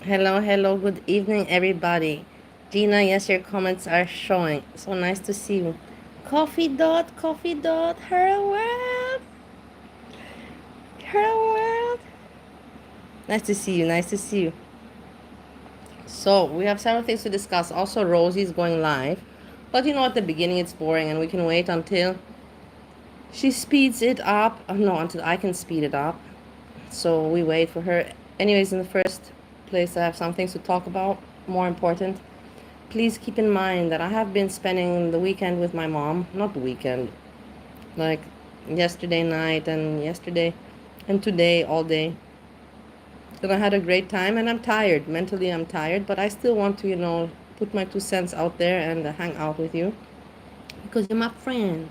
Hello, hello, good evening, everybody. Gina, yes, your comments are showing. So nice to see you. Coffee dot, her world, her world. Nice to see you, nice to see you. So, we have several things to discuss. Also, Rosie's going live. But you know, at the beginning it's boring and we can wait until she speeds it up. No, until I can speed it up. So, we wait for her. Anyways, in the first place, I have some things to talk about. More important. Please keep in mind that I have been spending the weekend with my mom. Not the weekend, like yesterday night and yesterday and today all day. And I had a great time and I'm tired. Mentally, I'm tired, but I still want to, put my 2 cents out there and hang out with you because you're my friend.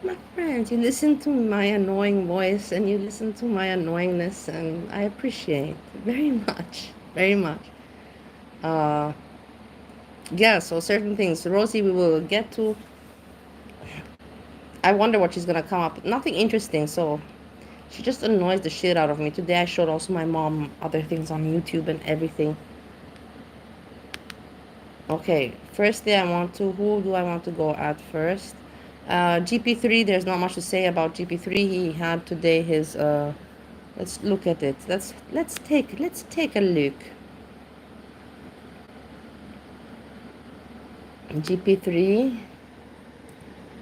My friend, you listen to my annoying voice and you listen to my annoyingness, and I appreciate very much, very much. Uh, yeah, so certain things. Rosie, we will get to. I wonder what she's gonna come up. Nothing interesting, so she just annoys the shit out of me. Today I showed also my mom other things on YouTube and everything. Okay, firstly I want to, who do I want to go at first? GP3, there's not much to say about GP3. He had today his let's look at it. Let's take a look. GP3.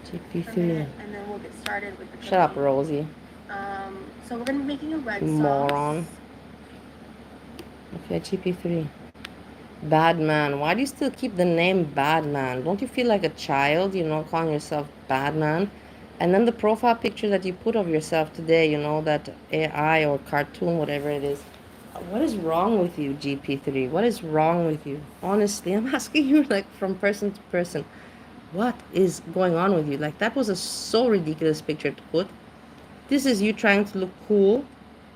GP3. And then we'll get started with the Shut up, cooking. Rosie. So we're gonna be making a red Moron. sauce. Okay, GP3. Bad man. Why do you still keep the name Bad Man? Don't you feel like a child, calling yourself Bad Man? And then the profile picture that you put of yourself today, that AI or cartoon, whatever it is. What is wrong with you, GP3? What is wrong with you? Honestly, I'm asking you, like, from person to person. What is going on with you? Like, that was a so ridiculous picture to put. This is you trying to look cool.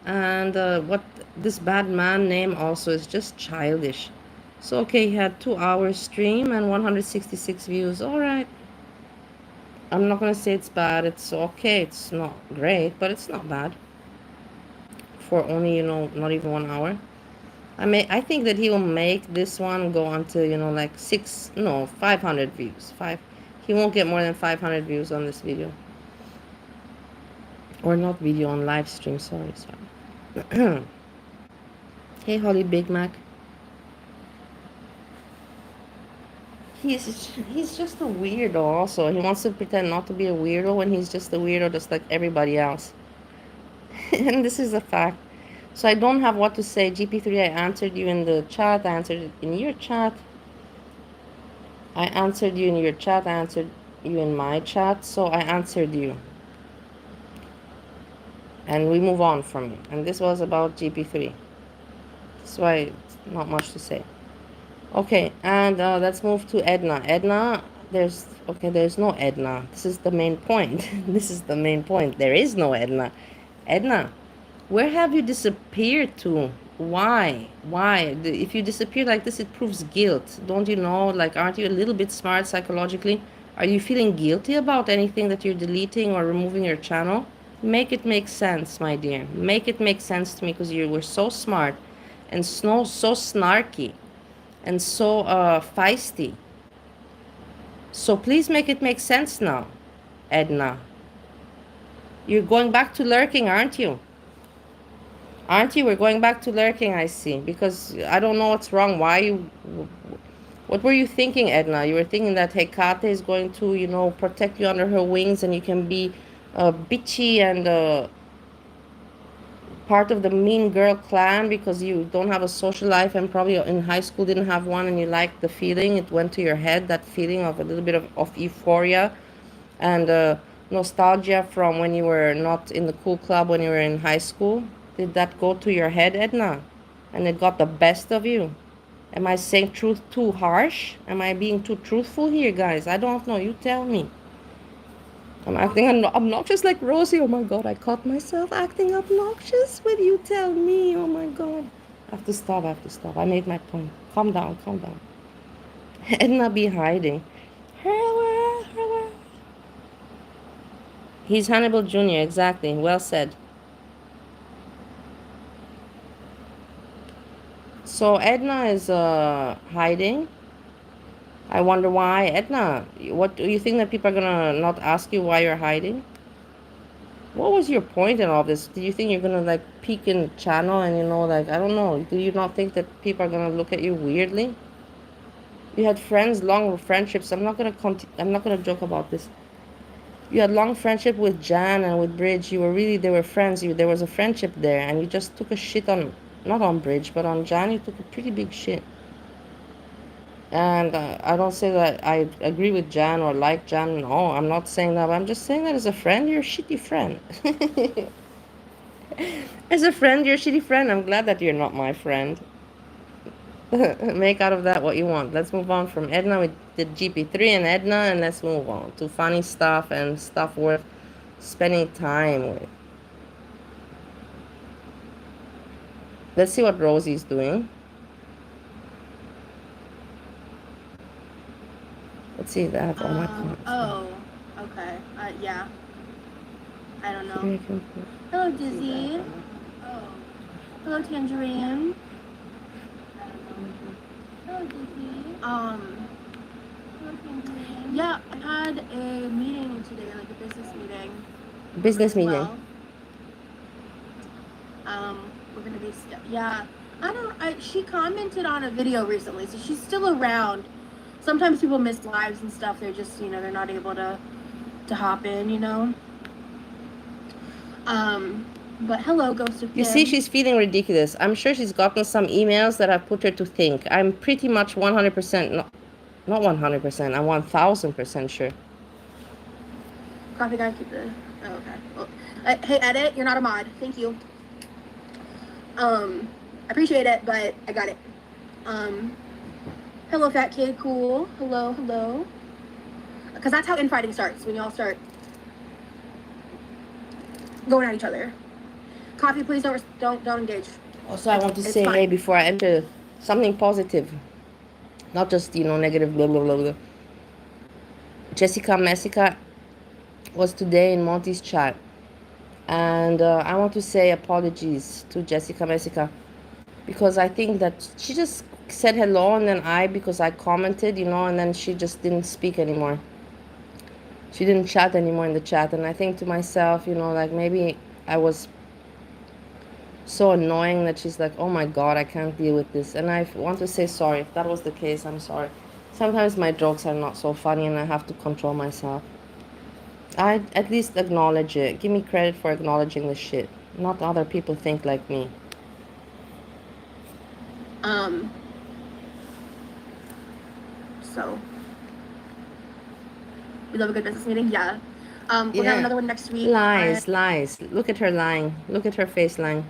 And what this Bad Man name also is just childish. So, okay, he had 2 hours stream and 166 views. All right. I'm not going to say it's bad. It's okay. It's not great, but it's not bad for only, not even 1 hour. I think that he will make this one go on to, like 500 views. He won't get more than 500 views on this video. Or not video, on live stream. Sorry. Hey, Holly Big Mac. He's just a weirdo also. He wants to pretend not to be a weirdo when he's just a weirdo just like everybody else. And this is a fact. So I don't have what to say. GP3, I answered you in the chat. I answered it in your chat. I answered you in your chat. I answered you in my chat. So I answered you. And we move on from it. And this was about GP3. That's why it's not much to say. Okay, and let's move to Edna. There's no Edna. This is the main point. This is the main point. There is no Edna. Edna, where have you disappeared to? Why? Why? If you disappear like this, it proves guilt. Don't you know? Like, aren't you a little bit smart psychologically? Are you feeling guilty about anything that you're deleting or removing your channel? Make it make sense, my dear. Make it make sense to me, because you were so smart and so snarky and so feisty. So please make it make sense now, Edna. You're going back to lurking, aren't you? Aren't you? We're going back to lurking, I see. Because I don't know what's wrong. Why you... What were you thinking, Edna? You were thinking that Hecate is going to, protect you under her wings and you can be bitchy and part of the mean girl clan because you don't have a social life and probably in high school didn't have one, and you liked the feeling. It went to your head, that feeling of a little bit of euphoria and nostalgia from when you were not in the cool club when you were in high school. Did that go to your head, Edna? And it got the best of you? Am I saying truth too harsh? Am I being too truthful here, guys? I don't know. You tell me. I'm acting obnoxious like Rosie. Oh my god, I caught myself acting obnoxious. Will you tell me? Oh my god. I have to stop, I have to stop. I made my point. Calm down, calm down. Edna be hiding. He's Hannibal Jr., exactly. Well said. So Edna is hiding. I wonder why. Edna, what do you think that people are gonna not ask you why you're hiding? What was your point in all this? Do you think you're gonna like peek in channel and like I don't know? Do you not think that people are gonna look at you weirdly? You had friends, long friendships. I'm not gonna joke about this. You had long friendship with Jan and with Bridge. They were friends. There was a friendship there, and you just took a shit on, not on Bridge, but on Jan. You took a pretty big shit. And I don't say that I agree with Jan or like Jan. No, I'm not saying that. But I'm just saying that as a friend, you're a shitty friend. As a friend, you're a shitty friend. I'm glad that you're not my friend. Make out of that what you want. Let's move on from Edna. We did GP3 and Edna, and let's move on to funny stuff and stuff worth spending time with. Let's see what Rosie's doing. Let's see if I have all my comments. Oh, okay. Yeah. I don't know. Hello, Dizzy. Oh. Hello, Tangerine. Hello, Dizzy. Hello, Tangerine. Yeah, I had a meeting today, like a business meeting. Business meeting. Well, we're gonna be yeah. She commented on a video recently, so she's still around. Sometimes people miss lives and stuff. They're just, they're not able to hop in. But hello, Ghost of Kim. You see, she's feeling ridiculous. I'm sure she's gotten some emails that have put her to think. I'm pretty much 100%, not 100%, I'm 1000% sure. Coffee guy, keep the, oh, okay. Well, hey, edit, you're not a mod. Thank you. I appreciate it, but I got it. Hello, fat kid, cool. Hello. Because that's how infighting starts, when y'all start going at each other. Coffee, please don't engage. Also, I want to say, hey, before I enter, something positive. Not just, negative, blah, blah, blah, blah. Jessica Messica was today in Monty's chat. And I want to say apologies to Jessica Messica. Because I think that she just said hello and then because I commented, and then she just didn't speak anymore. She didn't chat anymore in the chat. And I think to myself, like maybe I was so annoying that she's like, oh my God, I can't deal with this. And I want to say sorry. If that was the case, I'm sorry. Sometimes my jokes are not so funny and I have to control myself. I at least acknowledge it. Give me credit for acknowledging the shit. Not other people think like me. So we love a good business meeting. Yeah. We're gonna have another one next week. Lies. Look at her lying. Look at her face lying.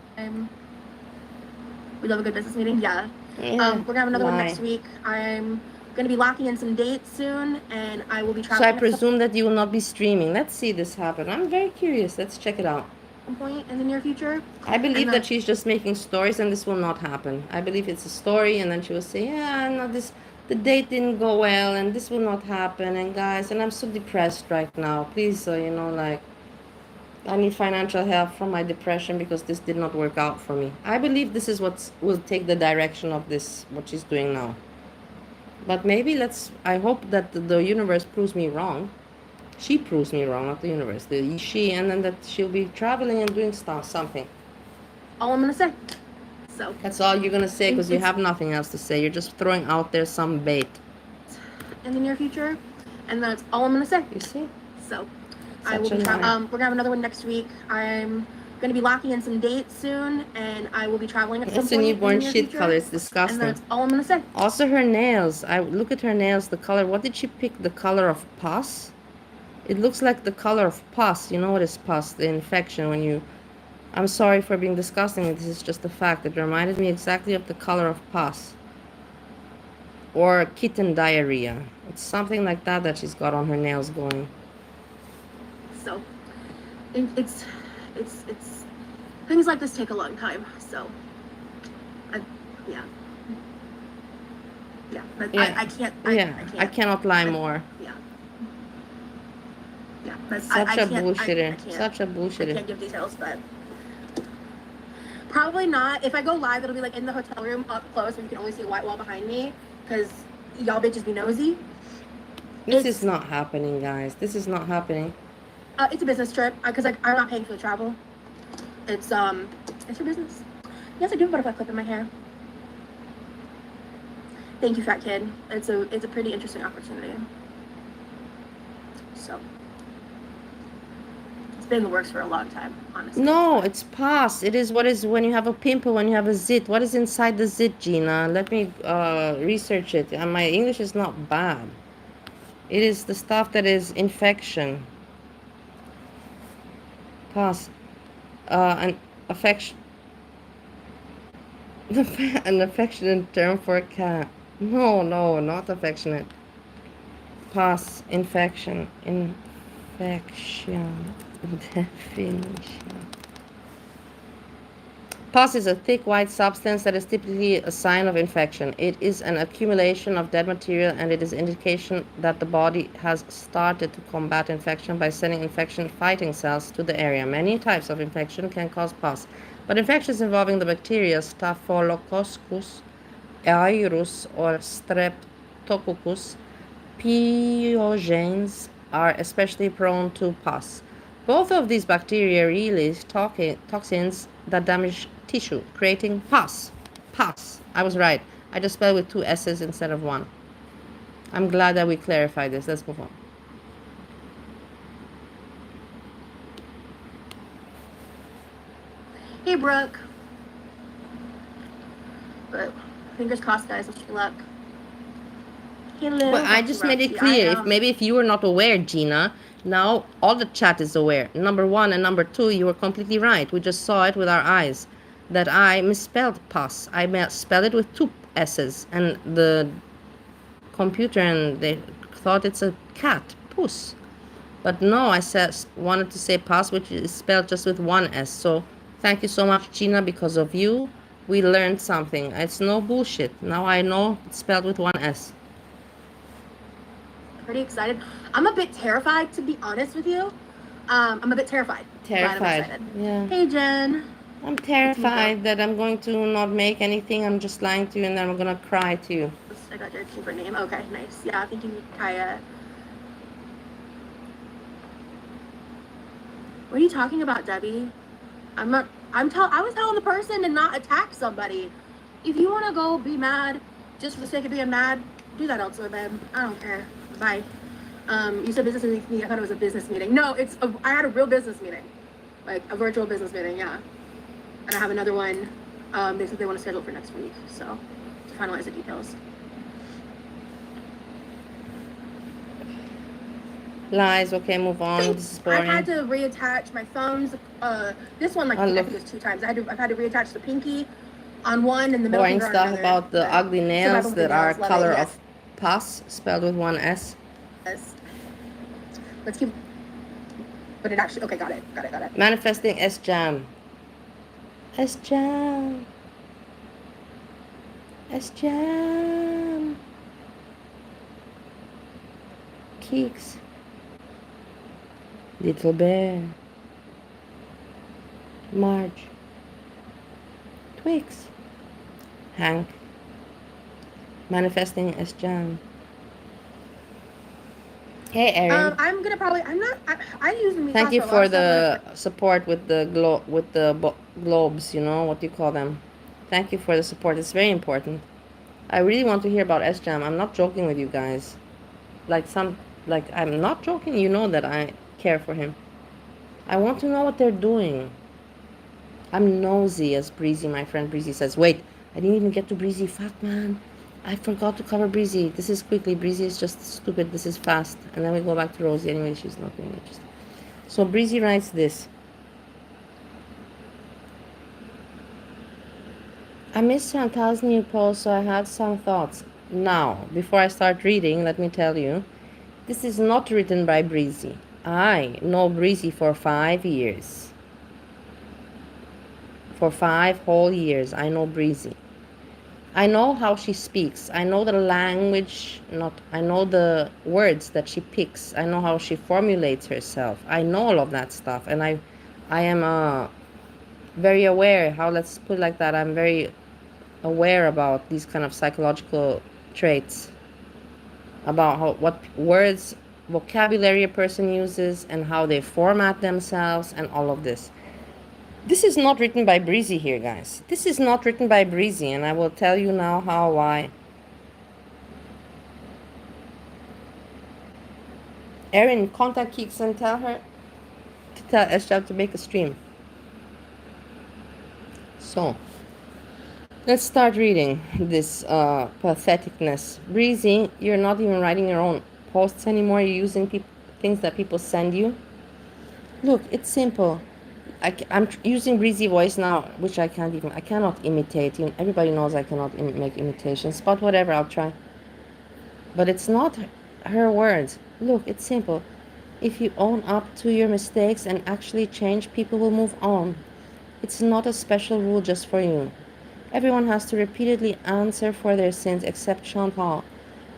We love a good business meeting. Yeah. We're gonna have another one next week. I'm gonna be locking in some dates soon, and I will be traveling. So I presume that you will not be streaming. Let's see this happen. I'm very curious. Let's check it out. Some point in the near future. I believe that she's just making stories, and this will not happen. I believe it's a story, and then she will say, "Yeah, no, the date didn't go well, and this will not happen." And guys, and I'm so depressed right now. Please, I need financial help from my depression because this did not work out for me. I believe this is what will take the direction of this, what she's doing now. But maybe I hope that the universe proves me wrong. She proves me wrong, not the universe. And then that she'll be traveling and doing something. All I'm gonna say. So. That's all you're gonna say because you have nothing else to say. You're just throwing out there some bait. In the near future, and that's all I'm gonna say. You see? So. I will be we're gonna have another one next week. I'm gonna be locking in some dates soon, and I will be traveling at some point. It's a newborn shit color. It's disgusting. And that's all I'm gonna say. Also, her nails. I look at her nails. The color. What did she pick? The color of pus. It looks like the color of pus. You know what is pus? The infection when you. I'm sorry for being disgusting. This is just a fact. It reminded me exactly of the color of pus. Or kitten diarrhea. It's something like that she's got on her nails going. So, it's things like this take a long time. So, but I can't. I cannot lie more. But such a bullshitter. Such a bullshitter. I can't give details, but Probably not. If I go live, it'll be like in the hotel room up close, and you can only see a white wall behind me, because y'all bitches be nosy. This is not happening, guys. This is not happening. It's a business trip, because I'm not paying for the travel. It's for business. Yes, I do have a butterfly clip in my hair. Thank you, fat kid. It's a pretty interesting opportunity. So it's been in the works for a long time, honestly. No, it's pus. It is what is when you have a pimple, when you have a zit. What is inside the zit, Gina? Let me research it. And my English is not bad. It is the stuff that is infection. Pus. An affection. An affectionate term for a cat. No, not affectionate. Pus. Infection. Infection. Definition. Pus is a thick white substance that is typically a sign of infection. It is an accumulation of dead material, and it is an indication that the body has started to combat infection by sending infection-fighting cells to the area. Many types of infection can cause pus, but infections involving the bacteria Staphylococcus aureus or Streptococcus pyogenes are especially prone to pus. Both of these bacteria release toxins that damage tissue, creating pus. Pus. I was right. I just spelled with 2 S's instead of 1. I'm glad that we clarified this. Let's move on. Hey, Brooke. But fingers crossed, guys. Wish you luck. Hello. But I just made it clear. If you were not aware, Gina, now all the chat is aware. Number 1 and number 2, you were completely right. We just saw it with our eyes. That I misspelled pus. I spelled it with 2 S's. And the computer, and they thought it's a cat, puss. But no, I wanted to say pus, which is spelled just with 1 S. So thank you so much, Gina. Because of you, we learned something. It's no bullshit. Now I know it's spelled with 1 S. Pretty excited. I'm a bit terrified, to be honest with you. I'm a bit terrified. Terrified. Yeah. Hey, Jen. I'm terrified that I'm going to not make anything. I'm just lying to you, and then I'm gonna cry to you. I got your keeper name. Okay, nice. Yeah, thank you, Kaya. What are you talking about, Debbie? I was telling the person to not attack somebody. If you want to go be mad just for the sake of being mad, do that elsewhere, babe. I don't care. Bye. You said business meeting. I thought it was a business meeting. No, I had a real business meeting, like a virtual business meeting. Yeah, and I have another one. They said they want to schedule for next week, so to finalize the details. Lies. Okay, move on. This is boring. I had to reattach my phones. This one, like I think it was 2 times. I've had to reattach the pinky on one and the middle finger on another. Boring stuff about the ugly nails that are color of pus, spelled with 1 S. Yes. Let's keep. But it actually. Okay, got it. Manifesting S-Jam. S-Jam. S-Jam. Keeks. Little Bear. Marge. Twix. Hank. Manifesting S-Jam. Hey, Erin. I'm gonna probably. I'm not. I usually. Thank you for the support with the globes. You know what you call them. Thank you for the support. It's very important. I really want to hear about S-Jam. I'm not joking with you guys. I'm not joking. You know that I care for him. I want to know what they're doing. I'm nosy, as Breezy, my friend Breezy says. Wait, I didn't even get to Breezy. Fuck, man. I forgot to cover Breezy. This is quickly. Breezy is just stupid. This is fast. And then we go back to Rosie. Anyway, she's not being interested. So Breezy writes this. I missed 1,000 new posts, so I had some thoughts. Now, before I start reading, let me tell you, this is not written by Breezy. I know Breezy for 5 years. For 5 whole years, I know Breezy. I know how she speaks. I know the language, I know the words that she picks. I know how she formulates herself. I know all of that stuff. And I am very aware. How, let's put it like that. I'm very aware about these kind of psychological traits, about how, what words, vocabulary a person uses, and how they format themselves, and all of this. This is not written by Breezy here, guys. This is not written by Breezy, and I will tell you now how, why. Erin, contact Keeks and tell her to tell Esha to make a stream. So, let's start reading this patheticness. Breezy, you're not even writing your own posts anymore. You're using things that people send you. Look, it's simple. I'm using Breezy voice now, which I cannot imitate. Everybody knows I cannot make imitations, but whatever, I'll try. But it's not her words. Look, it's simple. If you own up to your mistakes and actually change, people will move on. It's not a special rule just for you. Everyone has to repeatedly answer for their sins except Chantal.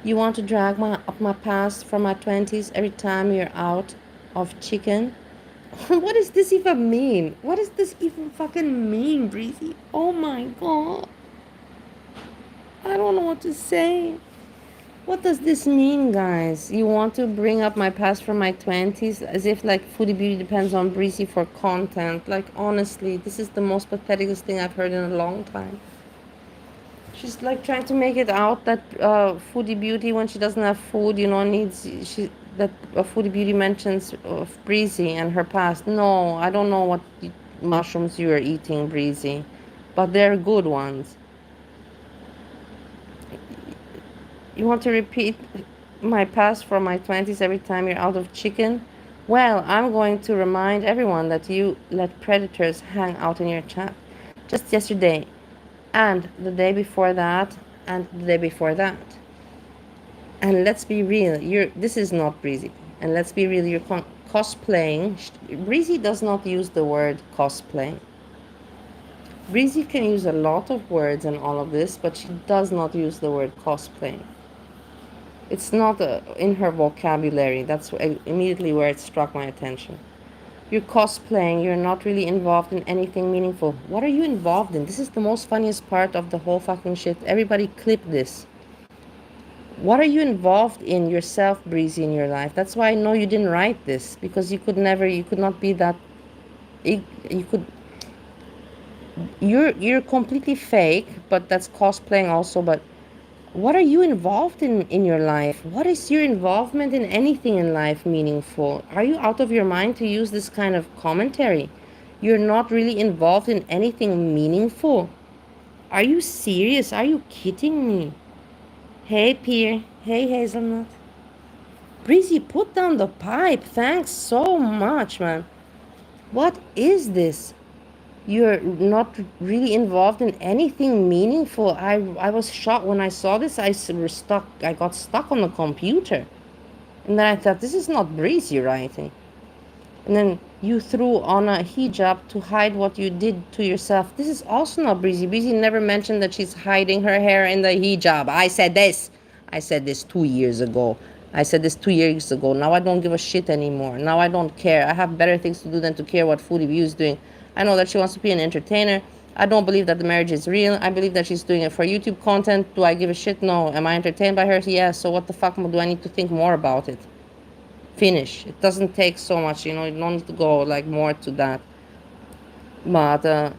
You want to drag up my past from my 20s every time you're out of chicken? What does this even mean? What does this even fucking mean, Breezy? Oh my god. I don't know what to say. What does this mean, guys? You want to bring up my past from my 20s as if like Foodie Beauty depends on Breezy for content. Like, honestly, this is the most pathetic thing I've heard in a long time. She's like trying to make it out that Foodie Beauty, when she doesn't have food, needs that Foodie Beauty mentions of Breezy and her past. No, I don't know what mushrooms you are eating, Breezy, but they're good ones. You want to repeat my past from my 20s every time you're out of chicken? Well, I'm going to remind everyone that you let predators hang out in your chat. Just yesterday, and the day before that, and the day before that. And let's be real, this is not Breezy. And let's be real, you're cosplaying. Breezy does not use the word cosplay. Breezy can use a lot of words and all of this, but she does not use the word cosplay. It's not in her vocabulary. That's immediately where it struck my attention. You're cosplaying. You're not really involved in anything meaningful. What are you involved in? This is the most funniest part of the whole fucking shit. Everybody clip this. What are you involved in yourself, Breezy, in your life? That's why I know you didn't write this, because you could not be that. You're completely fake, but that's cosplaying also. But what are you involved in your life? What is your involvement in anything in life meaningful? Are you out of your mind to use this kind of commentary? You're not really involved in anything meaningful. Are you serious? Are you kidding me? Hey, Pierre. Hey, Hazelnut. Breezy, put down the pipe. Thanks so much, man. What is this? You're not really involved in anything meaningful. I was shocked when I saw this. I got stuck on the computer. And then I thought, this is not Breezy writing. And then you threw on a hijab to hide what you did to yourself. This is also not Breezy. Breezy never mentioned that she's hiding her hair in the hijab. I said this 2 years ago. I said this 2 years ago. Now I don't give a shit anymore. Now I don't care. I have better things to do than to care what Foodie View is doing. I know that she wants to be an entertainer. I don't believe that the marriage is real. I believe that she's doing it for YouTube content. Do I give a shit? No. Am I entertained by her? Yes. So what the fuck do I need to think more about it? Finish. It doesn't take so much, you don't need to go like more to that. But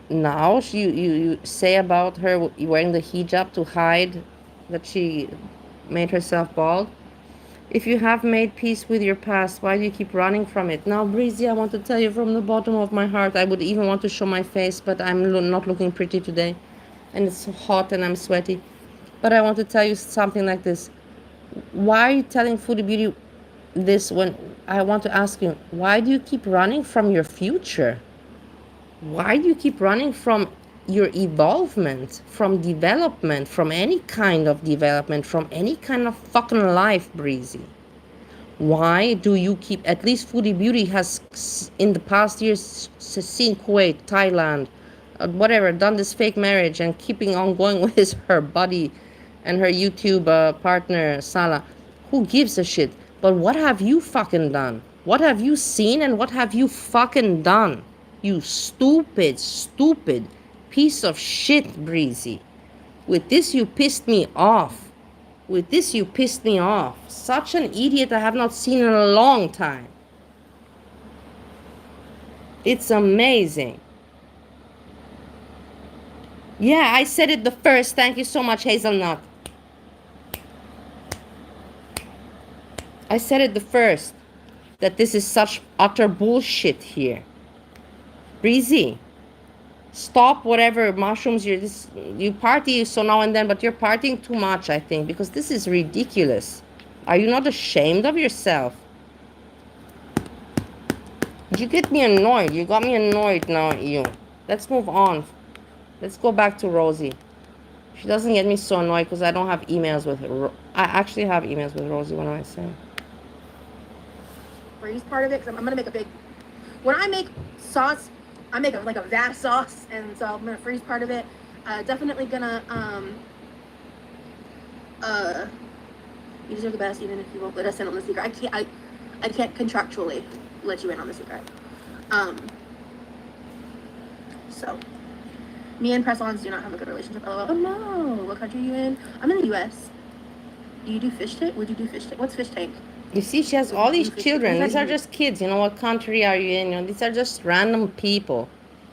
now you say about her wearing the hijab to hide that she made herself bald. If you have made peace with your past, why do you keep running from it? Now, Breezy, I want to tell you from the bottom of my heart, I would even want to show my face, but I'm not looking pretty today. And it's hot and I'm sweaty. But I want to tell you something like this. Why are you telling Foodie Beauty this when I want to ask you, why do you keep running from your future? Why do you keep running from your evolvement, from development, from any kind of development, from any kind of fucking life, Breezy? Why do you keep, at least Foodie Beauty has in the past years seen Kuwait, Thailand, whatever, done this fake marriage and keeping on going with her buddy and her YouTube partner, Salah. Who gives a shit? But what have you fucking done? What have you seen and what have you fucking done? You stupid, stupid piece of shit, Breezy. With this, you pissed me off. With this, you pissed me off. Such an idiot I have not seen in a long time. It's amazing. Yeah, I said it the first. Thank you so much, Hazelnut. I said it the first. That this is such utter bullshit here. Breezy, stop whatever mushrooms you party so now and then, but you're partying too much, I think, because this is ridiculous. Are you not ashamed of yourself? You get me annoyed. You got me annoyed now, you. Let's move on. Let's go back to Rosie. She doesn't get me so annoyed because I don't have emails with her. I actually have emails with Rosie. What am I saying? Freeze part of it because I'm gonna make a big. When I make sauce, I make like a vast sauce, and so I'm gonna freeze part of it. Definitely gonna you deserve the best, even if you won't let us in on the secret. I can't contractually let you in on the secret. So me and press-ons do not have a good relationship. Oh no, what country are you in? I'm in the U.S. Do you do fish tank? Would you do fish tank? What's fish tank? You see, she has all these children. These are just kids. You know, what country are you in? You know, these are just random people.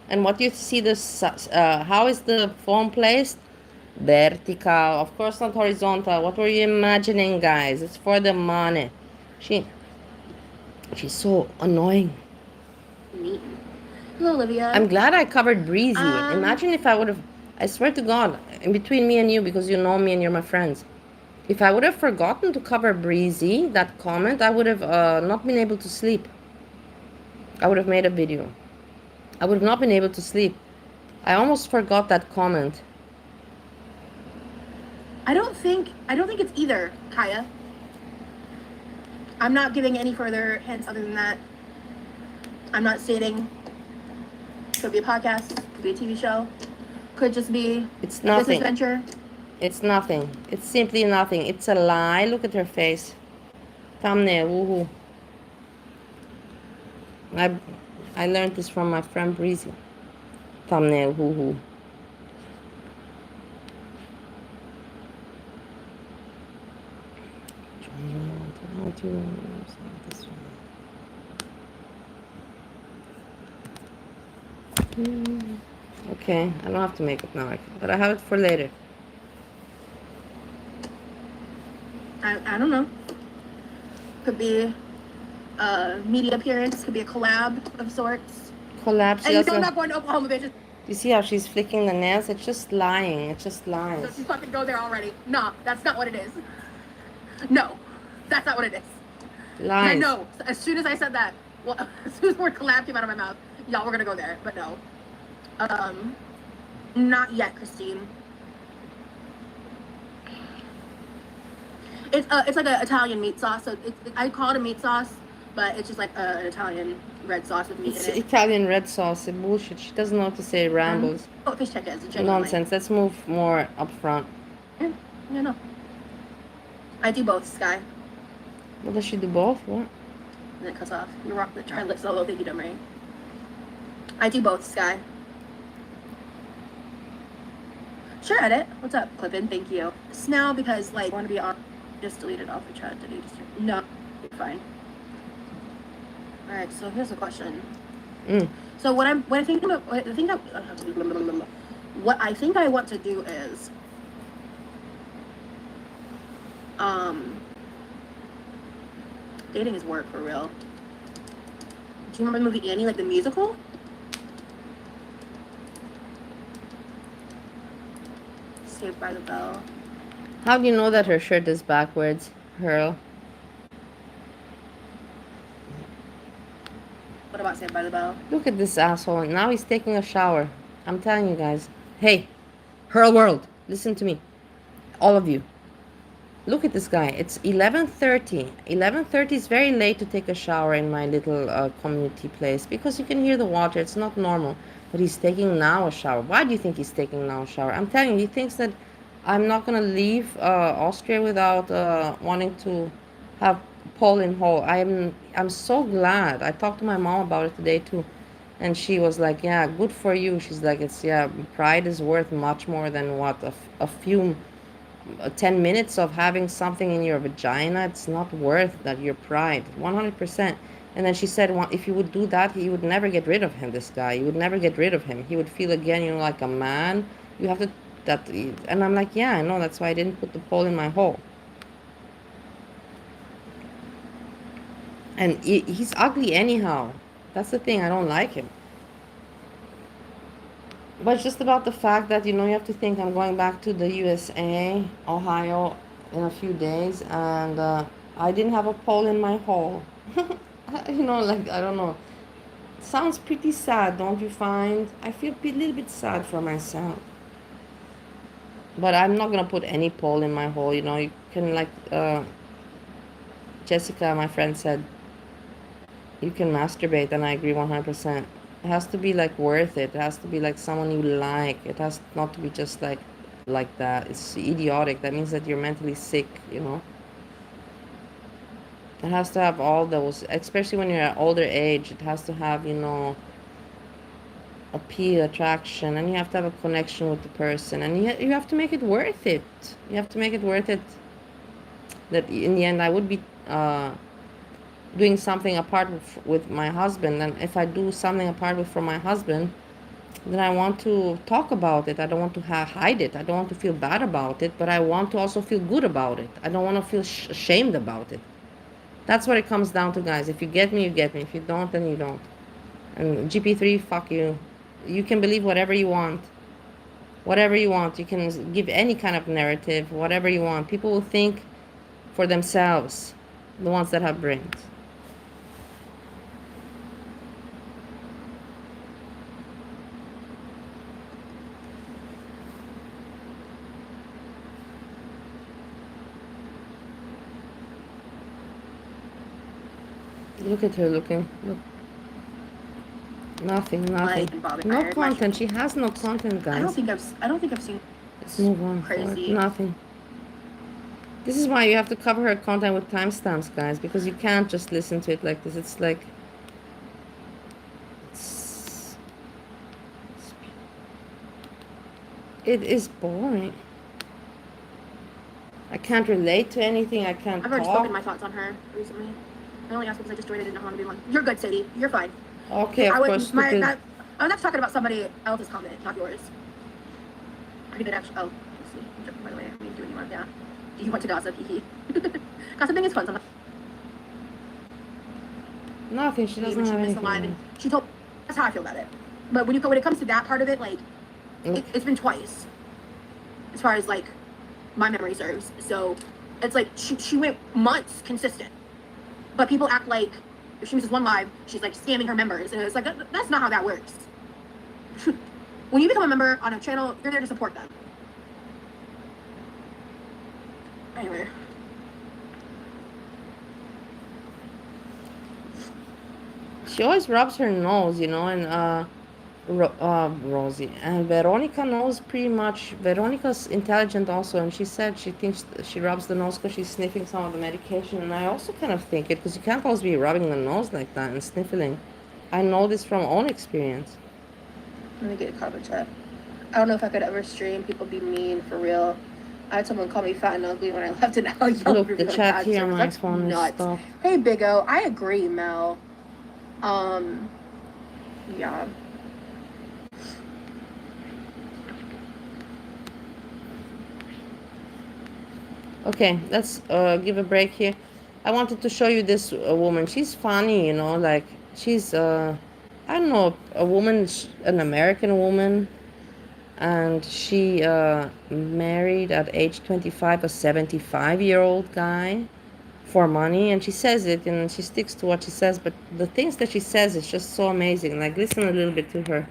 And what you see, this how is the phone placed? Vertical, of course not horizontal. What were you imagining, guys? It's for the money. She's so annoying. Neat. Hello, Olivia. I'm glad I covered Breezy. Imagine if I would have, I swear to God, in between me and you, because you know me and you're my friends, if I would have forgotten to cover Breezy, that comment, I would have not been able to sleep. I would have made a video. I would have not been able to sleep. I almost forgot that comment. I don't think it's either, Kaya. I'm not giving any further hints other than that. I'm not stating. Could be a podcast, could be a TV show, could just be it's nothing. A business venture. It's nothing. It's simply nothing. It's a lie. Look at her face. Thumbnail, woohoo. I learned this from my friend Breezy. Thumbnail, woohoo. Okay, I don't have to make it now, but I have it for later. I don't know. Could be a media appearance, could be a collab of sorts. Collab. And I'm not going to Oklahoma, bitches. You see how she's flicking the nails? It's just lying. It's just lies. So she fucking go there already. No, that's not what it is. No, that's not what it is. Lies. I know. As soon as I said that, well, as soon as the word collab came out of my mouth, y'all were gonna go there, but no. Not yet, Christine. It's like an Italian meat sauce. So I call it a meat sauce, but it's just like an Italian red sauce with meat in it. Italian red sauce. It's bullshit. She doesn't know what to say. Rambles. Oh, fish check is genuinely. Nonsense. Let's move more up front. Yeah, no. I do both, Sky. What does she do both? What? And then it cuts off. You rock the try solo. Thank you, Dummy. I do both, Sky. Sure, edit. What's up, Clippin? Thank you. Now because like I want to be on. Just delete it off the chat. No, you're fine. All right. So here's a question. So what I think I want to do is dating is work for real. Do you remember the movie Annie, like the musical? Saved by the Bell. How do you know that her shirt is backwards, Hurl? What about Saved by the Bell? Look at this asshole. Now he's taking a shower. I'm telling you guys. Hey, Hurl World, listen to me. All of you. Look at this guy. It's 11:30. 11:30 is very late to take a shower in my little community place because you can hear the water. It's not normal. But he's taking now a shower. Why do you think he's taking now a shower? I'm telling you, he thinks that I'm not going to leave Austria without wanting to have Paul in Hall. I'm so glad. I talked to my mom about it today too. And she was like, yeah, good for you. She's like, it's, yeah, pride is worth much more than what, a few 10 minutes of having something in your vagina. It's not worth that, your pride, 100%. And then she said, well, if you would do that, he would never get rid of him, this guy. You would never get rid of him. He would feel again, like a man. You have to, that. And I'm like, yeah, I know. That's why I didn't put the pole in my hole. And he's ugly anyhow. That's the thing. I don't like him. But it's just about the fact that, you have to think I'm going back to the USA, Ohio, in a few days, and I didn't have a pole in my hole. Like, I don't know. It sounds pretty sad, don't you find? I feel a little bit sad for myself. But I'm not going to put any pole in my hole, You can, like, Jessica, my friend, said, you can masturbate, and I agree 100%. It has to be, like, worth it. It has to be, like, someone you like. It has not to be just, like that. It's idiotic. That means that you're mentally sick, It has to have all those, especially when you're at older age. It has to have, appeal, attraction, and you have to have a connection with the person, and you have to make it worth it. You have to make it worth it. That in the end, I would be doing something apart with my husband, and if I do something apart from my husband, then I want to talk about it. I don't want to hide it. I don't want to feel bad about it, but I want to also feel good about it. I don't want to feel ashamed about it. That's what it comes down to, guys. If you get me, you get me. If you don't, then you don't. And GP3, fuck you. You can believe whatever you want. Whatever you want. You can give any kind of narrative, whatever you want. People will think for themselves, the ones that have brains. Look at her looking. Look. Nothing. No content. She has no content, guys. I don't think I've seen. Let's move on. Crazy. Nothing. This is why you have to cover her content with timestamps, guys, because you can't just listen to it like this. It's like, it is boring. I can't relate to anything. I can't I've already spoken my thoughts on her recently. I only asked because I just joined it. I didn't know how to be like, you're good, Sadie. You're fine. Okay, of course. I was actually talking about somebody else's comment, not yours. I did actually. Oh, let's see. By the way, I mean, do what you want. Yeah. You want to gossip? Gossiping is fun sometimes. Nothing. She doesn't have anything. And she told. That's how I feel about it. But when it comes to that part of it, like, it's been twice, as far as like my memory serves. So it's like she went months consistent, but people act like if she misses one live, she's like scamming her members, and it's like that's not how that works. When you become a member on a channel, you're there to support them. Anyway. She always rubs her nose, and Rosie. And Veronica knows pretty much. Veronica's intelligent also, and she said she thinks she rubs the nose because she's sniffing some of the medication. And I also kind of think it, because you can't always be rubbing the nose like that and sniffling. I know this from own experience. Let me get a comment chat. I don't know if I could ever stream people be mean for real. I had someone call me fat and ugly when I left, and now y'all look, the chat here on my phone is stuff. Hey, Big O, I agree, Mel. Yeah. Okay, let's give a break here. I wanted to show you this woman. She's funny, like she's I don't know, a woman, an American woman, and she married at age 25 a 75-year-old guy for money, and she says it, and she sticks to what she says, but the things that she says is just so amazing. Like, listen a little bit to her.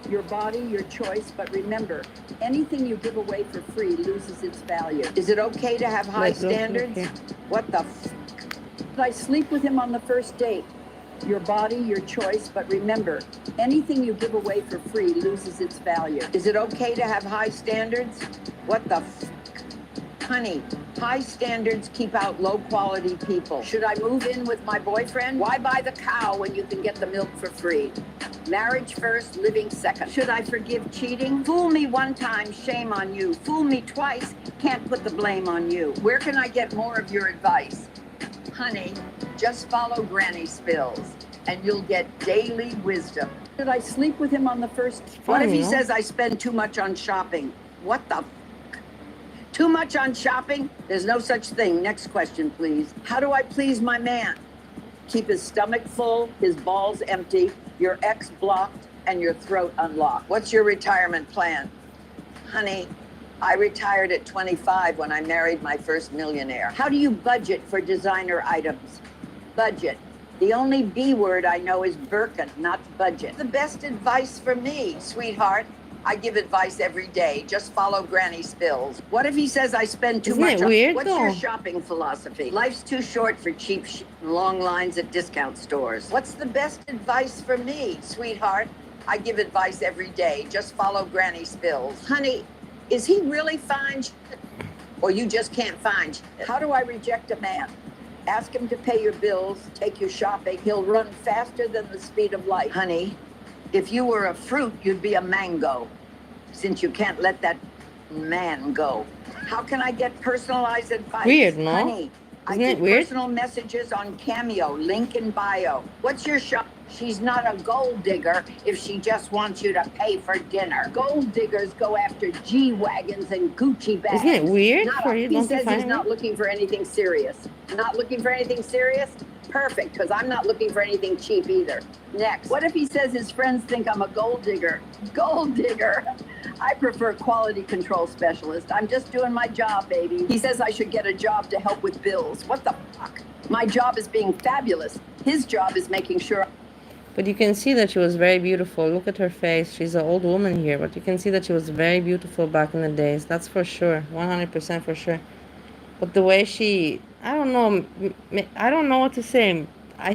Your body, your choice, but remember, anything you give away for free loses its value. Is it okay to have high standards? What the f***? I sleep with him on the first date. Your body, your choice, but remember, anything you give away for free loses its value. Is it okay to have high standards? What the f***? Honey, high standards keep out low quality people. Should I move in with my boyfriend? Why buy the cow when you can get the milk for free? Marriage first, living second. Should I forgive cheating? Fool me one time, shame on you. Fool me twice, can't put the blame on you. Where can I get more of your advice? Honey, just follow Granny Spills and you'll get daily wisdom. Should I sleep with him on the first? What if he says I spend too much on shopping? What the Too much on shopping? There's no such thing. Next question, please. How do I please my man? Keep his stomach full, his balls empty, your ex blocked, and your throat unlocked. What's your retirement plan? Honey, I retired at 25 when I married my first millionaire. How do you budget for designer items? Budget. The only B word I know is Birkin, not budget. The best advice for me, sweetheart. I give advice every day. Just follow Granny Spills. What if he says I spend too much? Isn't it weird, What's though? your shopping philosophy? Life's too short for cheap and long lines at discount stores. What's the best advice for me, sweetheart? I give advice every day. Just follow Granny Spills. Honey, is he really fine or you just can't find? How do I reject a man? Ask him to pay your bills, take you shopping. He'll run faster than the speed of light. Honey, if you were a fruit, you'd be a mango, since you can't let that man go. How can I get personalized advice? Weird, no? Honey, I Isn't it get weird? personal messages on Cameo, link in bio. What's your shop? She's not a gold digger if she just wants you to pay for dinner. Gold diggers go after G-Wagons and Gucci bags. Isn't it weird Not for a- you? He Don't you says find he's it not weird? looking for anything serious. Not looking for anything serious? Perfect, because I'm not looking for anything cheap either. Next, what if he says his friends think I'm a gold digger? Gold digger? I prefer quality control specialist. I'm just doing my job, baby. He says I should get a job to help with bills. What the fuck? My job is being fabulous. His job is making sure. But you can see that she was very beautiful. Look at her face. She's an old woman here, but you can see that she was very beautiful back in the days. That's for sure. 100% for sure. But the way she, I don't know, I don't know what to say. I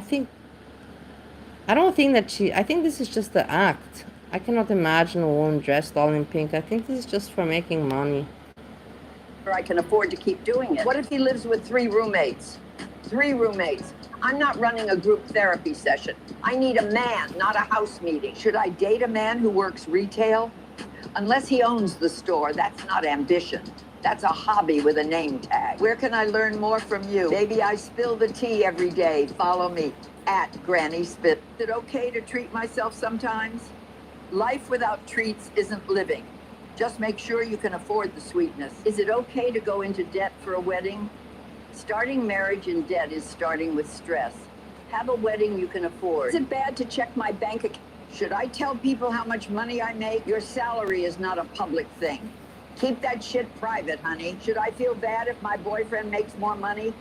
don't think that I think this is just the act. I cannot imagine a woman dressed all in pink. I think this is just for making money. I can afford to keep doing it. What if he lives with 3 roommates? 3 roommates. I'm not running a group therapy session. I need a man, not a house meeting. Should I date a man who works retail? Unless he owns the store, that's not ambition. That's a hobby with a name tag. Where can I learn more from you? Baby, I spill the tea every day. Follow me at Granny Spit. Is it okay to treat myself sometimes? Life without treats isn't living. Just make sure you can afford the sweetness. Is it okay to go into debt for a wedding? Starting marriage in debt is starting with stress. Have a wedding you can afford. Is it bad to check my bank account? Should I tell people how much money I make? Your salary is not a public thing. Keep that shit private, honey. Should I feel bad if my boyfriend makes more money?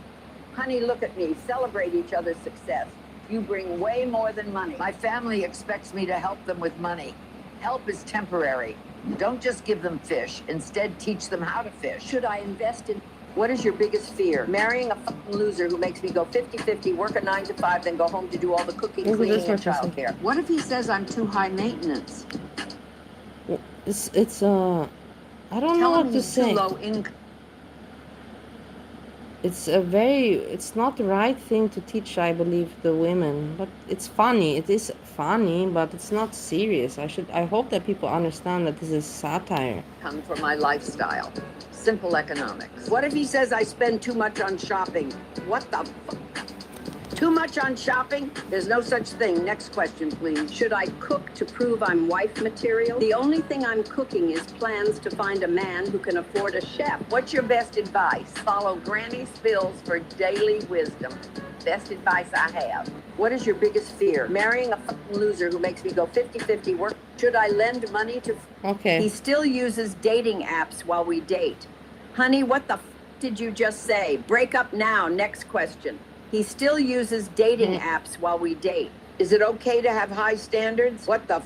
Honey, look at me. Celebrate each other's success. You bring way more than money. My family expects me to help them with money. Help is temporary. Don't just give them fish. Instead, teach them how to fish. Should I invest in... What is your biggest fear? Marrying a fucking loser who makes me go 50-50, work a 9 to 5, then go home to do all the cooking, Look at cleaning, this and person. childcare. What if he says I'm too high maintenance? It's I don't know Tell what him to he's too say. low income. It's not the right thing to teach, I believe, the women. But it's funny. It is funny, but it's not serious. I hope that people understand that this is satire. Come for my lifestyle. Simple economics. What if he says I spend too much on shopping? What the fuck? Too much on shopping? There's no such thing. Next question, please. Should I cook to prove I'm wife material? The only thing I'm cooking is plans to find a man who can afford a chef. What's your best advice? Follow Granny Spills for daily wisdom. Best advice I have. What is your biggest fear? Marrying a fucking loser who makes me go 50-50 work. Should I lend money to... Okay. He still uses dating apps while we date. Honey, what the did you just say? Break up now. Next question. He still uses dating apps while we date. Is it okay to have high standards? What the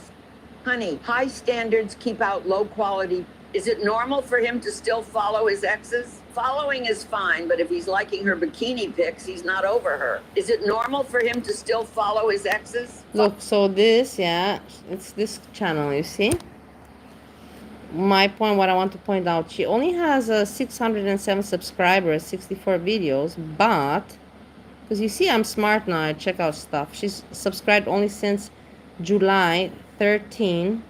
Honey, high standards keep out low quality. Is it normal for him to still follow his exes? Following is fine, but if he's liking her bikini pics, he's not over her. Is it normal for him to still follow his exes? Look, so this, yeah, it's this channel, you see? my point, what I want to point out, she only has 607 subscribers, 64 videos, but because you see I'm smart now, I check out stuff. She's subscribed only since July 13,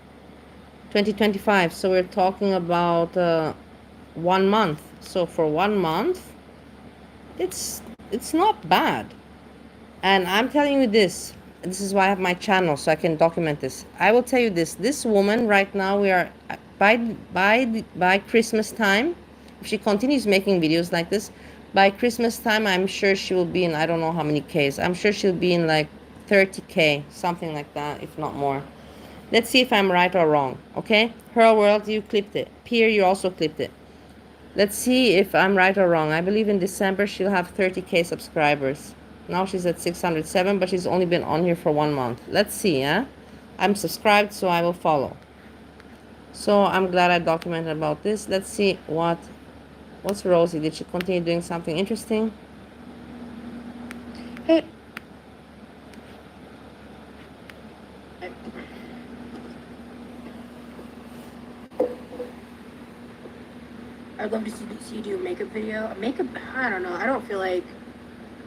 2025. So we're talking about 1 month. So for 1 month, it's not bad. And I'm telling you this is why I have my channel, so I can document this. I will tell you this woman right now, we are by Christmas time, if she continues making videos like this, by Christmas time, I'm sure she will be in, I don't know how many Ks. I'm sure she'll be in like 30K, something like that, if not more. Let's see if I'm right or wrong, okay? Her World, you clipped it. Peer, you also clipped it. Let's see if I'm right or wrong. I believe in December she'll have 30K subscribers. Now she's at 607, but she's only been on here for 1 month. Let's see, eh? I'm subscribed, so I will follow. So I'm glad I documented about this. Let's see what's Rosie. Did she continue doing something interesting? Hey. I'd love to see you do a makeup video. I don't know. I don't feel like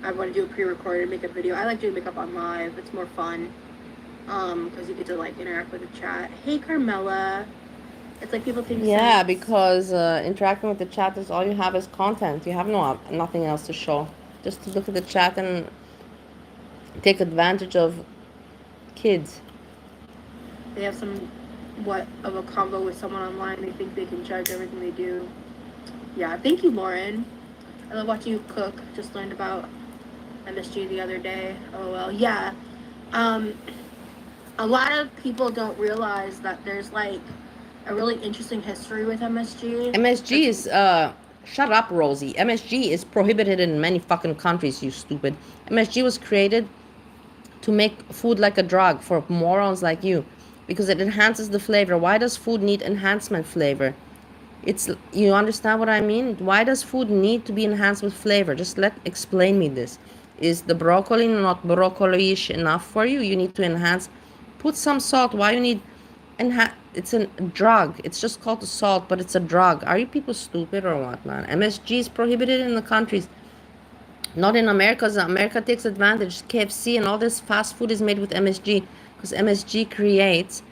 I want to do a pre-recorded makeup video. I like doing makeup on live. It's more fun. Because you get to like interact with the chat. Hey, Carmela. It's like people think. Yeah, because interacting with the chat is all you have is content. You have nothing else to show. Just to look at the chat and take advantage of kids. They have somewhat of a combo with someone online. They think they can judge everything they do. Yeah, thank you, Lauren. I love watching you cook. Just learned about MSG the other day. Oh well, yeah. A lot of people don't realize that there's like a really interesting history with MSG. MSG is shut up, Rosie. MSG is prohibited in many fucking countries, you stupid. MSG was created to make food like a drug for morons like you because it enhances the flavor. Why does food need enhancement flavor? You understand what I mean? Why does food need to be enhanced with flavor? Just explain me this. Is the broccoli not broccoli-ish enough for you? You need to enhance. Put some salt. Why you need it's a drug. It's just called salt, but it's a drug. Are you people stupid or what, man? MSG is prohibited in the countries. Not in America. America takes advantage. KFC and all this fast food is made with MSG because MSG creates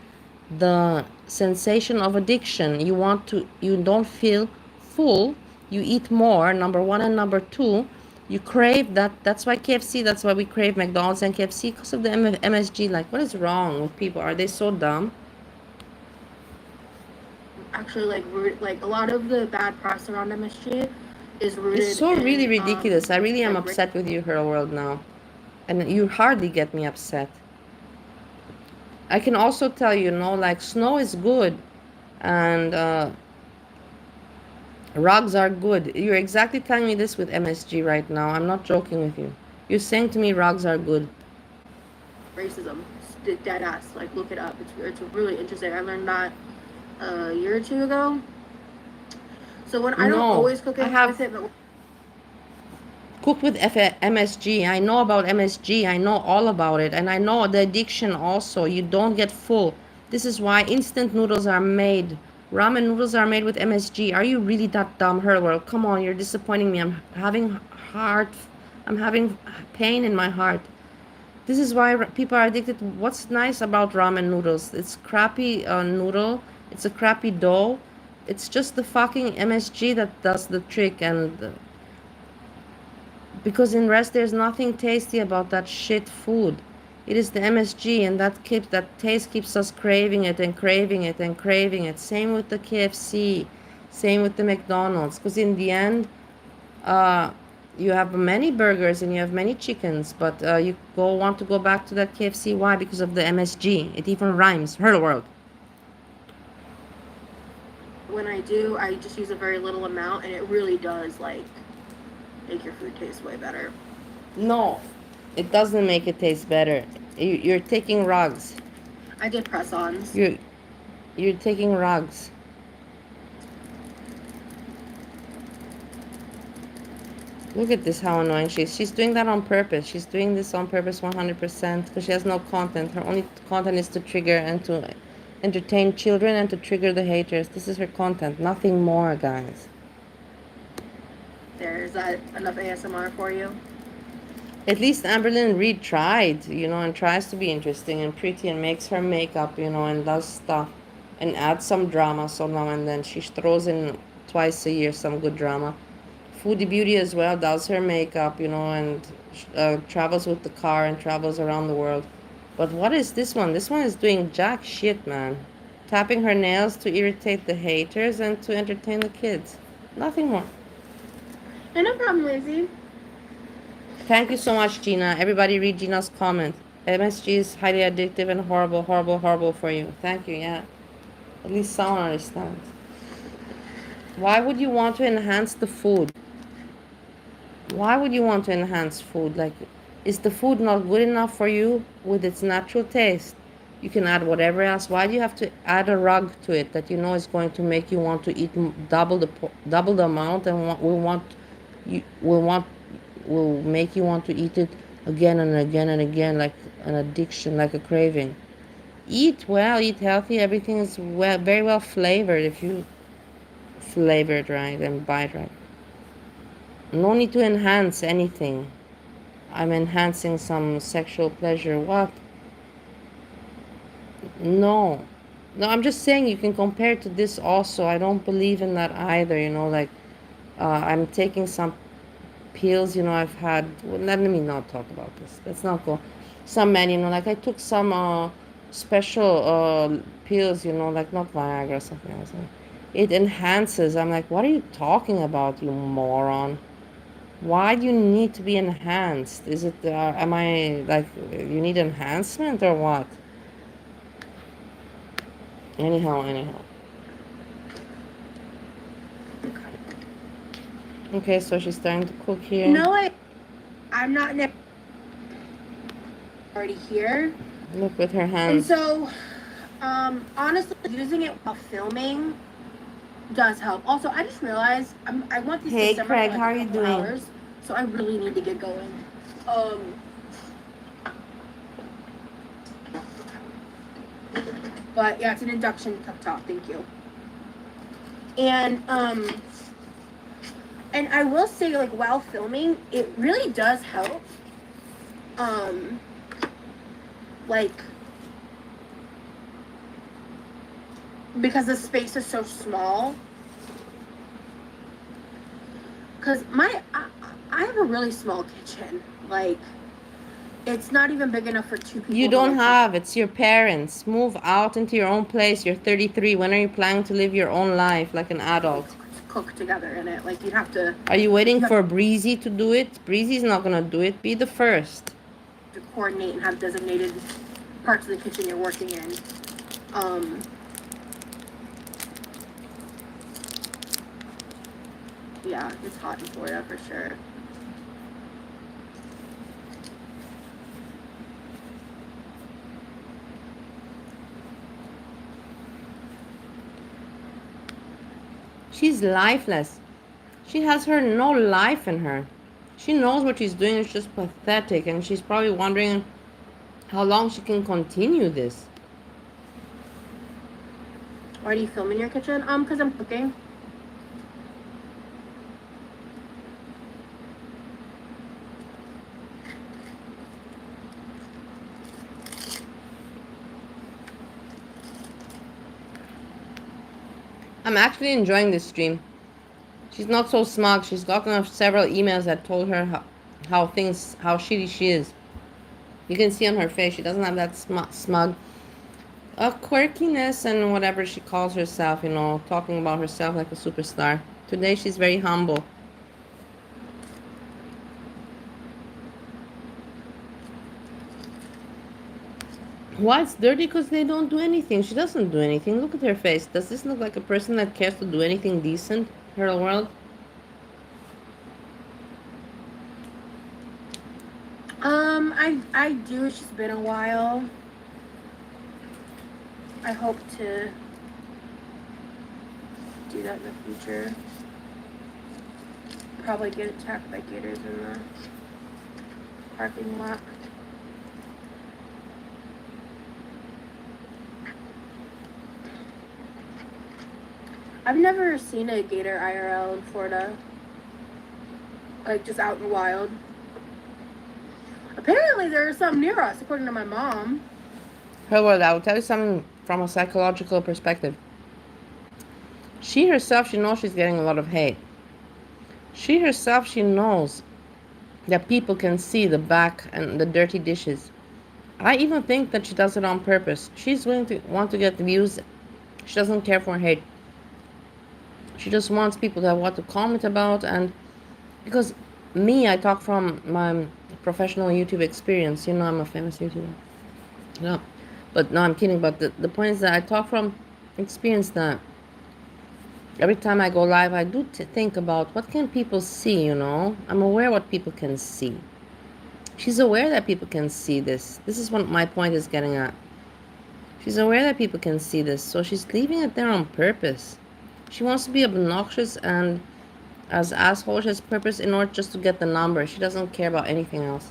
the sensation of addiction. You don't feel full, you eat more, number one, and number two, you crave that. That's why we crave McDonald's and KFC, because of the MSG. Like, what is wrong with people? Are they so dumb? Actually, like a lot of the bad press around MSG is rooted. It's so really ridiculous. I really am upset with you, Her World, now, and you hardly get me upset. I can also tell you, like snow is good and rugs are good. You're exactly telling me this with MSG right now. I'm not joking with you. You're saying to me rugs are good. Racism, dead ass. Like, look it up. It's really interesting. I learned that a year or two ago. So when I don't always cook it with it, but cooked with MSG. I know about MSG. I know all about it. And I know the addiction also. You don't get full. This is why instant noodles are made. Ramen noodles are made with MSG. Are you really that dumb, Her World? Come on, you're disappointing me. I'm having pain in my heart. This is why people are addicted. What's nice about ramen noodles? It's crappy noodle. It's a crappy dough. It's just the fucking MSG that does the trick. And because in rest there's nothing tasty about that shit food. It is the MSG, and that taste keeps us craving it and craving it and craving it. Same with the KFC, same with the McDonald's. Because in the end, you have many burgers and you have many chickens, but you want to go back to that KFC. Why? Because of the MSG. It even rhymes. Her World. When I do, I just use a very little amount, and it really does like make your food taste way better. No, it doesn't make it taste better. You're taking rugs. I did press-ons. You're taking rugs. Look at this, how annoying she is. She's doing that on purpose. She's doing this on purpose 100% because she has no content. Her only content is to trigger and to entertain children and to trigger the haters. This is her content, nothing more, guys. Is that enough ASMR for you? At least Amberlynn Reed tried, and tries to be interesting and pretty and makes her makeup, and does stuff and adds some drama so now and then. She throws in twice a year some good drama. Foodie Beauty as well does her makeup, and travels with the car and travels around the world. But what is this one? This one is doing jack shit, man. Tapping her nails to irritate the haters and to entertain the kids. Nothing more. No problem, Lizzie. Thank you so much, Gina. Everybody read Gina's comment. MSG is highly addictive and horrible, horrible, horrible for you. Thank you, yeah. At least someone understands. Why would you want to enhance the food? Why would you want to enhance food? Like, is the food not good enough for you with its natural taste? You can add whatever else. Why do you have to add a rug to it that you know is going to make you want to eat double the amount and will make you want to eat it again and again and again, like an addiction, like a craving? Eat well, eat healthy. Everything is very well flavored if you flavor it right and buy it right. No need to enhance anything. I'm enhancing some sexual pleasure. What? No. No, I'm just saying you can compare to this also. I don't believe in that either, like I'm taking some pills, I've had, well, let me not talk about this. Let's not go. Some men, like I took some special pills, like not Viagra or something else. It enhances. I'm like, what are you talking about, you moron? Why do you need to be enhanced? Is it, am I, like, you need enhancement or what? Anyhow. Okay, so she's starting to cook here. No, I'm not already here. Look with her hands. And so, honestly, using it while filming does help. Also, I just realized I want this Hey, to simmer Craig, for like how are you doing? hours, so I really need to get going. But yeah, it's an induction cooktop. Thank you. And I will say, like, while filming, it really does help. Like, because the space is so small. Because I have a really small kitchen. Like, it's not even big enough for two people. You don't have. It's your parents. Move out into your own place. You're 33. When are you planning to live your own life like an adult? Cook together in it. Like, you'd have to... Are you waiting for Breezy to do it? Breezy's not going to do it. Be the first. To coordinate and have designated parts of the kitchen you're working in. Yeah, it's hot in Florida for sure. She's lifeless. She has no life in her. She knows what she's doing. It's just pathetic. And she's probably wondering how long she can continue this. Why do you film in your kitchen? Because I'm cooking. I'm actually enjoying this stream. She's not so smug. She's gotten several emails that told her how shitty she is. You can see on her face, she doesn't have that smug quirkiness and whatever she calls herself, talking about herself like a superstar. Today she's very humble. Why it's dirty? Because they don't do anything. She doesn't do anything. Look at her face. Does this look like a person that cares to do anything decent in her world? I do. It's just been a while. I hope to do that in the future. Probably get attacked by gators in the parking lot. I've never seen a gator IRL in Florida. Like, just out in the wild. Apparently there are some near us, according to my mom. Her word, I'll tell you something from a psychological perspective. She herself, she knows she's getting a lot of hate. She herself, she knows that people can see the back and the dirty dishes. I even think that she does it on purpose. She's willing to want to get views. She doesn't care for hate. She just wants people to have what to comment about. And because me, I talk from my professional YouTube experience. You know, I'm a famous YouTuber. No, but no, I'm kidding. But the point is that I talk from experience that every time I go live, I do think about what can people see, you know. I'm aware what people can see. She's aware that people can see this. This is what my point is getting at. She's aware that people can see this, so she's leaving it there on purpose. She wants to be obnoxious and as asshole as purpose in order just to get the number. She doesn't care about anything else.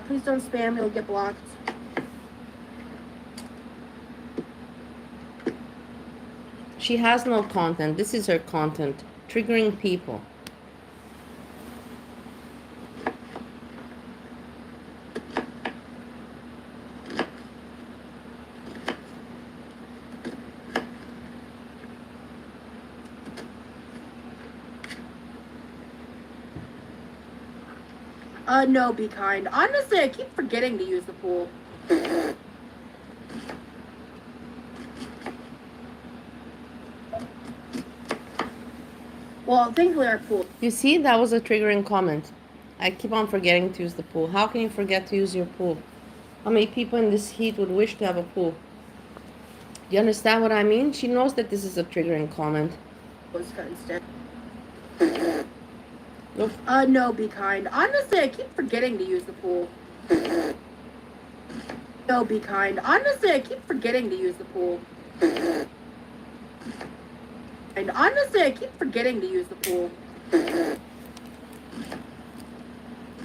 Please don't spam, you'll get blocked. She has no content. This is her content. Triggering people. No, be kind. Honestly, I keep forgetting to use the pool. Well, thankfully our pool. You see, that was a triggering comment. I keep on forgetting to use the pool. How can you forget to use your pool? How many people in this heat would wish to have a pool? Do you understand what I mean? She knows that this is a triggering comment. Look. No, be kind. Honestly, I keep forgetting to use the pool. No, be kind. Honestly, I keep forgetting to use the pool. And honestly, I keep forgetting to use the pool.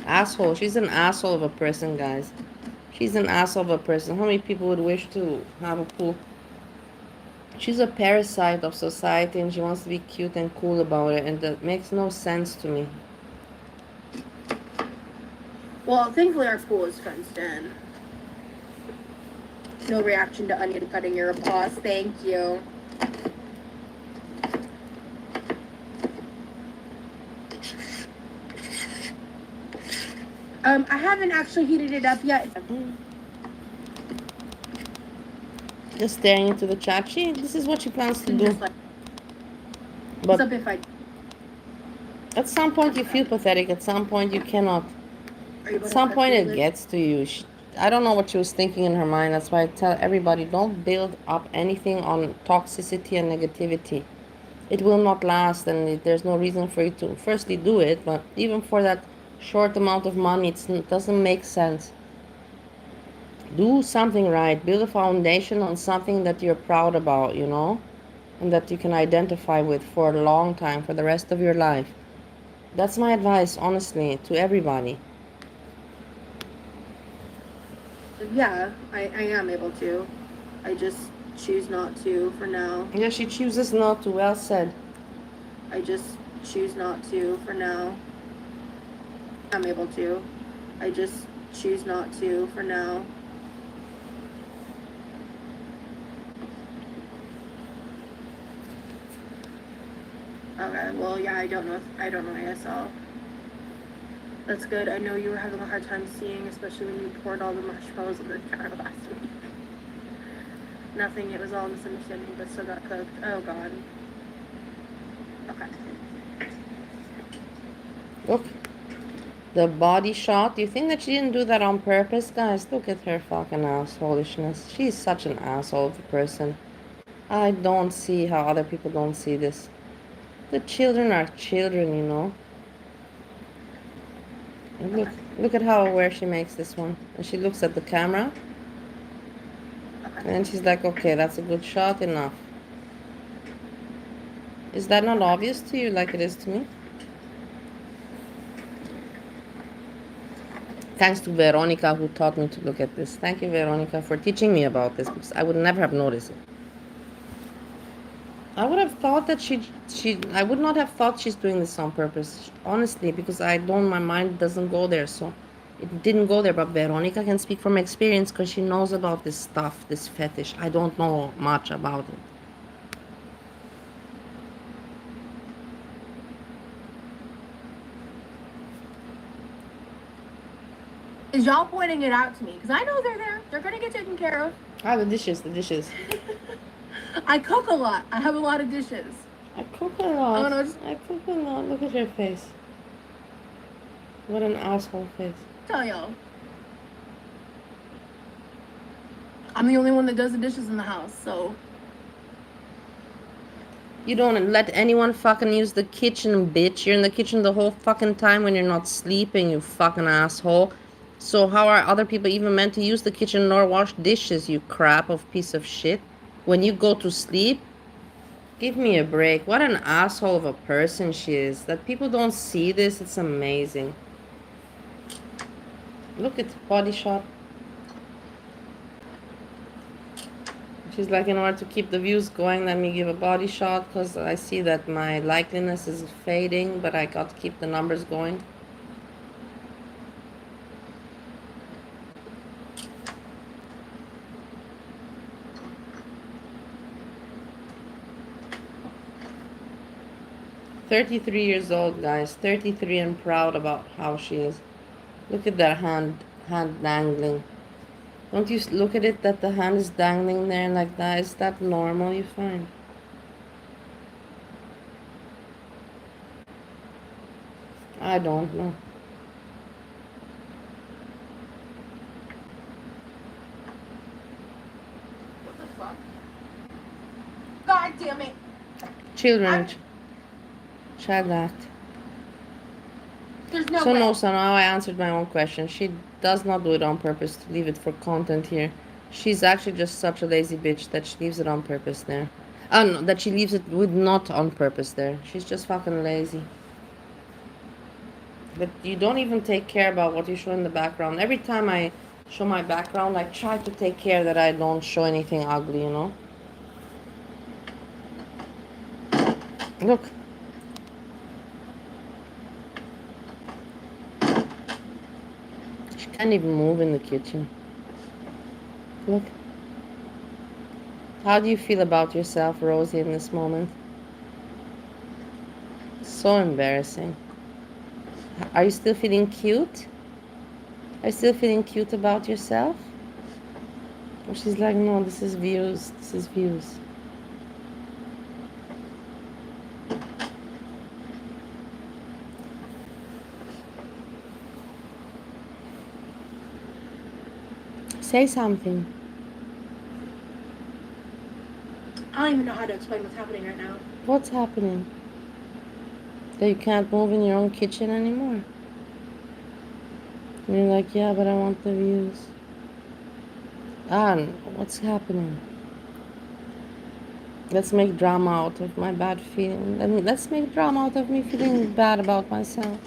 Asshole. She's an asshole of a person, guys. She's an asshole of a person. How many people would wish to have a pool? She's a parasite of society and she wants to be cute and cool about it, and that makes no sense to me. Well, thankfully our pool is fenced in. No reaction to onion cutting, you're a boss. Thank you. I haven't actually heated it up yet. Just staring into the chat. This is what she plans to do. But at some point you feel pathetic. At some point you cannot. At some point it gets to you. I don't know what she was thinking in her mind. That's why I tell everybody, don't build up anything on toxicity and negativity. It will not last, and there's no reason for you to firstly do it. But even for that short amount of money, it doesn't make sense. Do something right. Build a foundation on something that you're proud about, you know, and that you can identify with for a long time, for the rest of your life. That's my advice, honestly, to everybody. Yeah, I am able to. I just choose not to for now. Yeah, she chooses not to. Well said. I just choose not to for now. I'm able to. I just choose not to for now. Okay, well, yeah, I don't know ASL. That's good. I know you were having a hard time seeing, especially when you poured all the marshmallows on the counter last week. Nothing, it was all misunderstanding, but still got cooked. Oh, God. Okay. Look. The body shot. Do you think that she didn't do that on purpose? Guys, look at her fucking assholishness. She's such an asshole of a person. I don't see how other people don't see this. The children are children, you know. And look at how aware she makes this one. And she looks at the camera. And then she's like, okay, that's a good shot, enough. Is that not obvious to you like it is to me? Thanks to Veronica who taught me to look at this. Thank you, Veronica, for teaching me about this, because I would never have noticed it. I would have thought that I would not have thought she's doing this on purpose, honestly, because my mind doesn't go there, so it didn't go there. But Veronica can speak from experience because she knows about this stuff, this fetish. I don't know much about it. Is y'all pointing it out to me? Because I know they're there. They're going to get taken care of. Ah, the dishes. I cook a lot. I have a lot of dishes. I cook a lot. I cook a lot. Look at your face. What an asshole face. Tell y'all. I'm the only one that does the dishes in the house, so. You don't let anyone fucking use the kitchen, bitch. You're in the kitchen the whole fucking time when you're not sleeping, you fucking asshole. So how are other people even meant to use the kitchen nor wash dishes, you crap of piece of shit? When you go to sleep? Give me a break. What an asshole of a person she is. That people don't see this, it's amazing. Look at the body shot. She's like, in order to keep the views going, let me give a body shot because I see that my likeliness is fading, but I got to keep the numbers going. "33 years old, guys. 33 and proud about how she is. Look at that hand dangling. Don't you look at it that the hand is dangling there like that? Is that normal, you find? I don't know. What the fuck? God damn it. Children. Child act. There's no So way. no, so now I answered my own question. She does not do it on purpose to leave it for content here. She's actually just such a lazy bitch that she leaves it on purpose there. Oh no, that she leaves it with not on purpose there. She's just fucking lazy. But you don't even take care about what you show in the background. Every time I show my background, I try to take care that I don't show anything ugly, you know? Look. She can't even move in the kitchen. Look. How do you feel about yourself, Rosie, in this moment? So embarrassing. Are you still feeling cute? Are you still feeling cute about yourself? Or she's like, no, this is views. This is views. Say something. I don't even know how to explain what's happening right now. What's happening? That you can't move in your own kitchen anymore. And you're like, yeah, but I want the views. What's happening? Let's make drama out of my bad feeling. Let's make drama out of me feeling bad about myself.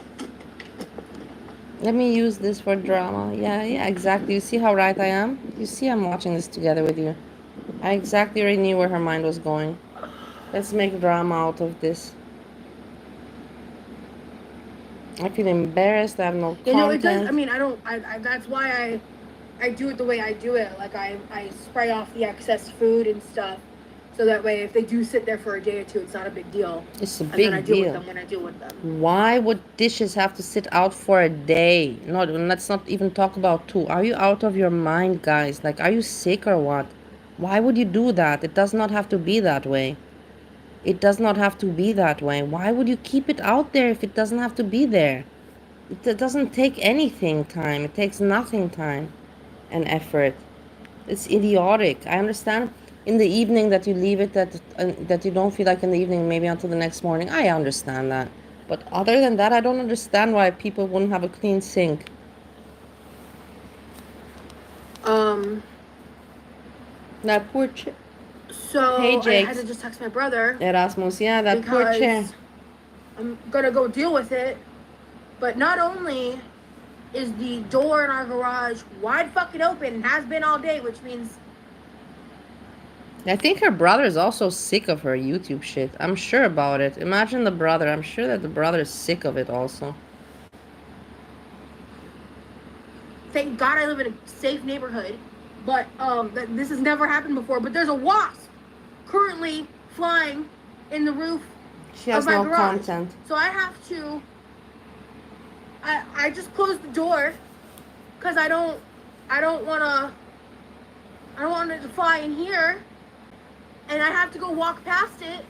Let me use this for drama. Yeah, exactly. You see how right I am? You see I'm watching this together with you. I exactly already knew where her mind was going. Let's make drama out of this. I feel embarrassed. I have no content. You know, it does. I mean, that's why I do it the way I do it. Like I spray off the excess food and stuff, so that way if they do sit there for a day or two, it's not a big deal. It's a big deal. And then I deal with them when I deal with them. Why would dishes have to sit out for a day? No, let's not even talk about 2. Are you out of your mind, guys? Like, are you sick or what? Why would you do that? It does not have to be that way. It does not have to be that way. Why would you keep it out there if it doesn't have to be there? It doesn't take anything time. It takes nothing time and effort. It's idiotic. I understand in the evening that you leave it, that you don't feel like in the evening, maybe until the next morning. I understand that. But other than that, I don't understand why people wouldn't have a clean sink. That poor chick. So Hey, I had to just text my brother. Erasmus, yeah, that poor chair. I'm gonna go deal with it. But not only is the door in our garage wide fucking open and has been all day, which means I think her brother is also sick of her YouTube shit. I'm sure about it. Imagine the brother. I'm sure that the brother is sick of it also. Thank God I live in a safe neighborhood, but this has never happened before. But there's a wasp currently flying in the roof She has of my no garage. content. So I have to. I just closed the door because I don't want it to fly in here, and I have to go walk past it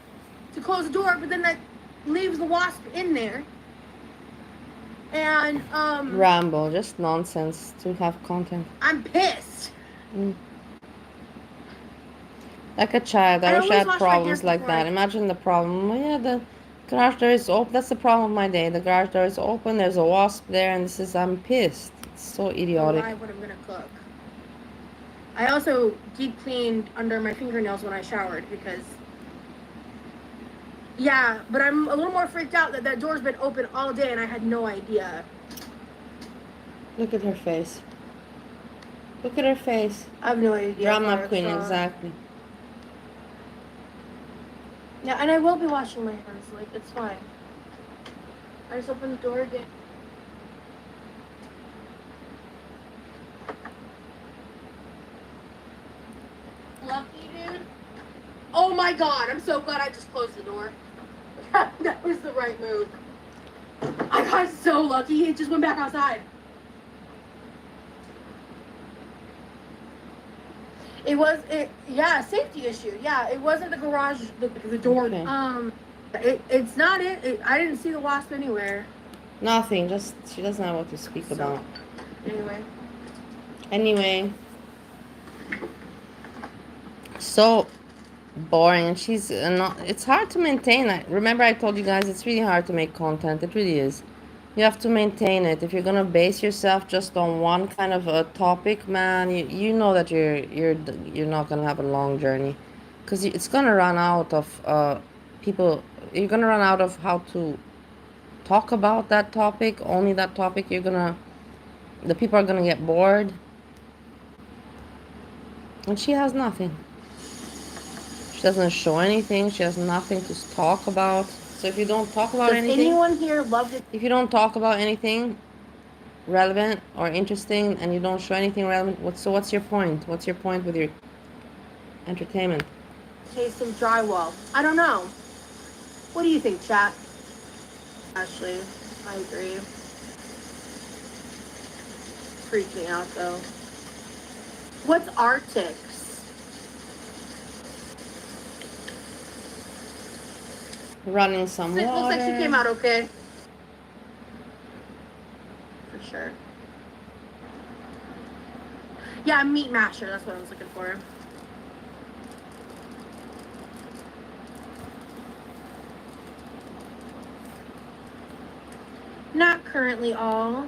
to close the door. But then that leaves the wasp in there. And Ramble, just nonsense to have content. I'm pissed. Like a child, I wish I had wash my problems hands like before that. I- Imagine the problem. Oh, yeah, the garage door is open. That's the problem of my day. The garage door is open. There's a wasp there, and I'm pissed. It's so idiotic. Live what I'm gonna cook. I also deep cleaned under my fingernails when I showered because. Yeah, but I'm a little more freaked out that door's been open all day and I had no idea. Look at her face. Look at her face. I have no idea. Drama queen, exactly. Yeah, and I will be washing my hands. Like, it's fine. I just opened the door again. Lucky, dude. Oh my God, I'm so glad I just closed the door. That was the right move. I got so lucky. It just went back outside. Yeah, safety issue. Yeah, it wasn't the garage, the door. Okay. It's not it. I didn't see the wasp anywhere. Nothing. Just she doesn't know what to speak about. Anyway. So boring, and she's not. It's hard to maintain. Remember, I told you guys it's really hard to make content. It really is. You have to maintain it. If you're gonna base yourself just on one kind of a topic, man, you know that you're not gonna have a long journey, because it's gonna run out of people. You're gonna run out of how to talk about that topic. Only that topic. The people are gonna get bored, and she has nothing. She doesn't show anything. She has nothing to talk about. So if you don't talk about anything... Does anyone here love it? If you don't talk about anything relevant or interesting and you don't show anything relevant, what's your point? What's your point with your entertainment? Taste some drywall. I don't know. What do you think, chat? Ashley, I agree. Freaks me out, though. What's Arctic? Running some water. It looks like she came out okay. For sure. Yeah, meat masher. That's what I was looking for. Not currently all.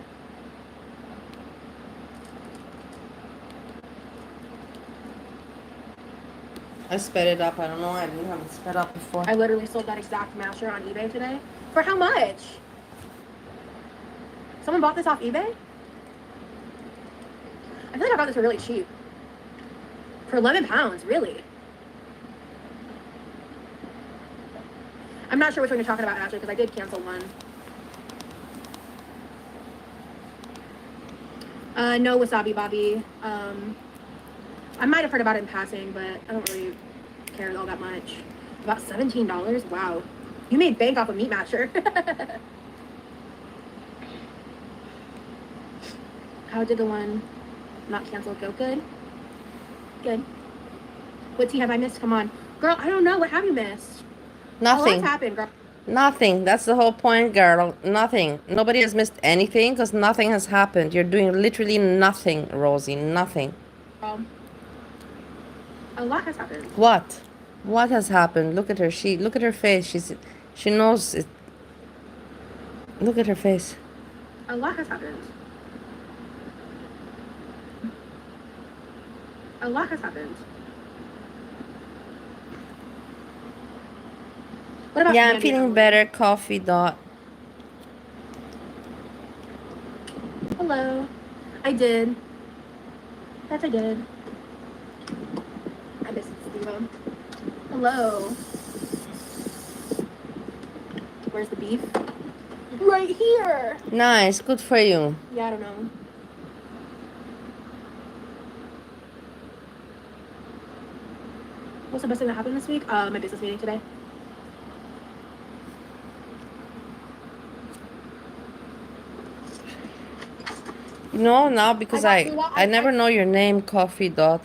I sped it up. I don't know. I didn't have it sped up before. I literally sold that exact masher on eBay today. For how much? Someone bought this off eBay? I feel like I got this for really cheap. For 11 pounds, really. I'm not sure which one you're talking about, Ashley, because I did cancel one. No Wasabi Bobby. I might have heard about it in passing, but I don't really care all that much. About $17? Wow. You made bank off a meat matcher. How did the one not canceled go? Good? Good. What tea have I missed? Come on. Girl, I don't know. What have you missed? Nothing. What's happened, girl? Nothing. That's the whole point, girl. Nothing. Nobody has missed anything because nothing has happened. You're doing literally nothing, Rosie. Nothing. A lot has happened. What? What has happened? Look at her. Look at her face. She knows it. Look at her face. A lot has happened. A lot has happened. What about yeah, I'm feeling better. Coffee dot. Hello. I did. Yes, I did. I missed you go. Hello. Where's the beef? Right here. Nice, good for you. Yeah, I don't know. What's the best thing that happened this week? My business meeting today. No, now because I never know your name, Coffee Dot.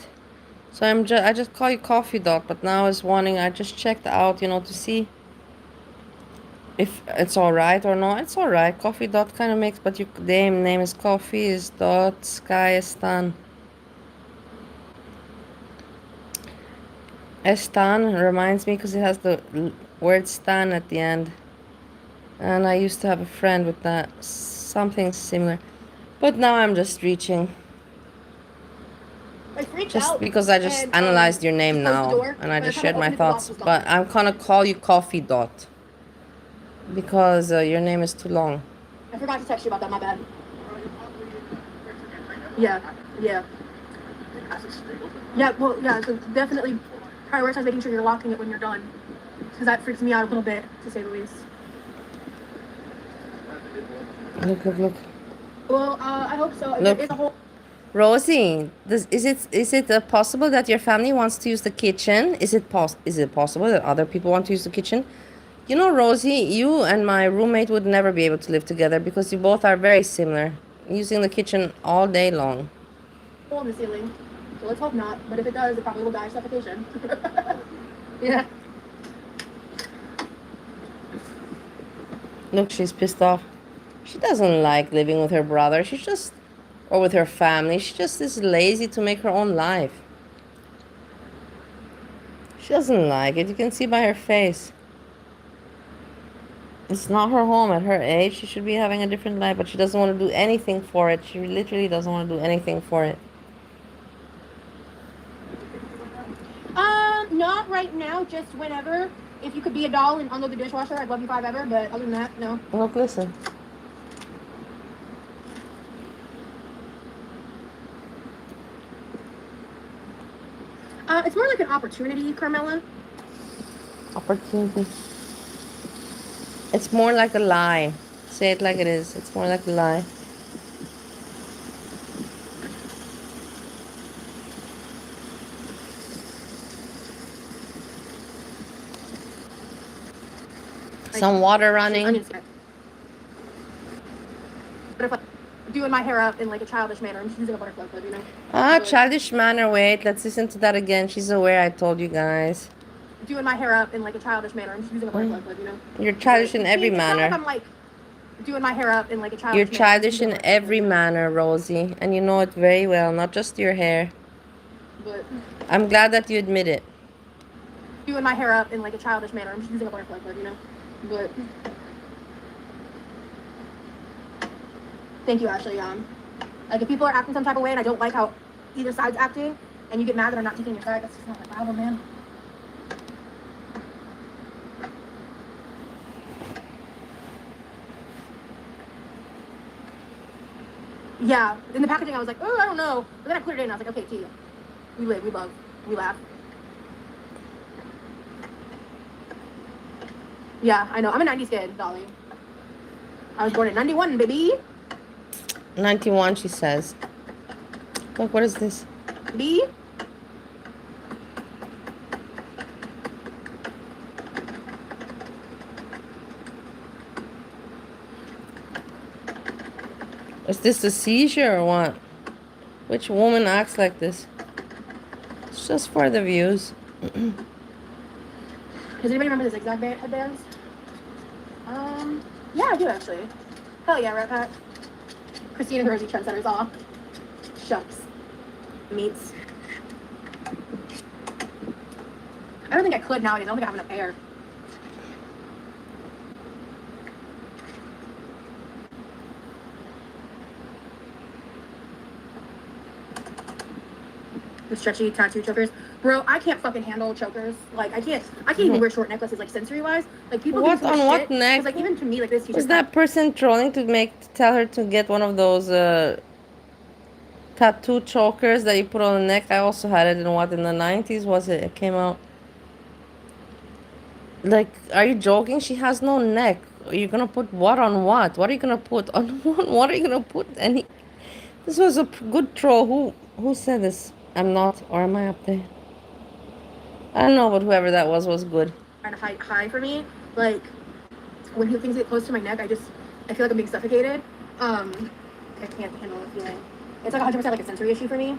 So I just call you Coffee Dot, but now I was wanting, I just checked out, you know, to see if it's alright or not. It's alright. Coffee Dot kind of makes, but your name is Coffee, is Dot, Sky, Stan. Stan reminds me because it has the word Stan at the end. And I used to have a friend with that, something similar. But now I'm just reaching. Just because I just analyzed your name now. And I just shared my thoughts. But I'm gonna call you Coffee Dot. Because your name is too long. I forgot to text you about that, my bad. Yeah, yeah. Yeah, well, yeah, so definitely prioritize making sure you're locking it when you're done. Because that freaks me out a little bit, to say the least. Look. Well, I hope so. Look. It's a whole... Rosie, is it possible that your family wants to use the kitchen? Is it possible that other people want to use the kitchen? You know, Rosie, you and my roommate would never be able to live together because you both are very similar, using the kitchen all day long. Hole in the ceiling. So let's hope not. But if it does, it probably will die of suffocation. Yeah. Look, she's pissed off. She doesn't like living with her brother. Or with her family. She just is lazy to make her own life. She doesn't like it. You can see by her face. It's not her home at her age. She should be having a different life, but she doesn't want to do anything for it. She literally doesn't want to do anything for it. Not right now, just whenever. If you could be a doll and unload the dishwasher, I'd love you five ever, but other than that, no. Look, listen. It's more like an opportunity, Carmela. Opportunity. It's more like a lie. Say it like it is. It's more like a lie. Some water running. But if I'm doing my hair up in like a childish manner, I'm just using a butterfly clip, you know? Childish manner. Wait, let's listen to that again. She's aware I told you guys. Doing my hair up in like a childish manner, I'm just using a butterfly clip, you know? You're childish in every manner. It's not like I'm like doing my hair up in like a childish manner. You're childish in every manner, Rosie. And you know it very well, not just your hair. But I'm glad that you admit it. Doing my hair up in like a childish manner, I'm just using a butterfly clip, you know? But thank you, Ashley. Like if people are acting some type of way and I don't like how either side's acting, and you get mad that I'm not taking your side, that's just not my problem, man. Yeah, in the packaging I was like, oh, I don't know, but then I put it in. I was like, okay, T, we live, we love, we laugh. Yeah, I know. I'm a 90s kid, Dolly. I was born in 91, baby. 91, she says. Look, what is this? B? Is this a seizure or what? Which woman acts like this? It's just for the views. Does anybody remember the zigzag headbands? Yeah, I do actually. Hell yeah, Rat Pack. Christine and Rosie trendsetters all. Shucks. Meats. I don't think I could nowadays. I don't think I have enough hair. The stretchy tattoo chokers. Bro, I can't fucking handle chokers. Like I can't even wear short necklaces like sensory wise. Like people what on what shit, neck? like even to me like this was that person trolling to tell her to get one of those tattoo chokers that you put on the neck. I also had it in the 90s was it? It came out. Like, are you joking? She has no neck. Are you gonna put what on what? What are you gonna put on what? What are you gonna put? This was a good troll. Who said this? I'm not, or am I up there? I don't know, but whoever that was good. Kind of high for me. Like when things get close to my neck, I feel like I'm being suffocated. I can't handle the feeling. It's like 100% like a sensory issue for me.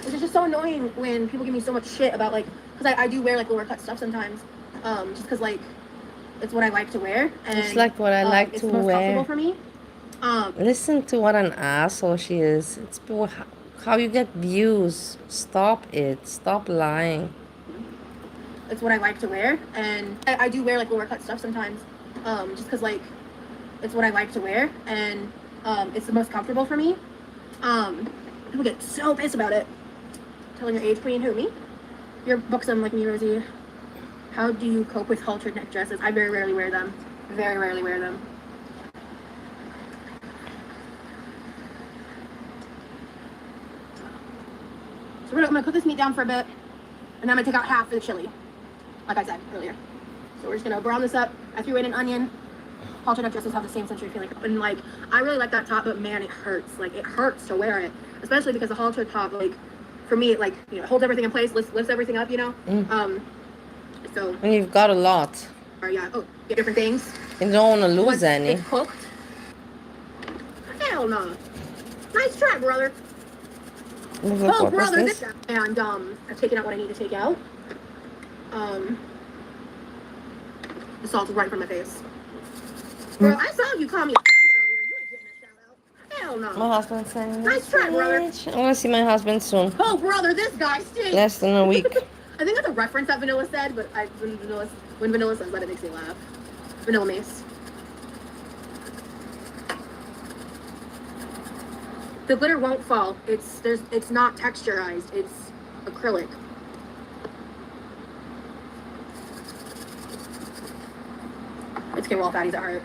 Which is just so annoying when people give me so much shit about like, because I do wear like lower cut stuff sometimes, just because like it's what I like to wear, and it's like what I like it's to the most wear. comfortable for me. Listen to what an asshole she is. It's how you get views. Stop it. Stop lying. It's what I like to wear, and I do wear like lower cut stuff sometimes, just because like it's what I like to wear, and it's the most comfortable for me. People get so pissed about it. Telling your age, queen, who, me? You're buxom like me, Rosie. How do you cope with haltered neck dresses? I very rarely wear them. Very rarely wear them. So I'm gonna cook this meat down for a bit, and then I'm gonna take out half for the chili, like I said earlier. So we're just gonna brown this up. I threw in an onion. Haltered neck dresses have the same sensory feeling, and like I really like that top, but man, it hurts. Like it hurts to wear it, especially because the haltered top, like for me, it like holds everything in place, lifts everything up, So. And you've got a lot. Yeah. Oh, get different things. You don't want to lose Once any. it's cooked. Hell no. Nice try, brother. Oh, brother, this guy. And I've taken out what I need to take out. The salt's right from my face. Bro, I saw you call me a fatty earlier. You ain't getting a shout out. Hell no. My husband's saying, nice try, brother. I'm gonna see my husband soon. Oh, brother, this guy stinks. Less than a week. I think that's a reference that Vanilla said, but when Vanilla says that, it makes me laugh. Vanilla Mace. The glitter won't fall. It's not texturized. It's acrylic. It's okay, we're all fatties at heart.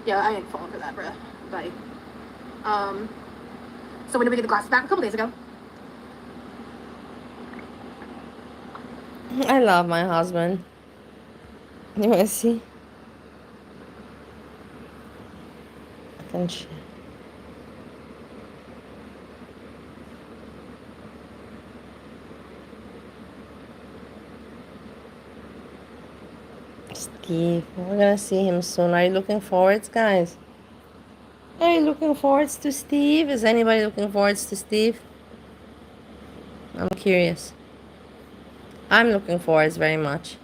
Yeah, I ain't falling for that, bruh. Bye. So when did we get the glasses back? A couple days ago. I love my husband. You wanna see? I can share. Steve, we're gonna see him soon. Are you looking forward, guys? Are you looking forward to Steve? Is anybody looking forward to Steve? I'm curious. I'm looking forward very much.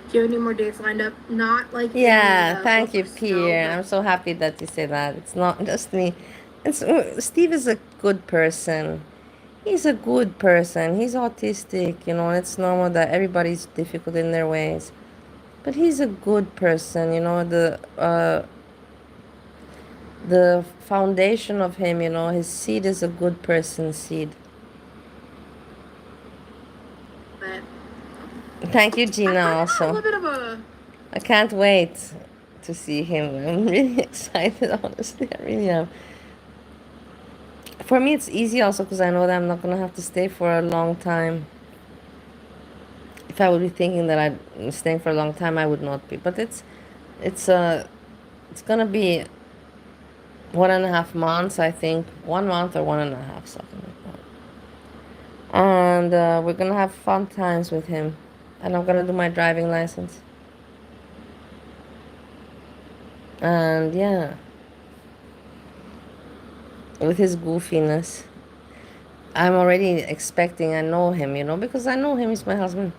Do you have any more dates lined up? Not like yeah, thank you, Pierre. I'm so happy that you say that. It's not just me. Steve is a good person. He's a good person. He's autistic, it's normal that everybody's difficult in their ways. But he's a good person, the foundation of him, his seed is a good person's seed. Thank you, Gina, also. I can't wait to see him. I'm really excited, honestly. I really am. For me, it's easy also because I know that I'm not going to have to stay for a long time. If I would be thinking that I'm staying for a long time, I would not be. But it's going to be 1.5 months, I think. 1 month or 1.5, something like that. And we're going to have fun times with him. And I'm going to do my driving license. And yeah. With his goofiness. I'm already expecting, I know him, because I know him, he's my husband.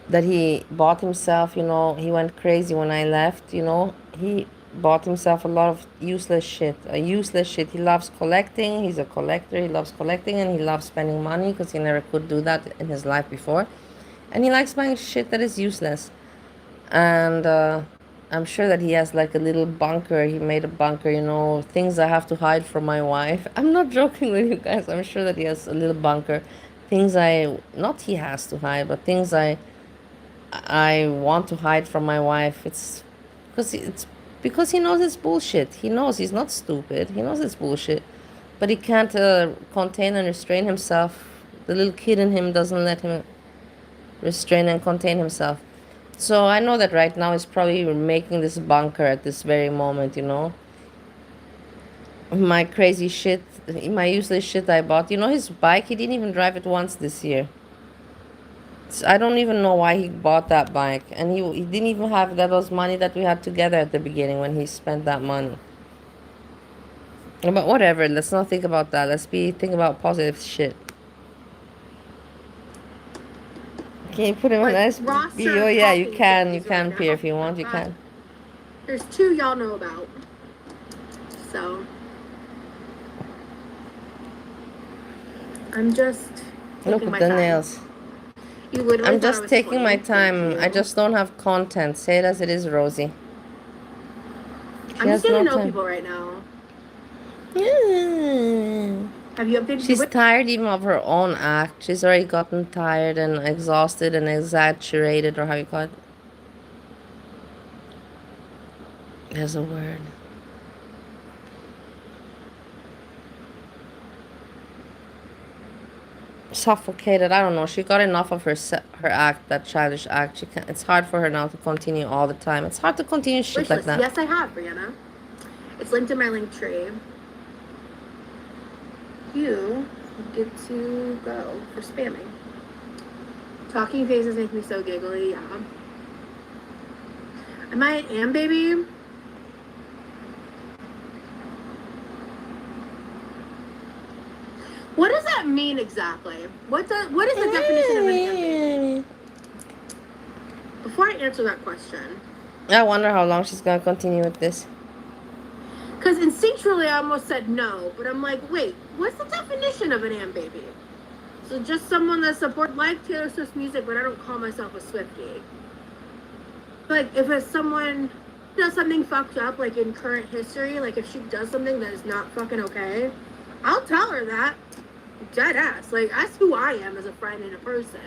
That he bought himself, he went crazy when I left, he bought himself a lot of useless shit. He loves collecting, he's a collector, he loves collecting, and he loves spending money because he never could do that in his life before. And he likes buying shit that is useless. And I'm sure that he has like a little bunker. He made a bunker, you know, things I have to hide from my wife. I'm not joking with you guys. I'm sure that he has a little bunker. Things not he has to hide, but things I want to hide from my wife. It's because he knows it's bullshit. He knows he's not stupid. He knows it's bullshit, but he can't contain and restrain himself. The little kid in him doesn't let him restrain and contain himself. So I know that right now he's probably making this bunker at this very moment, you know. My crazy shit, my useless shit I bought. You know, his bike, he didn't even drive it once this year. I don't even know why he bought that bike. And he didn't even have that was money that we had together at the beginning when he spent that money. But whatever, let's not think about that. Think about positive shit. Can you put him in nice video? Yeah, you can. You can, Pierre, if you want. You can. There's 2 y'all know about. So I'm just look at the nails. I'm just taking my time. I just don't have content. Say it as it is, Rosie. I'm just getting to know people right now. Yeah. Have you updated? She's tired even of her own act. She's already gotten tired and exhausted and exaggerated, or how you call it. There's a word. Suffocated. I don't know. She got enough of her act, that childish act. She can. It's hard for her now to continue all the time. It's hard to continue shit like that. Yes, I have, Brianna. It's linked in my link tree. You get to go for spamming. Talking faces make me so giggly. Yeah. Am I an baby? What does that mean exactly? What is the definition of an baby? Before I answer that question, I wonder how long she's gonna continue with this. Because instinctually I almost said no, but I'm like, wait, what's the definition of an baby? So just someone that supports like Taylor Swift's music, but I don't call myself a Swiftie. Like if it's someone does something fucked up, like in current history, like if she does something that is not fucking okay, I'll tell her that. Dead ass. Like that's who I am as a friend and a person.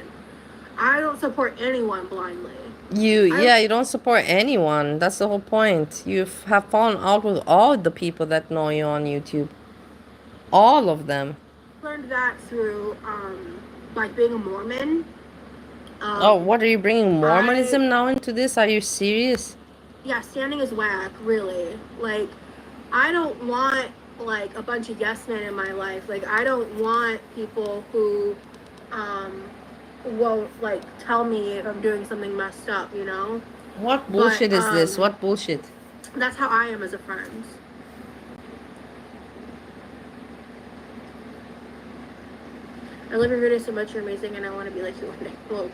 I don't support anyone blindly. You don't support anyone. That's the whole point. You have fallen out with all the people that know you on YouTube. All of them. Learned that through like being a Mormon. Oh, what are you bringing Mormonism now into this? Are you serious? Yeah, standing is whack, really. Like, I don't want like a bunch of yes men in my life. Like, I don't want people who won't like tell me if I'm doing something messed up, you know? What bullshit is this? What bullshit? That's how I am as a friend. I love your video so much, you're amazing, and I want to be like you one day. Well,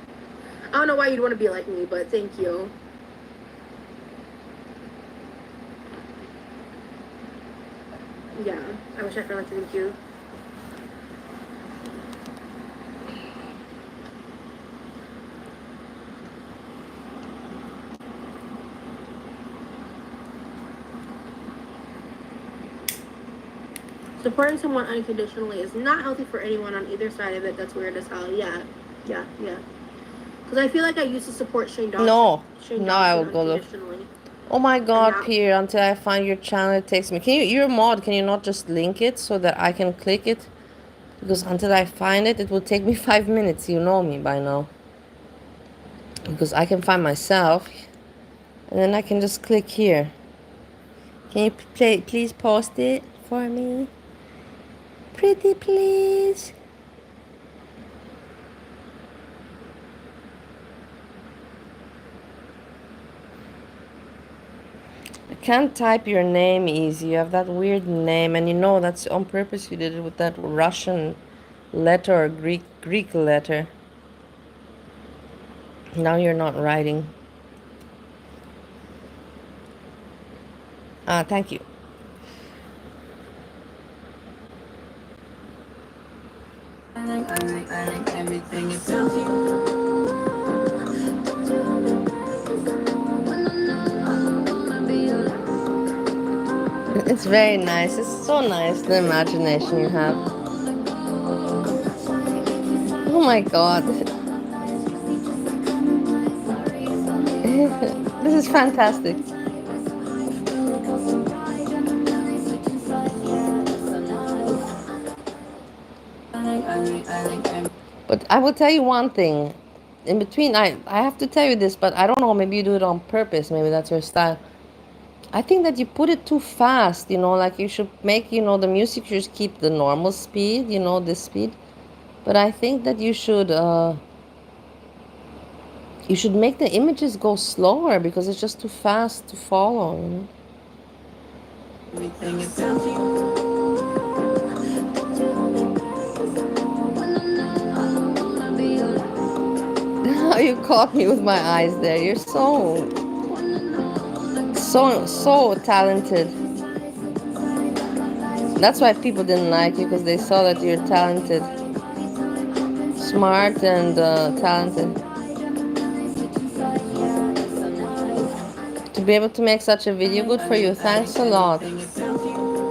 I don't know why you'd want to be like me, but thank you. Yeah, I wish I could like to thank you. Supporting someone unconditionally is not healthy for anyone on either side of it. That's weird as hell. Yeah. Because I feel like I used to support Shane Dawson. No, I will go look. Oh my god, Pierre, until I find your channel, it takes me. You're a mod, can you not just link it so that I can click it? Because until I find it, it will take me 5 minutes. You know me by now. Because I can find myself. And then I can just click here. Can you please post it for me? Pretty please. I can't type your name easy. You have that weird name, and you know that's on purpose. You did it with that Russian letter or Greek letter. Now you're not writing. Thank you. Everything you feel. It's very nice. It's so nice, the imagination you have. Oh my god. This is fantastic. But I will tell you one thing. In between, I have to tell you this, but I don't know, maybe you do it on purpose. Maybe that's your style. I think that you put it too fast, like you should make, the music should keep the normal speed, this speed. But I think that you should make the images go slower because it's just too fast to follow. Everything is you caught me with my eyes there. You're so talented. That's why people didn't like you, because they saw that you're talented, smart, and talented. To be able to make such a video, good for you. Thanks a lot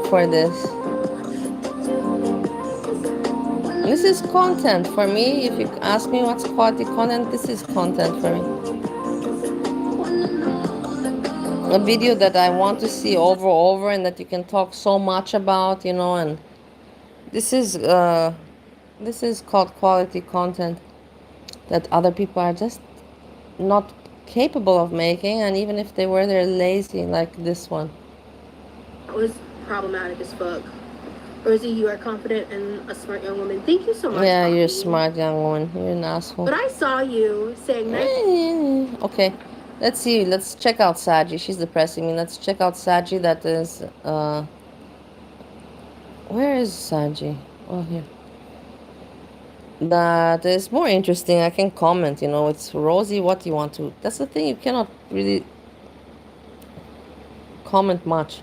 for this. This is content for me. If you ask me what's quality content, this is content for me. A video that I want to see over and that you can talk so much about, and this is called quality content that other people are just not capable of making, and even if they were, they're lazy, like this one. That was problematic as fuck. Rosie, you are confident and a smart young woman. Thank you so much. Yeah, Bobby. you're a smart young woman. You're an asshole. But I saw you saying Okay, let's see. Let's check out Sagi. She's depressing me. Let's check out Sagi. That is where is Sagi? Oh, here. That is more interesting. I can comment. It's Rosie. What do you want to? That's the thing. You cannot really comment much.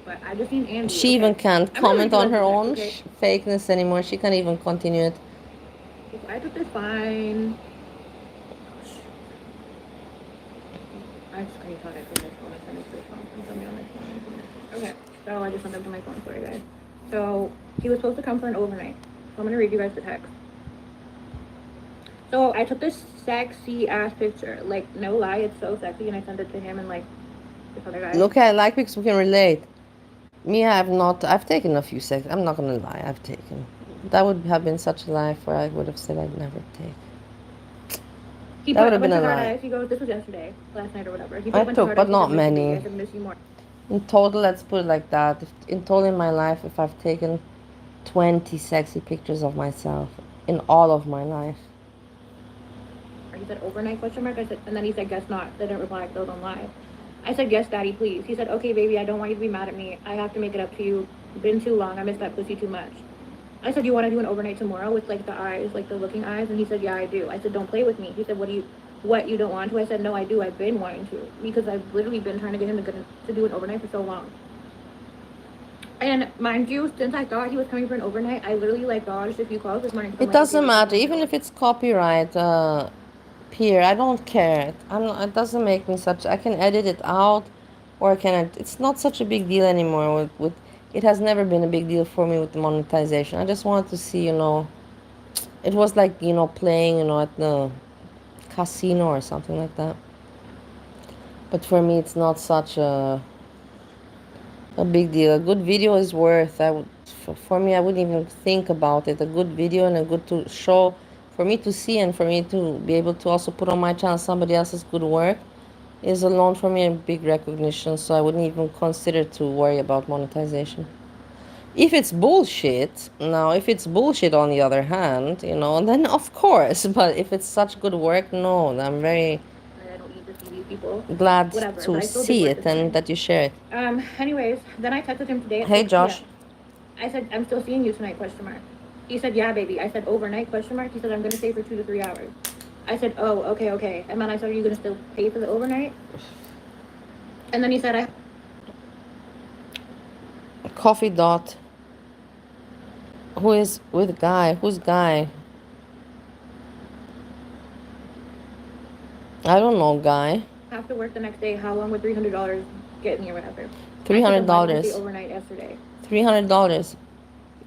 But I just need Andy. She even can't comment on her own fakeness anymore. She can't even continue it. If I took this fine. I screenshot it from my phone. I sent it to the phone from somebody on my phone. Okay, so I just sent it to my phone for you guys. So he was supposed to come for an overnight. So I'm gonna read you guys the text. So I took this sexy ass picture. Like, no lie, it's so sexy, and I sent it to him and like this other guy. Okay, I like because we can relate. Me, I've taken a few sex. I'm not gonna lie, I've taken. That would have been such a lie where I would have said I'd never take. That would have been a lie. He goes, this was yesterday, last night or whatever. I took, but not many. In total, let's put it like that. In total in my life, if I've taken 20 sexy pictures of myself in all of my life. He said overnight question mark. I said, and then he said guess not. They didn't reply. I still don't lie. I said yes, daddy, please. He said okay, baby. I don't want you to be mad at me. I have to make it up to you. Been too long. I miss that pussy too much. I said, you want to do an overnight tomorrow with like the eyes, like the looking eyes? And he said, yeah, I do. I said, don't play with me. He said, what you don't want to? I said, no, I do. I've been wanting to, because I've literally been trying to get him to do an overnight for so long. And mind you, since I thought he was coming for an overnight, I literally like dodged a few calls this morning. It doesn't matter, even if it's copyright, Pierre. I don't care. It doesn't make me such. I can edit it out, or I can. It's not such a big deal anymore. With it has never been a big deal for me with the monetization. I just wanted to see, it was like playing, at the casino or something like that. But for me, it's not such a big deal. A good video is worth. For me, I wouldn't even think about it. A good video and a good to show for me to see, and for me to be able to also put on my channel somebody else's good work is alone for me a big recognition. So I wouldn't even consider to worry about monetization. If it's bullshit, if it's bullshit on the other hand, then of course. But if it's such good work, no, I'm very glad to see it and that you share it. Anyways, then I texted him today. Hey, Josh. I said, I'm still seeing you tonight, question mark. He said, yeah, baby. I said, overnight, question mark. He said, I'm going to stay for 2 to 3 hours. I said, oh, okay. And then I said, are you going to still pay for the overnight? And then he said, Coffee Dot. Who is with Guy? Who's Guy? I don't know, Guy. Have to work the next day. How long would $300 get me or whatever? $300. Overnight yesterday. $300.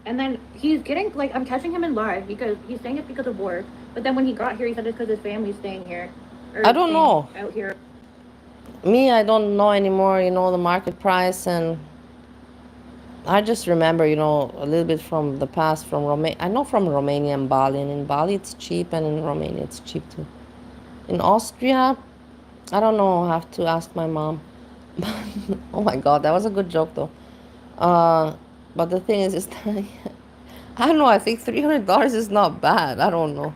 And then he's getting, like, I'm catching him in live because he's saying it's because of work. But then when he got here, he said it's because his family's staying here. I don't know. Out here. Me, I don't know anymore, the market price. And I just remember, a little bit from the past from Romania. I know from Romania and Bali. And in Bali, it's cheap. And in Romania, it's cheap too. In Austria, I don't know. I have to ask my mom. Oh my God, that was a good joke though. But the thing is that I don't know. I think $300 is not bad. I don't know.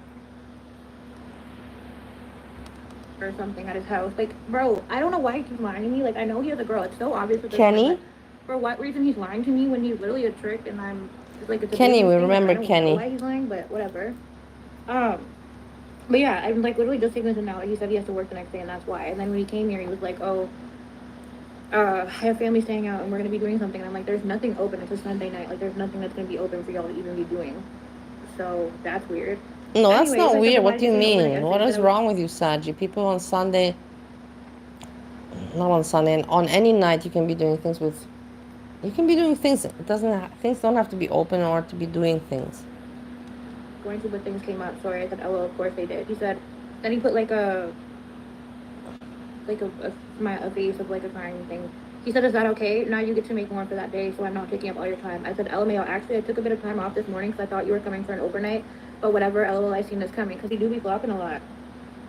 Or something at his house. Like, bro, I don't know why he keeps lying to me. Like, I know he has a girl. It's so obvious. Kenny? For what reason he's lying to me when he's literally a trick and I'm it's like it's a Kenny, we thing. remember I don't Kenny. know why he's lying, but whatever. But yeah, I'm like literally just taking this out. He said he has to work the next day and that's why. And then when he came here, he was like, oh, I have family staying out and we're gonna be doing something. And I'm like, there's nothing open. It's a Sunday night. Like, there's nothing that's gonna be open for y'all to even be doing. So that's weird. No, that's not weird. What do you mean? What is wrong with you, Sagi? People on Sunday, not on Sunday, on any night you can be doing things with. You can be doing things. It doesn't. Things don't have to be open or to be doing things. Going to when things came up. Sorry, I said, oh, well, of course they did. He said. Then he put like a face of like a crying thing. He said, is that okay? Now you get to make more for that day, so I'm not taking up all your time. I said, LMAO, actually, I took a bit of time off this morning because I thought you were coming for an overnight. But whatever, LOL, I seen this coming because he do be flopping a lot.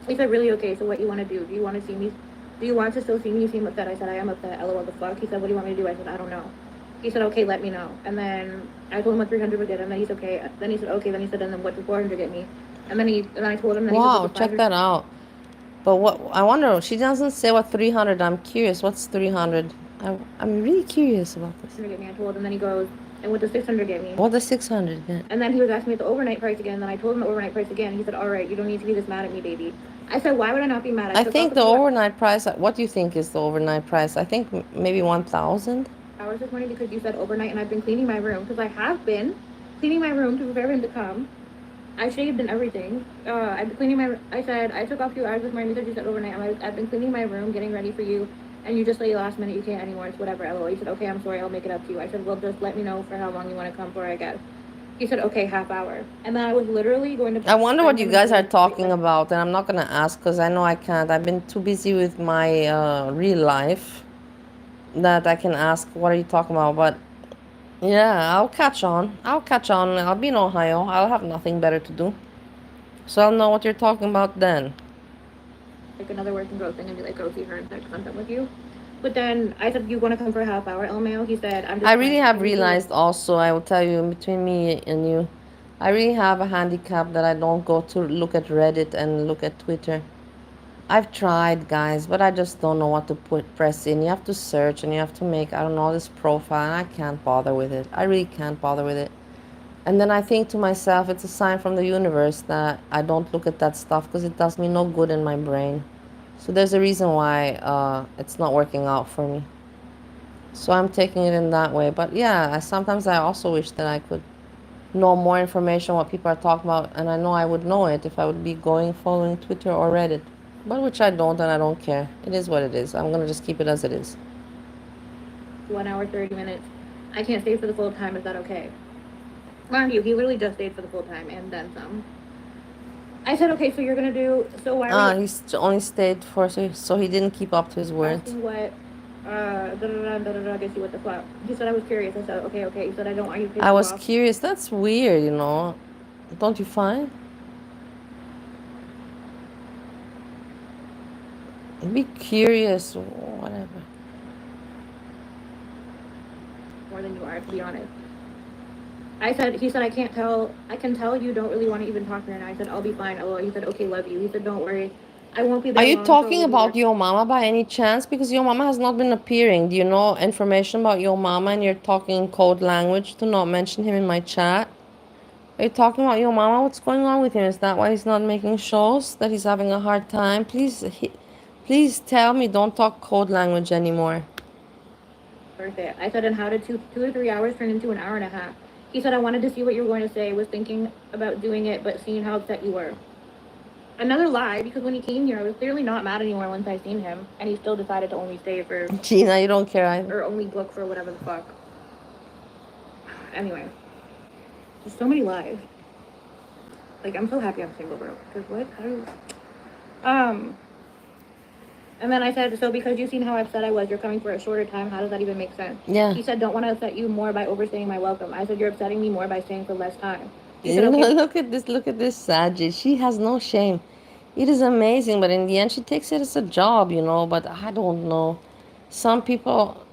He said, really, okay, so what you want to do? Do you want to see me? Do you want to still see me? You seem upset. I said, I am upset. LOL, the fuck? He said, what do you want me to do? I said, I don't know. He said, okay, let me know. And then I told him what 300 would get him. Then he's okay. Then he said, okay. Then he said, and then what did 400 get me? And then I told him that wow, check that out. But what I wonder, she doesn't say what 300. I'm curious. What's 300? I'm really curious about this. Get me, I told him. Then he goes, and what does 600 get me? What does 600 get? And then he was asking me the overnight price again. Then I told him the overnight price again. He said, all right, you don't need to be this mad at me, baby. I said, why would I not be mad? I think the overnight price, what do you think is the overnight price? I think maybe 1,000. Hours this morning because you said overnight and I've been cleaning my room because I have been cleaning my room to prepare him to come. I shaved and everything. I've been cleaning my. I said I took off 2 hours this morning because you said overnight. I've been cleaning my room, getting ready for you, and you just say last minute you can't anymore. It's whatever. LOL. You said okay. I'm sorry. I'll make it up to you. I said well, just let me know for how long you want to come for. I guess. He said okay, half hour. And then I was literally going to. I wonder what you guys are talking about, and I'm not gonna ask because I know I can't. I've been too busy with my real life that I can ask. What are you talking about? But. Yeah, I'll catch on. I'll be in Ohio. I'll have nothing better to do. So I'll know what you're talking about then. Like another working girl thing and be like, go see her and text I'm done with you. But then I said, you want to come for a half hour, LMAO? He said, I'm just... I really have realized also, I will tell you, between me and you, I really have a handicap that I don't go to look at Reddit and look at Twitter. I've tried, guys, but I just don't know what to press in. You have to search and you have to make, I don't know, this profile, and I can't bother with it. I really can't bother with it. And then I think to myself, it's a sign from the universe that I don't look at that stuff because it does me no good in my brain. So there's a reason why it's not working out for me. So I'm taking it in that way. But yeah, sometimes I also wish that I could know more information, what people are talking about. And I know I would know it if I would be following Twitter or Reddit. But which I don't, and I don't care. It is what it is. I'm going to just keep it as it is. 1 hour, 30 minutes. I can't stay for the full time. Is that okay? Mind you, he literally just stayed for the full time and then some. I said, okay, so you're going to do... So why are you... He only stayed for... So he didn't keep up to his word. Asking what... guess you what the fuck. He said, I was curious. I said, okay. He said, I don't want you to... I was curious. That's weird, Don't you find? Be curious, whatever. More than you are, to be honest. He said, I can tell you don't really want to even talk to her. And I said, I'll be fine. He said, okay, love you. He said, don't worry. I won't be there. Are you talking about your mama by any chance? Because your mama has not been appearing. Do you know information about your mama and you're talking in code language to not mention him in my chat? Are you talking about your mama? What's going on with him? Is that why he's not making shows? That he's having a hard time? Please tell me, don't talk code language anymore. Worth it. I said, and how did 2 or 3 hours turn into an hour and a half? He said, I wanted to see what you were going to say. Was thinking about doing it, but seeing how upset you were. Another lie, because when he came here, I was clearly not mad anymore once I seen him, and he still decided to only stay for... Gina, you don't care either. Or only book for whatever the fuck. Anyway. There's so many lies. Like, I'm so happy I'm single, bro. Because what? How do... And then I said, so because you've seen how upset I was, you're coming for a shorter time, how does that even make sense? Yeah. He said, don't want to upset you more by overstaying my welcome. I said, you're upsetting me more by staying for less time. He said, okay. Look at this Sagi. She has no shame. It is amazing, but in the end, she takes it as a job, you know. But I don't know. Some people,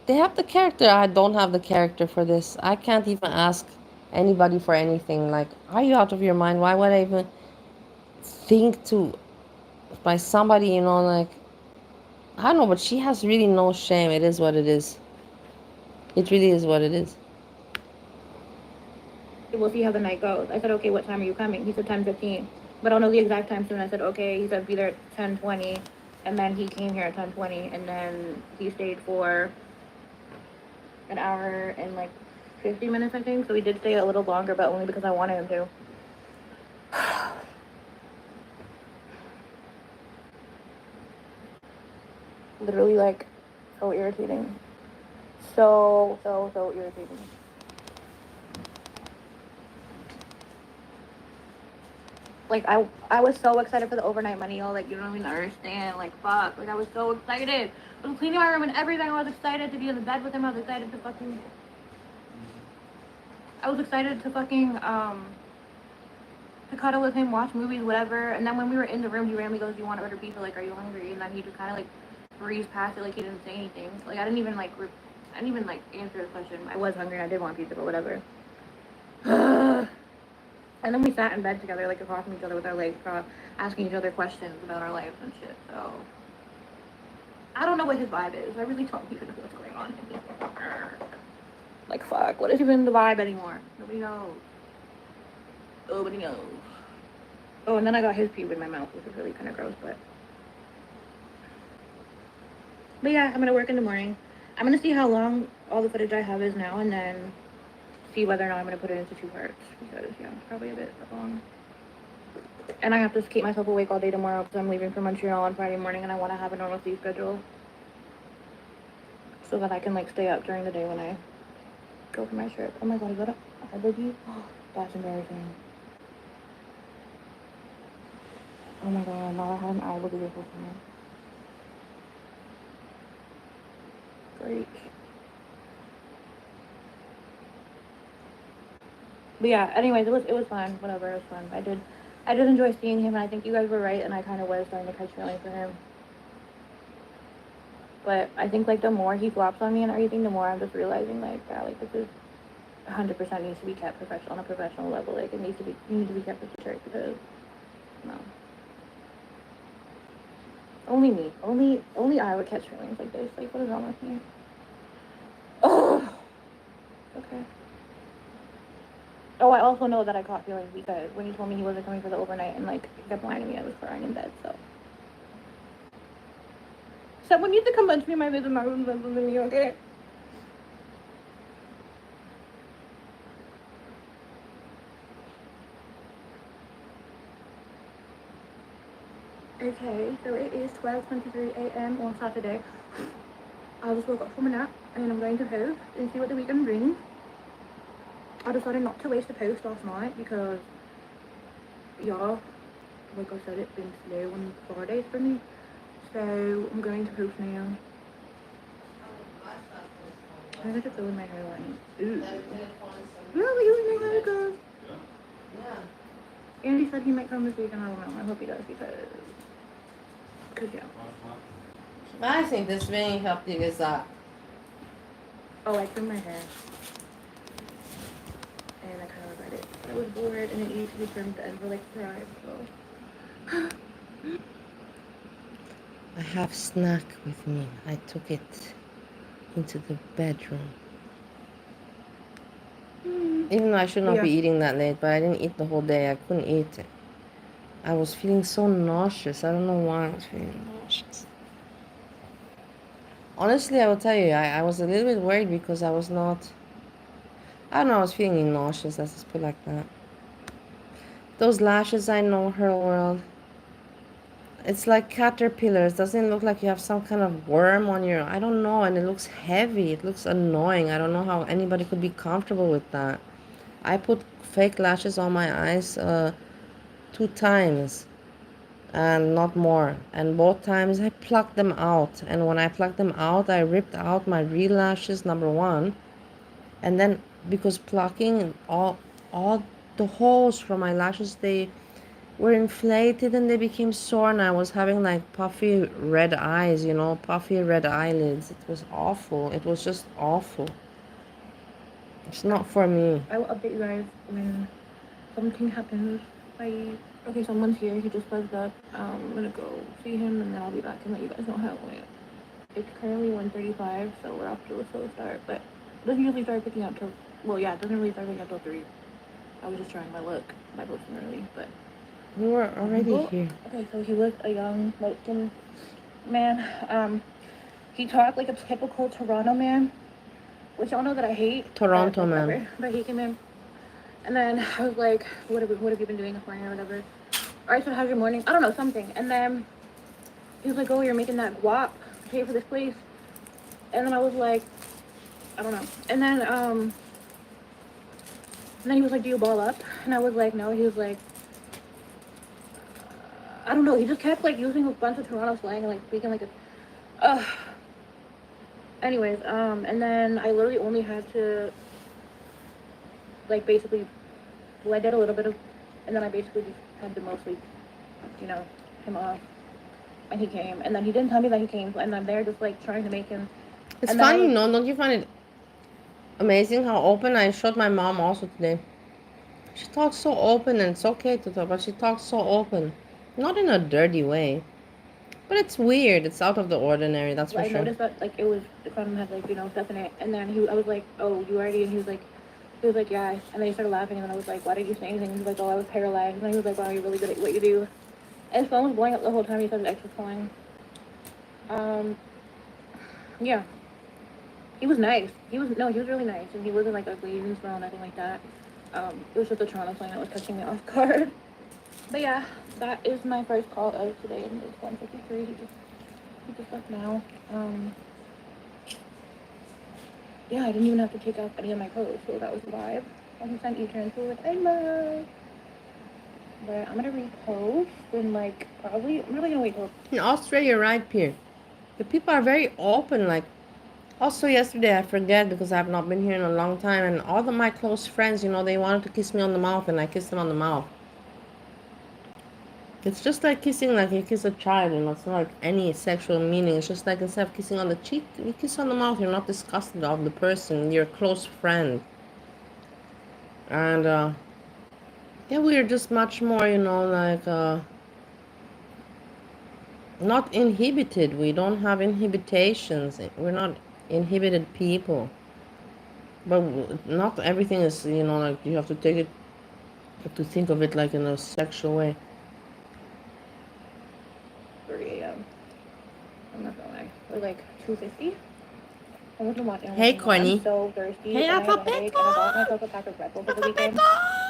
they have the character. I don't have the character for this. I can't even ask anybody for anything. Like, are you out of your mind? Why would I even think to by somebody, you know, like, I don't know, but she has really no shame. It is what it is. It really is what it is. We'll see how the night goes. I said, okay, what time are you coming? He said 10:15, but I'll know the exact time soon. I said, okay. He said, be there at 10:20, and then he came here at 10:20, and then he stayed for an hour and like 50 minutes, I think. So he did stay a little longer, but only because I wanted him to. Literally, like, so irritating. So irritating. Like, I was so excited for the overnight money, y'all. Like, you don't even understand. Like, fuck. Like, I was so excited. I was cleaning my room and everything. I was excited to be in the bed with him. I was excited to fucking... to cuddle with him, watch movies, whatever. And then when we were in the room, he randomly goes, do you want to order pizza? Like, are you hungry? And then he just kind of, like, breezed past it like he didn't say anything. Like, I didn't even, like, answer his question. I was hungry and I did want pizza, but whatever. And then we sat in bed together, like, across from each other with our legs crossed, asking each other questions about our lives and shit, so... I don't know what his vibe is. I really don't even know what's going on. Like, fuck, what is even the vibe anymore? Nobody knows. Nobody knows. Oh, and then I got his pube in my mouth, which is really kind of gross, but... But yeah, I'm gonna work in the morning. I'm gonna see how long all the footage I have is now, and then see whether or not I'm gonna put it into 2 parts, because, yeah, it's probably a bit long. And I have to keep myself awake all day tomorrow, because I'm leaving for Montreal on Friday morning, and I want to have a normal sleep schedule. So that I can, like, stay up during the day when I go for my trip. Oh my god, is that a eye boogie? That's embarrassing. Oh my god, now I have an eye boogie this whole time. Great. But yeah, anyways, it was fun. Whatever, it was fun. I did enjoy seeing him, and I think you guys were right, and I kind of was starting to catch feelings for him. But I think, like, the more he flops on me and everything, the more I'm just realizing, like, yeah, like, this is 100% needs to be kept on a professional level. Like, it needs to be kept with the church, because, no. Only me. Only I would catch feelings like this. Like, what is wrong with me? Oh! Okay. Oh, I also know that I caught feelings because when he told me he wasn't coming for the overnight and, like, he kept lying to me, I was crying in bed, so. Someone needs to come punch me in my face and not remember me, okay? Okay, so it is 12:23 a.m. on Saturday. I just woke up from a nap and I'm going to post and see what the weekend brings. I decided not to waste the post last night because, yeah, like I said, it's been slow on Fridays for me. So I'm going to post now. I got to fill in my hairline. Ooh. Yeah, we using my hair goes. Yeah. Andy said he might come this week, and I don't know. I hope he does because yeah. I think this really helped you guys out. Oh, I trimmed my hair. And I kind of regret it. I was bored and it needed to be trimmed and for like 5, so. I have snack with me. I took it into the bedroom. Even though I should not be eating that late, but I didn't eat the whole day. I couldn't eat it. I was feeling so nauseous. I don't know why I was feeling nauseous. Honestly, I will tell you, I was a little bit worried because I was not... I don't know, I was feeling nauseous. Let's just put it like that. Those lashes, I know, her world. it's like caterpillars. Doesn't it look like you have some kind of worm on your, I don't know, and it looks heavy. It looks annoying. I don't know how anybody could be comfortable with that. I put fake lashes on my eyes 2 times and not more, and both times I plucked them out, and when I plucked them out I ripped out my real lashes, number one, and then because plucking all the holes from my lashes, they were inflated and they became sore, and I was having like puffy red eyes, puffy red eyelids. It was awful. It was just awful. It's not for me. I will update you guys when something happens. Bye. Okay, someone's here. He just buzzed up. I'm gonna go see him and then I'll be back and let you guys know how it went. It's currently 1:35, so we're off to a slow start, but it doesn't usually start picking up till, well, yeah, it doesn't really start picking up till 3. I was just trying my luck by posting early, but. We were already here. Okay, so he was a young, light-skinned man. He talked like a typical Toronto man, which y'all know that I hate. Toronto man. But he came in, and then I was like, what have you been doing this morning or whatever? Alright, so how's your morning? I don't know, something. And then he was like, oh, you're making that guap to pay for this place. And then I was like, I don't know. And then he was like, do you ball up? And I was like, no. He was like, I don't know. He just kept like using a bunch of Toronto slang and like speaking like a. Anyways, and then I literally only had to like basically, well, I did a little bit of, and then I basically just had to mostly, him off. And he came, and then he didn't tell me that he came, and I'm there just like trying to make him. It's funny, don't you find it amazing how open? I showed my mom also today. She talks so open, and it's okay to talk, but she talks so open. Not in a dirty way. But it's weird. It's out of the ordinary, that's for sure. I noticed that, like, it was, the condom had, like, stuff in it. And then I was like, oh, you already? And he was like, yeah. And then he started laughing, and then I was like, why didn't you say anything? He was like, oh, I was paralyzed. And then he was like, wow, you're really good at what you do. And his phone was blowing up the whole time. He started extra calling. Yeah. He was nice. He was really nice. And he wasn't, like, ugly. He didn't smell nothing like that. It was just the Toronto slang that was catching me off guard. But yeah, that is my first call of today, and it's 1:53. He just left now. Yeah, I didn't even have to take off any of my clothes, so that was a vibe. And he sent U-turn to with Edna. But I'm gonna repost and like probably I'm really gonna wait till. In Australia, right, Pierre? The people are very open. Like, also yesterday, I forget because I have not been here in a long time, and all of my close friends, they wanted to kiss me on the mouth, and I kissed them on the mouth. It's just like kissing, like you kiss a child, it's not like any sexual meaning. It's just like instead of kissing on the cheek, you kiss on the mouth. You're not disgusted of the person, your close friend. And yeah, we're just much more, like not inhibited. We don't have inhibitions. We're not inhibited people. But not everything is, like you have to take it, you have to think of it like in a sexual way. 3 a.m. I'm not gonna lie. We're like 2:50. I wasn't watching. Hey, Corny. I'm so thirsty. Hey, Alphabet. And I bought myself a pack of Red Bull for the weekend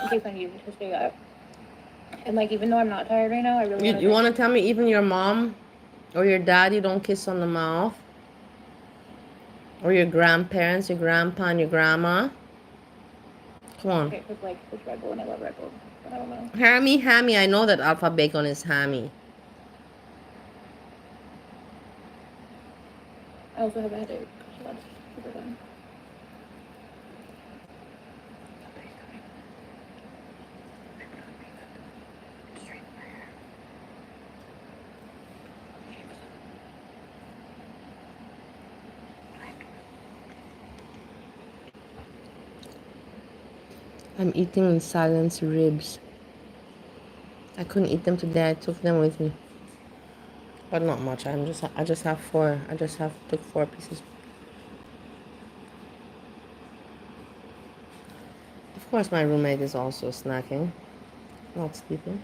in case I needed to stay up. And like, even though I'm not tired right now, I really. You want to tell me even your mom or your dad, you don't kiss on the mouth? Or your grandparents, your grandpa and your grandma? Come on. Okay, it's like it's Red Bull and I love Red Bull. I don't know. Hammy. I know that alpha bacon is hammy. I also have a headache, so that's super fun. I'm eating in silence ribs. I couldn't eat them today. I took them with me, but not much. I just have 4. Took 4 pieces. Of course, my roommate is also snacking, not sleeping.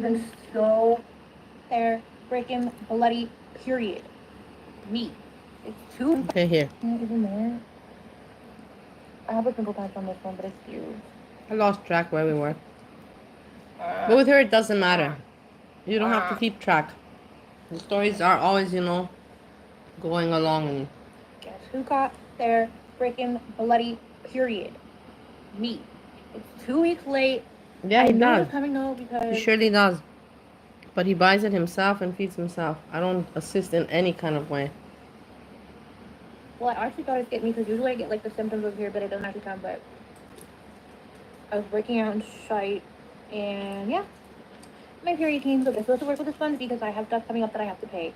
has been so there freaking bloody period. Me. It's too. Okay, here. Even more. I have a simple patch on this one, but it's huge. I lost track where we were. But with her, it doesn't matter. You don't have to keep track. The stories are always, going along. And guess who got their freaking bloody period? Me. It's 2 weeks late. yeah, he I knew it does. was coming though because He surely does. But he buys it himself and feeds himself. I don't assist in any kind of way. well, I actually thought it'd get me because usually I get like the symptoms over here, but it doesn't actually come. But I was breaking out in shite, and yeah, my period came. So I'm supposed to work with this fund because I have stuff coming up that I have to pay.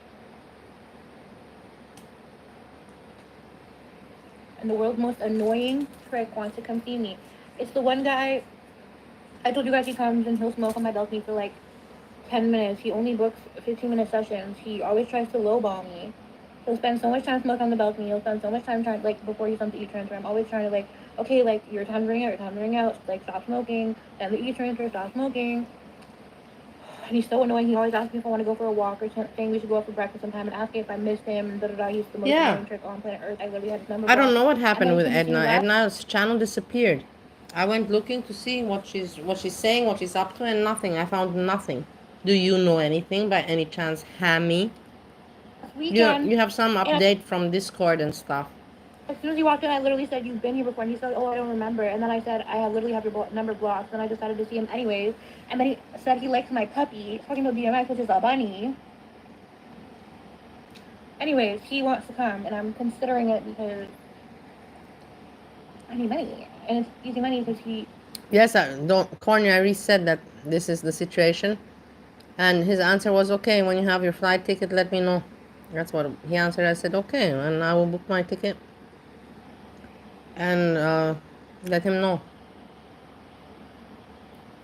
And the world's most annoying prick wants to come see me. It's the one guy. I told you guys he comes and he'll smoke on my balcony for like 10 minutes. He only books 15-minute sessions. He always tries to lowball me. He'll spend so much time smoking on the balcony. He'll spend so much time trying, like, before he comes to e-transfer. I'm always trying to, like, okay, like, your time's running out, your time's running out. Like, stop smoking. And the e-transfer, stop smoking. And he's so annoying. He always asks me if I want to go for a walk or saying we should go out for breakfast sometime and asking if I missed him and da-da-da. He's the most annoying trick on planet Earth. I literally had his number. I don't know what happened then with since he Edna. left- Edna's channel disappeared. I went looking to see what she's saying, what she's up to, and nothing. I found nothing. Do you know anything by any chance, Hammy? You have some update from Discord and stuff. As soon as he walked in, I literally said, "You've been here before." And he said, "Oh, I don't remember." And then I said, "I literally have your number blocked." And I decided to see him anyways. And then he said he likes my puppy, talking about BMX, which is a bunny. Anyways, he wants to come, and I'm considering it because I need money. And it's easy money because he... Yes, Corny, I already said that this is the situation. And his answer was, okay, when you have your flight ticket, let me know. That's what he answered. I said, okay, and I will book my ticket. And let him know.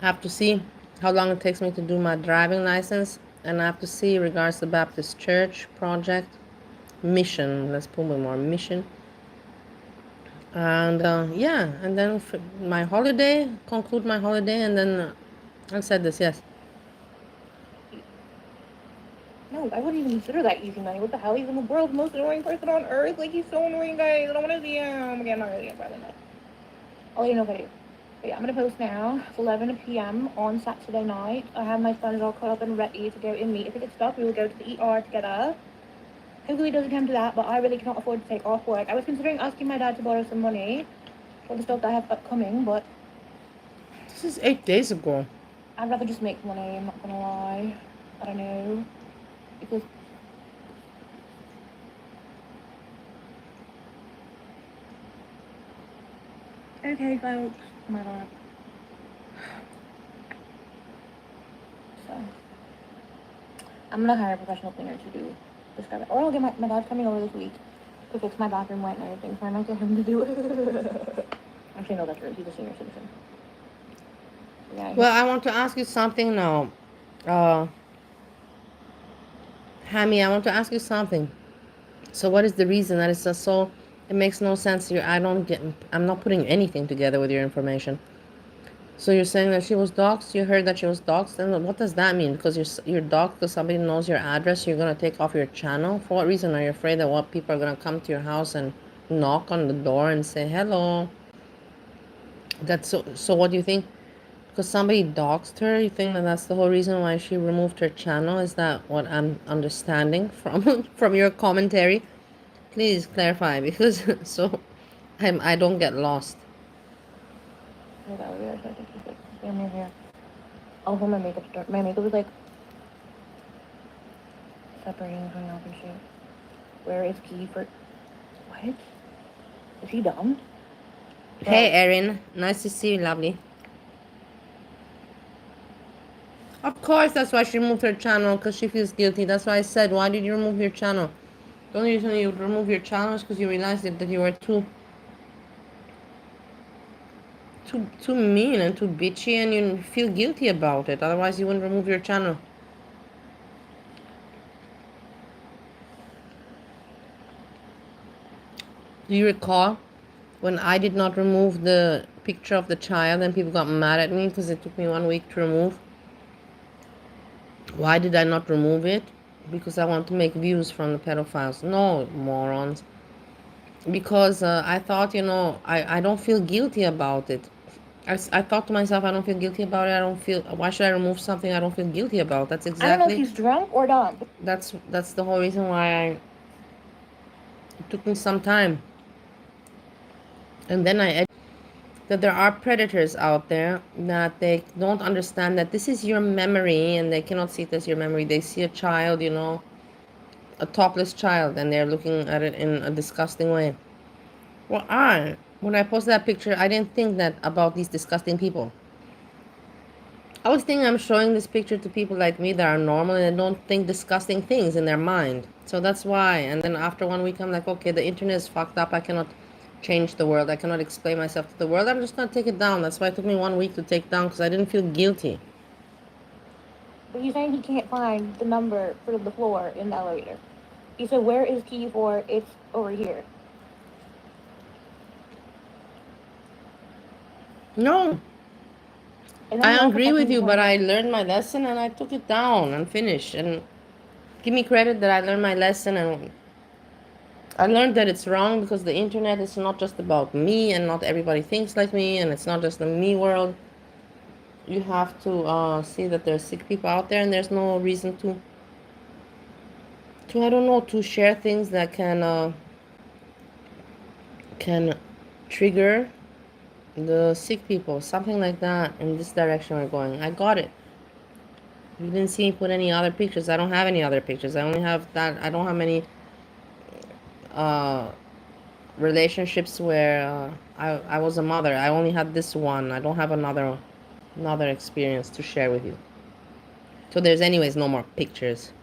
I have to see how long it takes me to do my driving license. And I have to see regards to Baptist Church project. Mission, let's put more mission. And yeah, and then my holiday, conclude my holiday, and then I said this, yes. No, I wouldn't even consider that easy money. What the hell? He's the world's most annoying person on earth. Like, he's so annoying, guys. I don't want to see him. Again, not really. Probably not. I'll let you know if I do. But yeah, I'm going to post now. It's 11 p.m. on Saturday night. I have my sponge all cut up and ready to go and meet. If it gets stuck, we will go to the ER together. Hopefully it doesn't come to that, but I really cannot afford to take off work. I was considering asking my dad to borrow some money for the stuff that I have upcoming, but... This is 8 days ago. I'd rather just make money, I'm not gonna lie. I don't know. Because... Okay, folks. Oh my god. So... I'm gonna hire a professional cleaner to do this guy. Or I'll get my dad's coming over this week to fix my bathroom wet and everything, so I might get him to do it. Actually, no, that's rude. He's a senior citizen. Yeah, well, I want to ask you something now. Hammy, I want to ask you something. So what is the reason that it's just so... It makes no sense here. I'm not putting anything together with your information. So you're saying that she was doxxed? You heard that she was doxxed? And what does that mean? Because you're doxxed because somebody knows your address, you're going to take off your channel? For what reason are you afraid that what people are going to come to your house and knock on the door and say, hello? That's so what do you think? Because somebody doxed her, you think that that's the whole reason why she removed her channel? Is that what I'm understanding from your commentary? Please clarify, because so I don't get lost. I'll hold my makeup start. My makeup is like separating and coming off and shit. Where is Key for... What? Is he dumb? Hey Erin, nice to see you, lovely. Of course, that's why she removed her channel, because she feels guilty. That's why I said, why did you remove your channel? The only reason you would remove your channel is because you realized that you were too mean and too bitchy, and you feel guilty about it. Otherwise, you wouldn't remove your channel. Do you recall when I did not remove the picture of the child and people got mad at me because it took me 1 week to remove? Why did I not remove it? Because I want to make views from the pedophiles. No, morons. Because I thought, I don't feel guilty about it. I thought to myself, I don't feel guilty about it. I don't feel, why should I remove something I don't feel guilty about? That's exactly. I don't know if he's drunk or dumb. That's the whole reason why it took me some time. And then that there are predators out there that they don't understand that this is your memory and they cannot see it as your memory. They see a child, a topless child, and they're looking at it in a disgusting way. Well, when I posted that picture, I didn't think that about these disgusting people. I was thinking I'm showing this picture to people like me that are normal and don't think disgusting things in their mind. So that's why. And then after 1 week, I'm like, okay, the internet is fucked up. I cannot change the world. I cannot explain myself to the world. I'm just going to take it down. That's why it took me 1 week to take down, because I didn't feel guilty. But he's saying he can't find the number for the floor in the elevator. He said, where is key for? It's over here. No. I agree with you, but I learned my lesson and I took it down and finished. And give me credit that I learned my lesson, and I learned that it's wrong, because the internet is not just about me and not everybody thinks like me, and it's not just the me world. You have to see that there's sick people out there, and there's no reason to I don't know, to share things that can trigger the sick people, something like that. In this direction we're going. I got it. You didn't see me put any other pictures. I don't have any other pictures. I only have that. I don't have many relationships where I was a mother. I only had this one. I don't have another experience to share with you. So there's anyways no more pictures.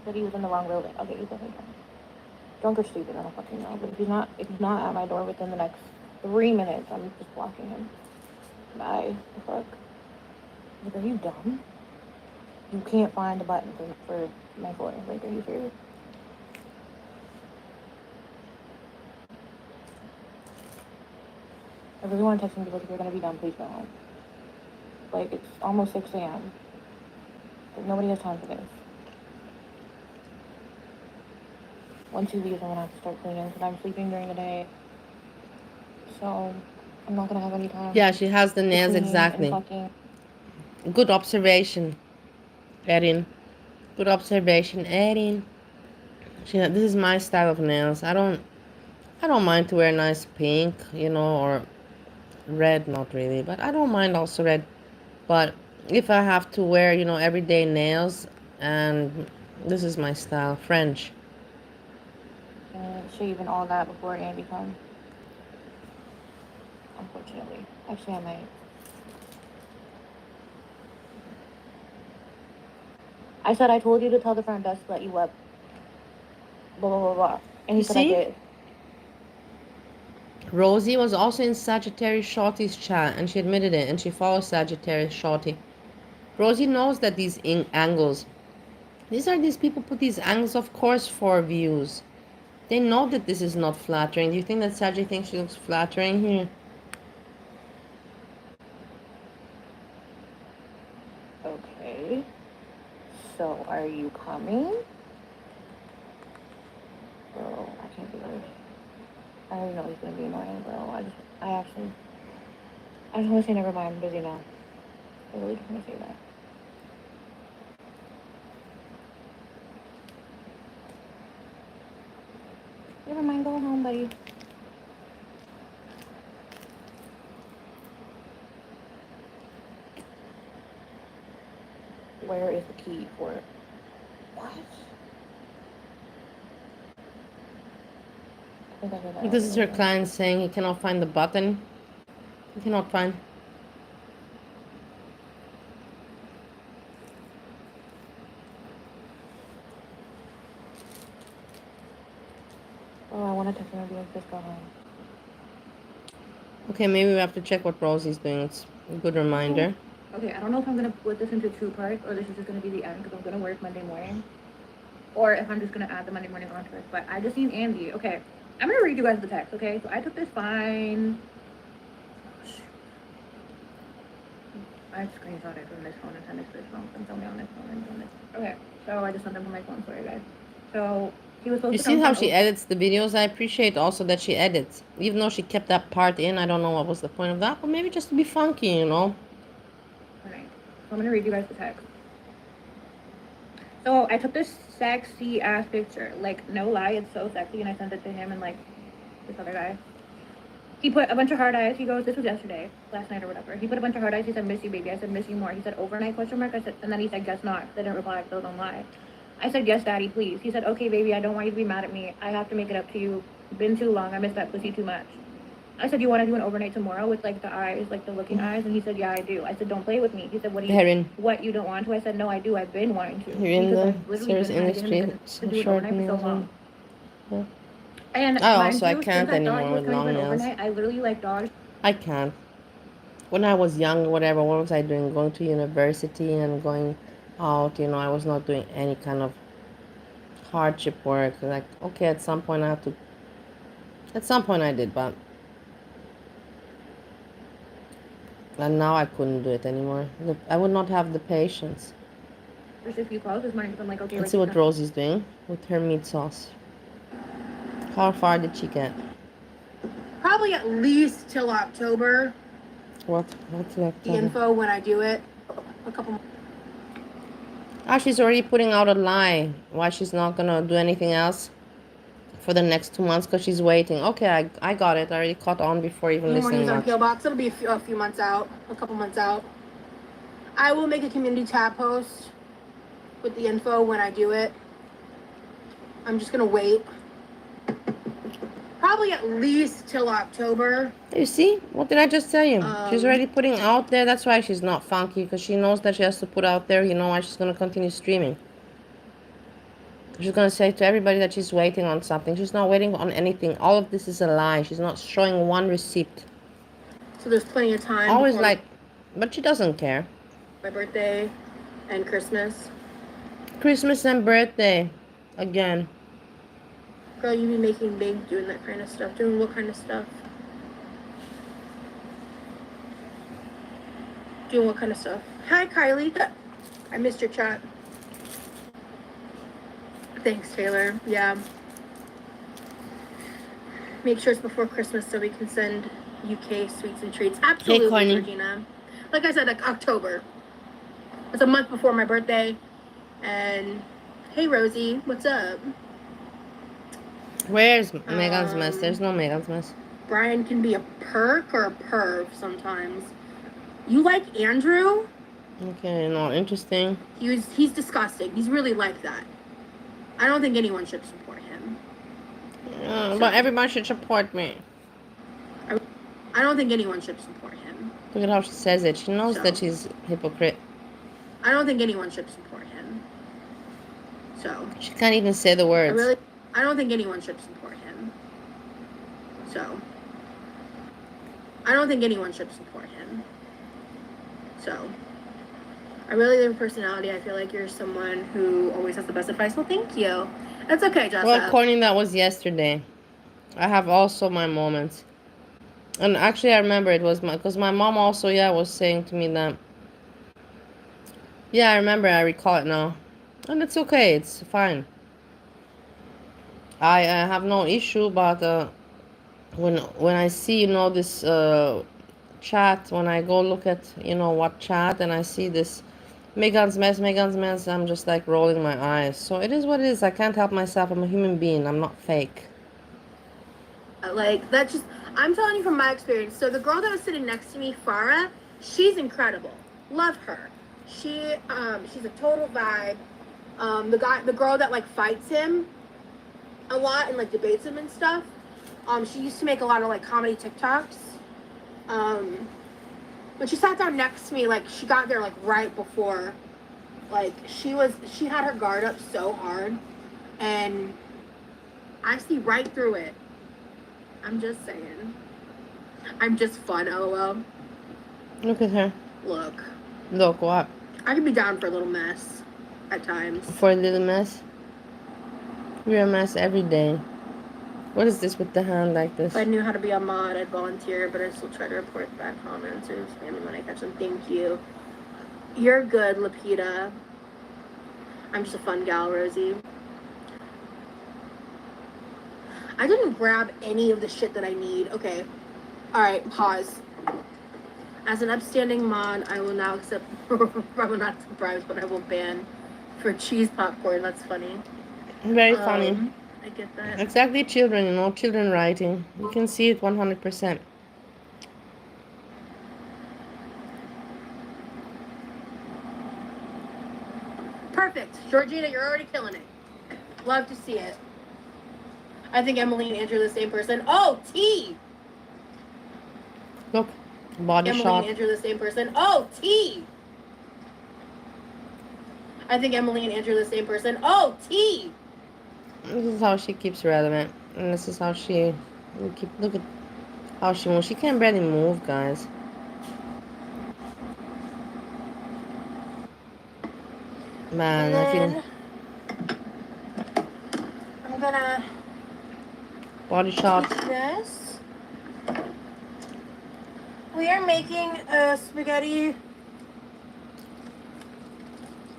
But he was in the wrong building. Okay, he's definitely drunk. Drunk or stupid, I don't fucking know. But if he's not at my door within the next 3 minutes, I'm just blocking him. Bye. The fuck? Like, are you dumb? You can't find the button for my floor. Like, are you serious? I really want to text him because if you're gonna be done, please go home. Like, it's almost 6 a.m. Like, nobody has time for this. Once he leaves, I'm gonna have to start cleaning because I'm sleeping during the day. So, I'm not gonna have any time. Yeah, she has the nails exactly. Good observation, Erin. Good observation, Erin. This is my style of nails. I don't mind to wear nice pink, or red, not really, but I don't mind also red. But if I have to wear, everyday nails, and this is my style, French. Shave and all that before Andy comes. Unfortunately. Actually, I might. I said I told you to tell the front desk to let you up. Blah, blah, blah, blah. And he said I did. Rosie was also in Sagittarius Shorty's chat, and she admitted it, and she follows Sagittarius Shorty. Rosie knows that these angles, these people put these angles, of course, for views. They know that this is not flattering. Do you think that Saggy thinks she looks flattering here? Okay. So, are you coming? Bro, I can't do this. I already know he's gonna be annoying, bro. I just want to say never mind. I'm busy now. I really just want to say that. Never mind, go home, buddy. Where is the key for it? What? This is her client saying he cannot find the button. He cannot find. Oh, I want to text him and be like, just go home. Okay, maybe we have to check what Rosie's doing. It's a good reminder. Okay, I don't know if I'm going to split this into 2 parts or this is just going to be the end because I'm going to work Monday morning. Or if I'm just going to add the Monday morning onto it. But I just seen Andy. Okay, I'm going to read you guys the text, okay? So I took this fine. I screenshot it from this phone and sent it to this phone. And somebody on this phone and on this. Okay, so I just sent them from my phone. Sorry, guys. So he was supposed You to see come how from she edits the videos? I appreciate also that she edits. Even though she kept that part in, I don't know what was the point of that, but maybe just to be funky, you know? Alright, so I'm gonna read you guys the text. So I took this sexy ass picture. Like, no lie, it's so sexy, and I sent it to him and like this other guy. He put a bunch of heart eyes. He goes, this was yesterday, last night or whatever. He put a bunch of heart eyes. He said, miss you, baby. I said, miss you more. He said, overnight, question mark. I said, and then he said, guess not. I didn't reply, so don't lie. I said, yes, daddy, please. He said, okay, baby, I don't want you to be mad at me. I have to make it up to you. Been too long. I miss that pussy too much. I said, you want to do an overnight tomorrow with like the eyes, like the looking eyes? And he said, yeah, I do. I said, don't play with me. He said, what, you don't want to? I said, no, I do. I've been wanting to. You're in the I've literally service been trying to get him industry, to do an short overnight for so long. Yeah. And I mind also, I you, can't since I thought he anymore was with coming long for an nails. overnight, I literally like dogs. I can't. When I was young, whatever, what was I doing? Going to university and going out, you know, I was not doing any kind of hardship work. Like, okay, at some point I have to, at some point I did, but, and now I couldn't do it anymore. I would not have the patience. There's a few calls this morning, because I'm like, okay, Let's see what Rosie's doing with her meat sauce. How far did she get? Probably at least till October. What's left? The info when I do it. A couple. Ah, she's already putting out a lie. Why she's not gonna do anything else for the next 2 months? Because she's waiting. Okay, I got it. I already caught on before even listening On much. PO Box. It'll be a few months out. A couple months out. I will make a community tab post with the info when I do it. I'm just gonna wait. Probably at least till October. You see? What did I just tell you? She's already putting out there. That's why she's not funky. Because she knows that she has to put out there. You know why she's going to continue streaming. She's going to say to everybody that she's waiting on something. She's not waiting on anything. All of this is a lie. She's not showing one receipt. So there's plenty of time. Always like, but she doesn't care. My birthday and Christmas. Christmas and birthday. Again. Girl, you be making big doing that kind of stuff. Doing what kind of stuff? Doing what kind of stuff? Hi, Kylie. I missed your chat. Thanks, Taylor. Yeah. Make sure it's before Christmas so we can send UK sweets and treats. Absolutely, Georgina. Like I said, like October. It's a month before my birthday. And hey, Rosie, what's up? Where's Megan's mess? There's no Megan's mess. Brian can be a perk or a perv sometimes. You like Andrew? Okay, not interesting. He's disgusting. He's really like that. I don't think anyone should support him. But everybody should support me. I don't think anyone should support him. Look at how she says it. She knows that she's a hypocrite. I don't think anyone should support him. So. She can't even say the words. I don't think anyone should support him. So. I don't think anyone should support him. So. I really love your personality. I feel like you're someone who always has the best advice. Well, thank you. That's okay, Jessica. Well, according that was yesterday. I have also my moments. And actually, I remember it was because my mom also, was saying to me that. Yeah, I remember. I recall it now. And it's okay. It's fine. I have no issue, but when I see, this chat, when I go look at, what chat, and I see this Megan's mess, I'm just like rolling my eyes. So it is what it is. I can't help myself. I'm a human being. I'm not fake. Like, that's just, I'm telling you from my experience. So the girl that was sitting next to me, Farah, she's incredible. Love her. She's a total vibe. The girl that like fights him a lot and like debates him and stuff. She used to make a lot of like comedy TikToks. When she sat down next to me, like she got there like right before, like she had her guard up so hard, and I see right through it. I'm just saying. I'm just fun, lol. Look at her. Look. Look what? I could be down for a little mess at times. For a little mess? You're a mess every day. What is this with the hand like this? If I knew how to be a mod, I'd volunteer, but I still try to report bad comments or spamming when I catch them. Thank you. You're good, Lapita. I'm just a fun gal, Rosie. I didn't grab any of the shit that I need. Okay. Alright, pause. As an upstanding mod, I will now accept I will not accept bribes, but I will ban for cheese popcorn. That's funny. Very funny. I get that. Exactly, children, children writing. You can see it 100%. Perfect. Georgina, you're already killing it. Love to see it. I think Emily and Andrew are the same person. Oh, T! Look, body Emily shot. and Andrew are the same person. Oh, T! I think Emily and Andrew are the same person. Oh, T! This is how she keeps relevant. And this is how she... Look at how she moves. She can barely move, guys. Man, I feel... I'm gonna... Body shot. This. We are making a spaghetti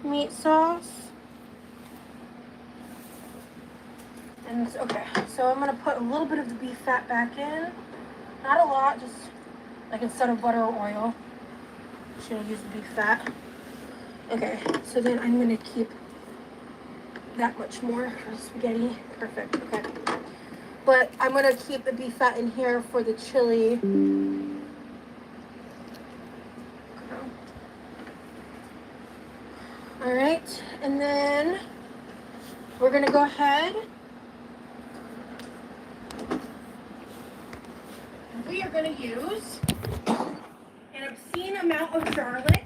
meat sauce. And okay, so I'm gonna put a little bit of the beef fat back in. Not a lot, just like instead of butter or oil, I'm just gonna use the beef fat. Okay, so then I'm gonna keep that much more for spaghetti. Perfect, okay. But I'm gonna keep the beef fat in here for the chili. All right, and then we're gonna go ahead. We are gonna use an obscene amount of garlic.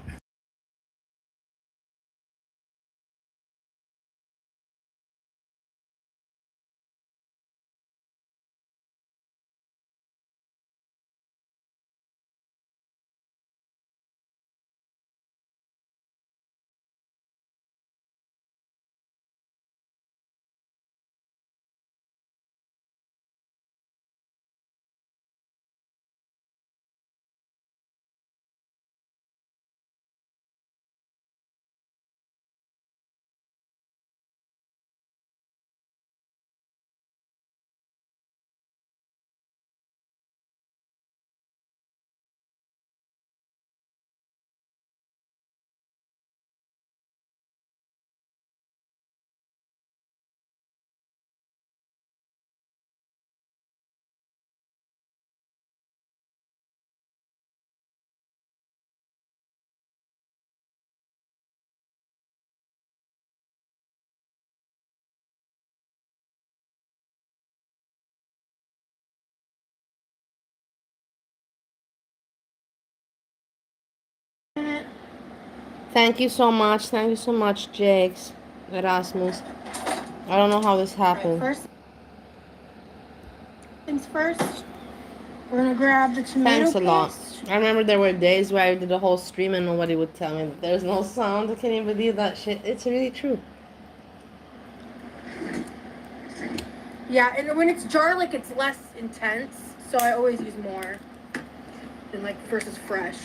Thank you so much. Thank you so much, Jakes. Erasmus. I don't know how this happened. Right, first things first, we're gonna grab the tomato Thanks a lot. paste. I remember there were days where I did a whole stream and nobody would tell me that there's no sound. I can't even believe that shit. It's really true. Yeah, and when it's garlic, it's less intense, so I always use more than like versus fresh.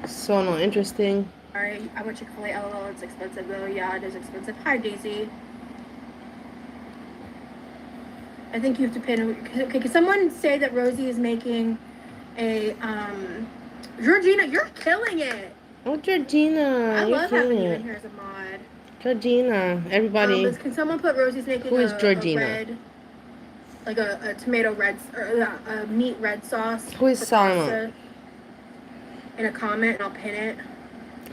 So no interesting. Alright, I went Chick-fil-A. LOL, it's expensive though. Yeah, it is expensive. Hi, Daisy. I think you have to pay. Okay, can someone say that Rosie is making a Georgina, you're killing it. Oh, Georgina, I love having you in it. here as a mod. Georgina, everybody. Can someone put Rosie's making Who is Georgina? a red, like a tomato red, or a meat red sauce? Who is Simon? In a comment, and I'll pin it.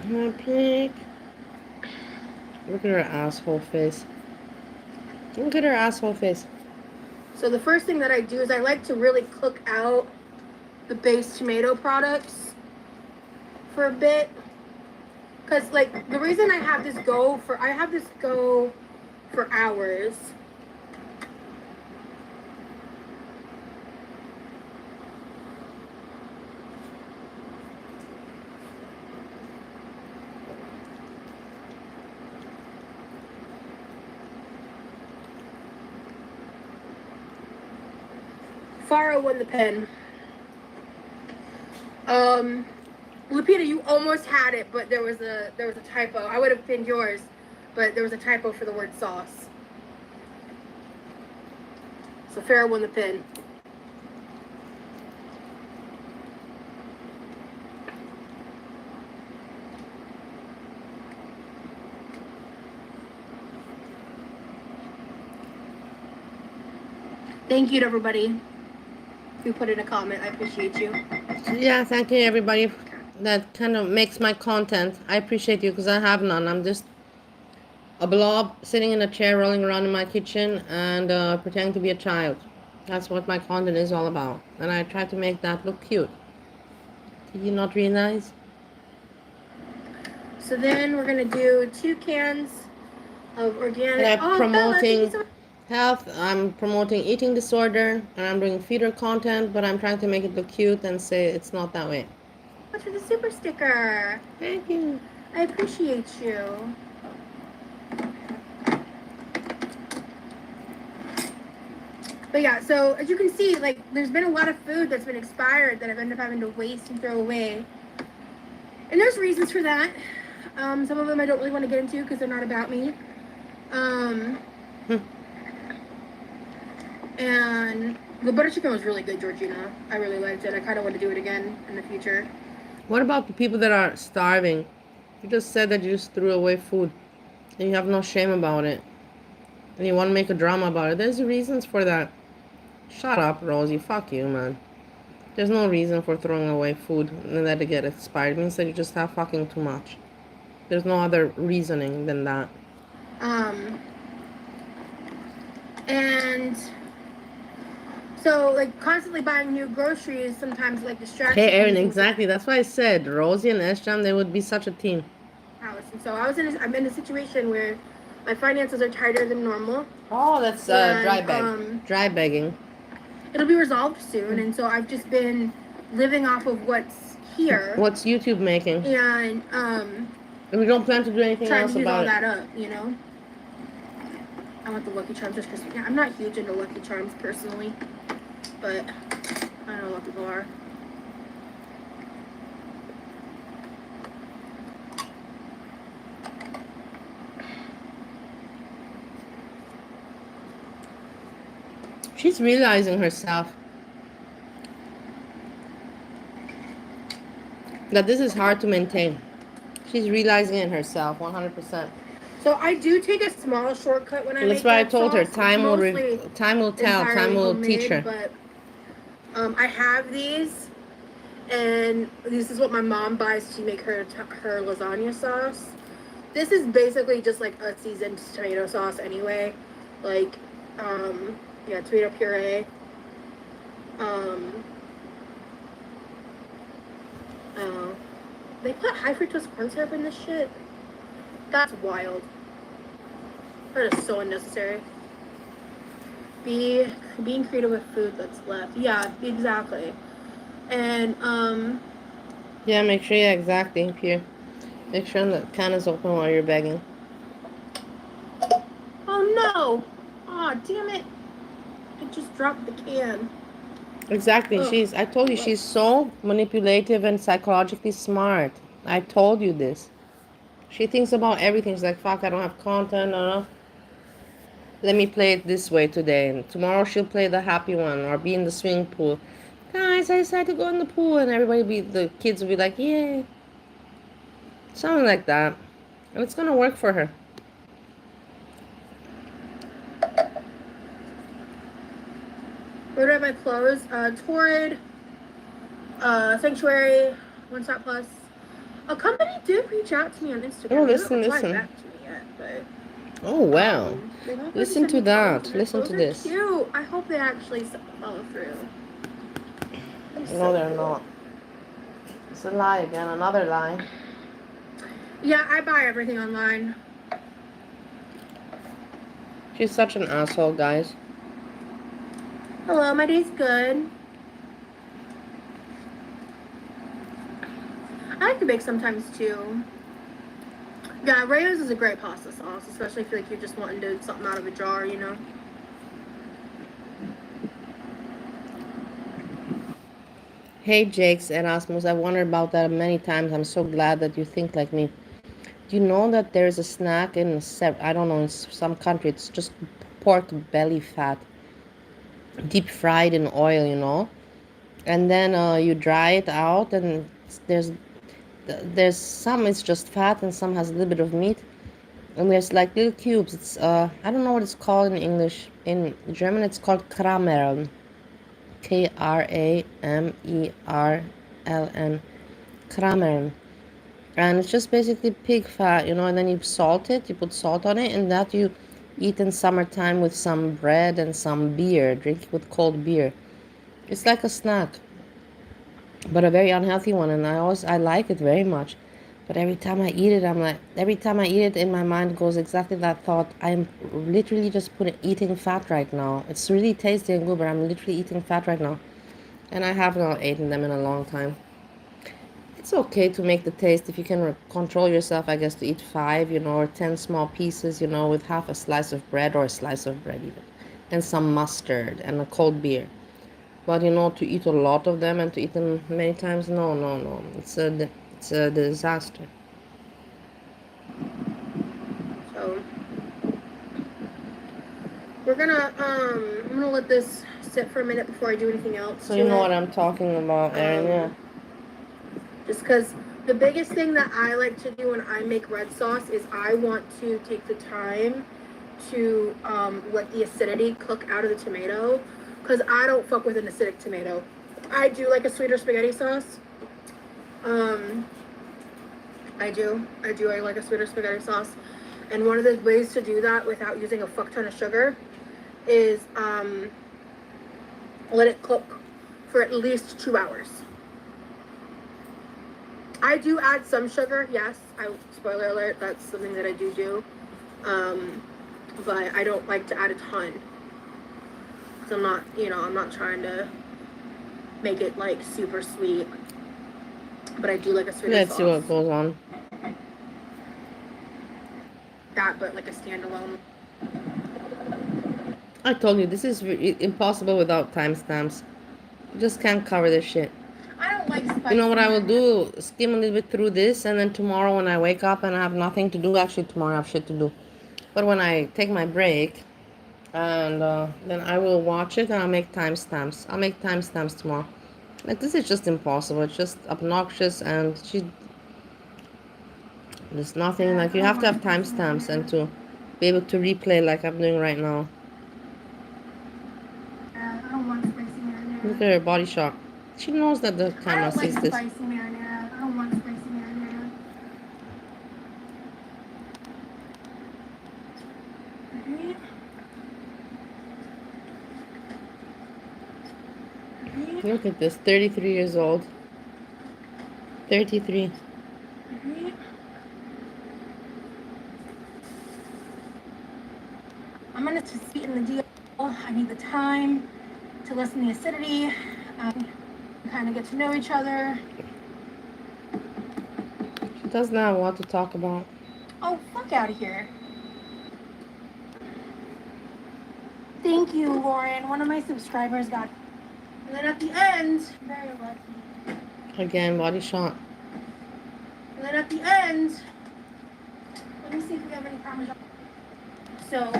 My pig. Look at her asshole face. Look at her asshole face. So the first thing that I do is I like to really cook out the base tomato products for a bit. Because, like, the reason I have this go for hours. Farah won the pen. Lupita, you almost had it, but there was a typo. I would have pinned yours, but there was a typo for the word sauce. So Farrah won the pin. Thank you to everybody who put in a comment. I appreciate you. Yeah, thank you everybody. That kind of makes my content. I appreciate you because I have none. I'm just a blob sitting in a chair, rolling around in my kitchen, and pretending to be a child. That's what my content is all about. And I try to make that look cute. Did you not realize? So then we're going to do 2 cans of organic. And I'm promoting Bella, health. I'm promoting eating disorder. And I'm doing feeder content, but I'm trying to make it look cute and say it's not that way. What's for the super sticker? Thank you. I appreciate you. But yeah, so as you can see, like, there's been a lot of food that's been expired that I've ended up having to waste and throw away. And there's reasons for that. Some of them I don't really want to get into because they're not about me. And the butter chicken was really good, Georgina. I really liked it. I kind of want to do it again in the future. What about the people that are starving? You just said that you just threw away food. And you have no shame about it. And you want to make a drama about it. There's reasons for that. Shut up, Rosie. Fuck you, man. There's no reason for throwing away food and let it get expired. It means that you just have fucking too much. There's no other reasoning than that. And so, like, constantly buying new groceries sometimes, like, distracts Hey, Erin, exactly. That's why I said Rosie and Eshjam, they would be such a team. And so I'm in a situation where my finances are tighter than normal. Oh, that's dry bag. Dry begging. It'll be resolved soon, and so I've just been living off of what's here. What's YouTube making? And we don't plan to do anything else about it. Trying to use all that up, you know. I want the Lucky Charms just because I'm not huge into Lucky Charms personally, but I know a lot of people are. She's realizing herself that this is hard to maintain. She's realizing it herself, 100%. So I do take a small shortcut when I make That's why I told her time will tell, time will teach her. But I have these, and this is what my mom buys to make her lasagna sauce. This is basically just like a seasoned tomato sauce anyway, like yeah, tomato puree. They put high fructose corn syrup in this shit. That's wild. That is so unnecessary. Being creative with food that's left. Yeah, exactly. And yeah, make sure exactly here. Make sure the can is open while you're begging. Oh no! Aw, damn it! I just dropped the can. Exactly. Ugh. I told you, she's so manipulative and psychologically smart. I told you this. She thinks about everything. She's like, fuck, I don't have content. Let me play it this way today. And tomorrow she'll play the happy one or be in the swimming pool. Guys, I decided to go in the pool. And the kids will be like, yay. Something like that. And it's going to work for her. Where do I have my clothes? Torrid, Sanctuary, One Stop Plus. A company did reach out to me on Instagram. Oh, listen. Back to me yet, but, oh, wow. Listen to that. Listen to this. Cute. I hope they actually follow through. No, they're not. It's a lie again. Another lie. Yeah, I buy everything online. She's such an asshole, guys. Hello, my day's good. I like to bake sometimes too. Yeah, Rayo's is a great pasta sauce, especially if you're just wanting to do something out of a jar, you know. Hey, Jakes, Erasmus, I wondered about that many times. I'm so glad that you think like me. Do you know that there's a snack in, I don't know, in some country, it's just pork belly fat, deep fried in oil, and then you dry it out, and there's some it's just fat, and some has a little bit of meat, and there's like little cubes. It's I don't know what it's called in English. In German, it's called Kramerl, Kramerln, Kramerl, and it's just basically pig fat, and then you salt it. You put salt on it, and that you eat in summertime with some bread and some beer. Drink it with cold beer. It's like a snack, but a very unhealthy one, and I like it very much. But every time I eat it, every time I eat it, in my mind goes exactly that thought. I'm literally just eating fat right now. It's really tasty and good, but I'm literally eating fat right now, and I have not eaten them in a long time. It's okay to make the taste if you can control yourself, I guess, to eat 5, or 10 small pieces, with half a slice of bread, or a slice of bread even, and some mustard and a cold beer. But to eat a lot of them and to eat them many times, no, no, no. It's a disaster. So I'm gonna let this sit for a minute before I do anything else. So you know what I'm talking about, Erin, yeah. Just because the biggest thing that I like to do when I make red sauce is I want to take the time to let the acidity cook out of the tomato, because I don't fuck with an acidic tomato. I do like a sweeter spaghetti sauce. I do. I like a sweeter spaghetti sauce. And one of the ways to do that without using a fuck ton of sugar is let it cook for at least 2 hours. I do add some sugar, yes. Spoiler alert, that's something that I do. But I don't like to add a ton. Because I'm not trying to make it like super sweet. But I do like a sweeter sauce. Let's see what goes on. That, but like a standalone. I told you, this is impossible without timestamps. You just can't cover this shit. I don't like spicy. You know what I will do? Skim a little bit through this, and then tomorrow when I wake up and I have nothing to do, actually tomorrow I have shit to do. But when I take my break, and then I will watch it, and I'll make timestamps. I'll make timestamps tomorrow. Like, this is just impossible. It's just obnoxious, and there's nothing, like, you have to have timestamps and to be able to replay like I'm doing right now. I don't want spicy marinara. Look at her body shock. She knows that the camera sees this. I don't like spicy marinara. I don't want spicy marinara. Look at this, 33 years old. 33. I'm gonna just sweeten the deal. I need the time to lessen the acidity. Kind of get to know each other. She does not want to talk about. Oh, fuck out of here. Thank you, Lauren. One of my subscribers got. And then at the end, very lucky. Again, body shot. And then at the end, let me see if we have any Parmesan. So,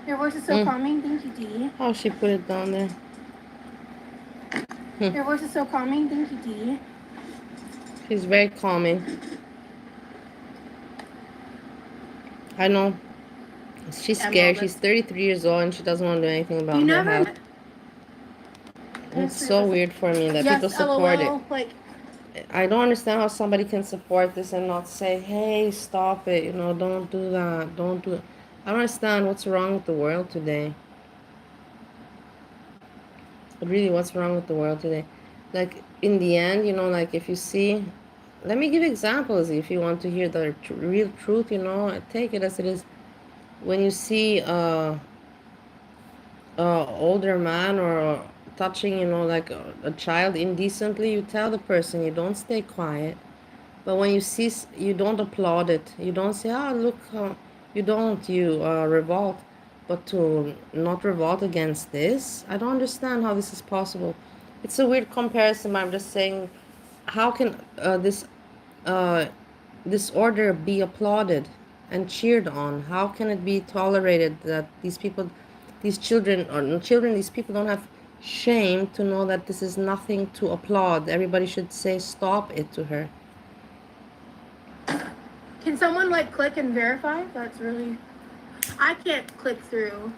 your voice is so calming. Thank you, Dee. Oh, she put it down there. Your voice is so calming. Thank you, Dee. She's very calming. I know. She's scared. She's 33 years old and she doesn't want to do anything about her health. It's so weird for me that people support it. Like, I don't understand how somebody can support this and not say, hey, stop it. Don't do that. Don't do it. I don't understand what's wrong with the world today. Really, what's wrong with the world today? Like, in the end, like, if you see... Let me give examples if you want to hear the real truth, take it as it is. When you see a older man or touching, like a child indecently, you tell the person, you don't stay quiet. But when you see, you don't applaud it. You don't say, oh, look, you revolt. but to not revolt against this, I don't understand how this is possible. It's a weird comparison, but I'm just saying, how can uh, this order be applauded and cheered on? How can it be tolerated that these people, these children, or not children, these people don't have shame to know that this is nothing to applaud? Everybody should say stop it to her. Can someone like click and verify? That's really. I can't click through.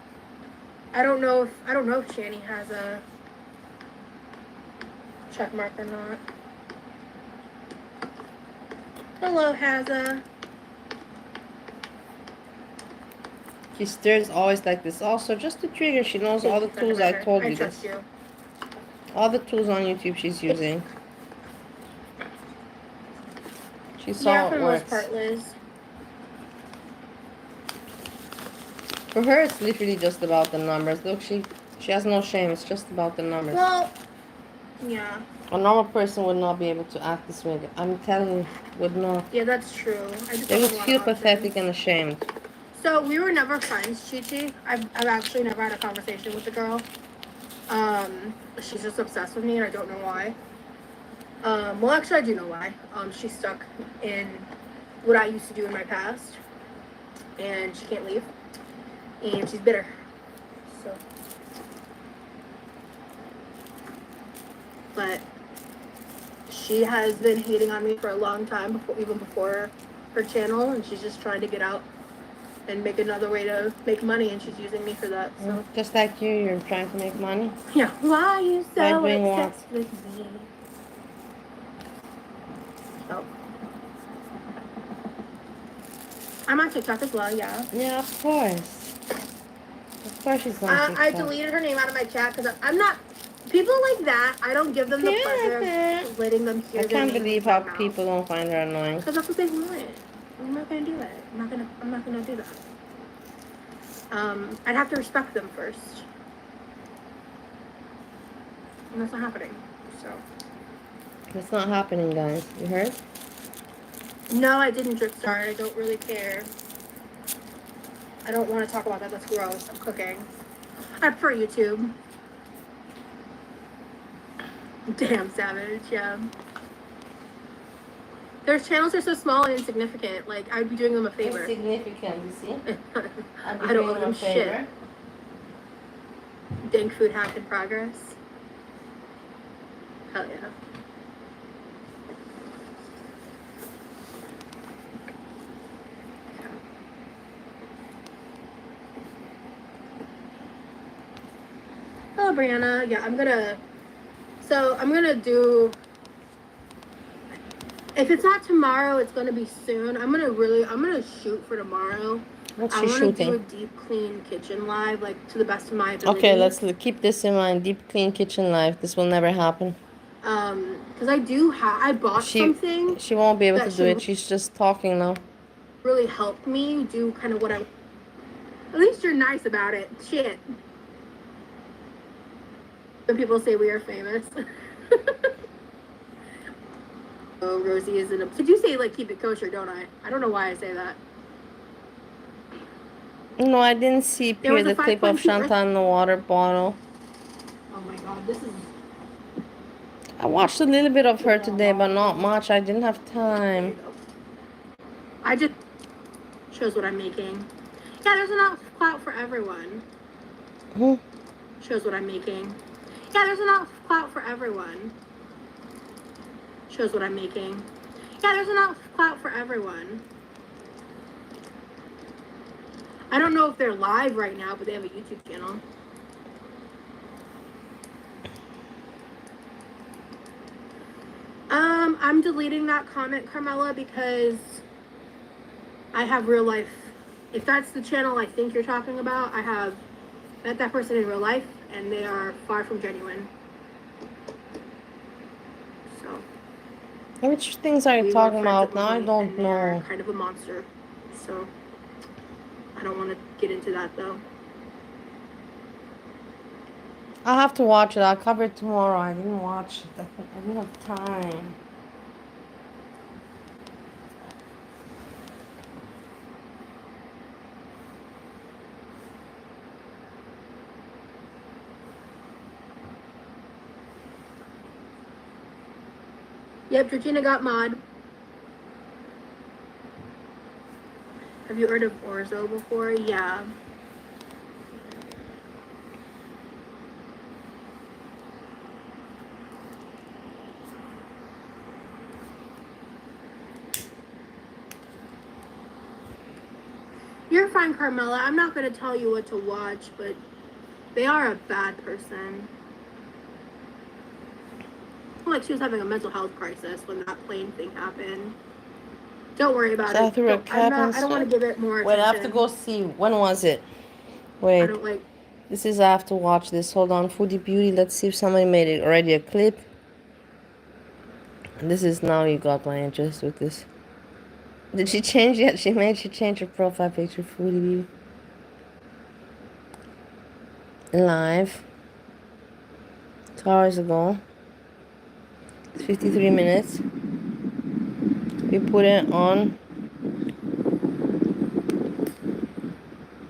I don't know if Shani has a check mark or not. Hello, Haza. She stirs always like this. Also, just to trigger, she knows all the tools. I told you this. All the tools on YouTube she's using. She saw yeah, for it the works. most part, Liz. For her, it's literally just about the numbers. Look, she has no shame. It's just about the numbers. Well, yeah. A normal person would not be able to act this way. I'm telling you, would not. Yeah, that's true. They would feel pathetic and ashamed. So we were never friends, Chi-Chi. I've actually never had a conversation with the girl. She's just obsessed with me, and I don't know why. Well, actually, I do know why. She's stuck in what I used to do in my past, and she can't leave, and she's bitter. So, but she has been hating on me for a long time, even before her channel, and she's just trying to get out and make another way to make money, and she's using me for that. So just like you're trying to make money. Yeah. Why are you so obsessed with me? Oh. I'm on TikTok as well, yeah. Yeah, of course. Of course she's on TikTok. I deleted her name out of my chat because I'm not... People like that, I don't give them the pleasure of letting them hear I can't believe how people don't find her annoying. Because that's what they want. I'm not going to do it. I'm not going to do that. I'd have to respect them first. And that's not happening, so... It's not happening, guys. You heard? No, I didn't drip start. I don't really care. I don't want to talk about that. That's gross. I'm cooking. I prefer YouTube. Damn savage, yeah. Their channels are so small and insignificant. Like, I'd be doing them a favor. Insignificant, you see? I don't owe them shit. Dank food hack in progress. Hell yeah. Hello, Brianna. Yeah, I'm gonna do, if it's not tomorrow, it's gonna be soon. I'm gonna shoot for tomorrow. What's she shooting? I want to do a deep clean kitchen live, like, to the best of my ability. Okay, let's keep this in mind. Deep clean kitchen live. This will never happen. Because I bought something. She won't be able to do it. She's just talking now. Really helped me do kind of what I... At least you're nice about it. Shit. When people say we are famous. Oh, Rosie is in a... Did you say, like, keep it kosher, don't I? I don't know why I say that. No, I didn't see the clip of Chantal in the water bottle. Oh my god, this is... I watched a little bit of her today, but not much. I didn't have time. I just... Shows what I'm making. Yeah, there's enough clout for everyone. Shows what I'm making. Yeah, there's enough clout for everyone. Shows what I'm making. Yeah, there's enough clout for everyone. I don't know if they're live right now, but they have a YouTube channel. I'm deleting that comment, Carmela, because I have real life. If that's the channel I think you're talking about, I have met that person in real life, and they are far from genuine. So. Which things are you talking about now? I don't know. Kind of a monster. So. I don't want to get into that, though. I'll have to watch it. I'll cover it tomorrow. I didn't watch it. I didn't have time. Yep, Georgina got mod. Have you heard of Orzo before? Yeah. You're fine, Carmela. I'm not going to tell you what to watch, but they are a bad person. Like she was having a mental health crisis when that plane thing happened. Don't worry about So I it. have to recap and I don't want to stuff. give it more Wait, attention. I have to go see. When was it? I Wait. don't like. This is, I have to watch this. Hold on. Foodie Beauty. Let's see if somebody made it already a clip. This is now you got my interest with this. Did she change yet? She changed her profile picture. Foodie Beauty. Live. 2 hours ago. It's 53 minutes. We put it on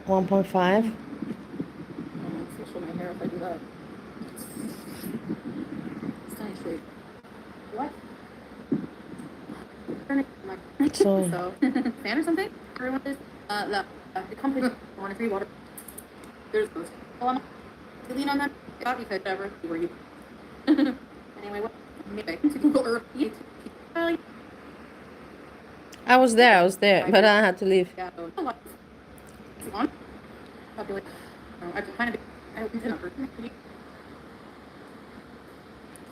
1.5. Show my hair if I do that. Stunning shape. What? So So, fan or something? Everyone is the company on a free water. There's those. Oh, I'm lean on that. Got you, whatever. Were you? Anyway, what? Maybe to Google Earth. I was there, but I had to leave. Yeah, a lot. On. Probably. I kind of. I don't remember.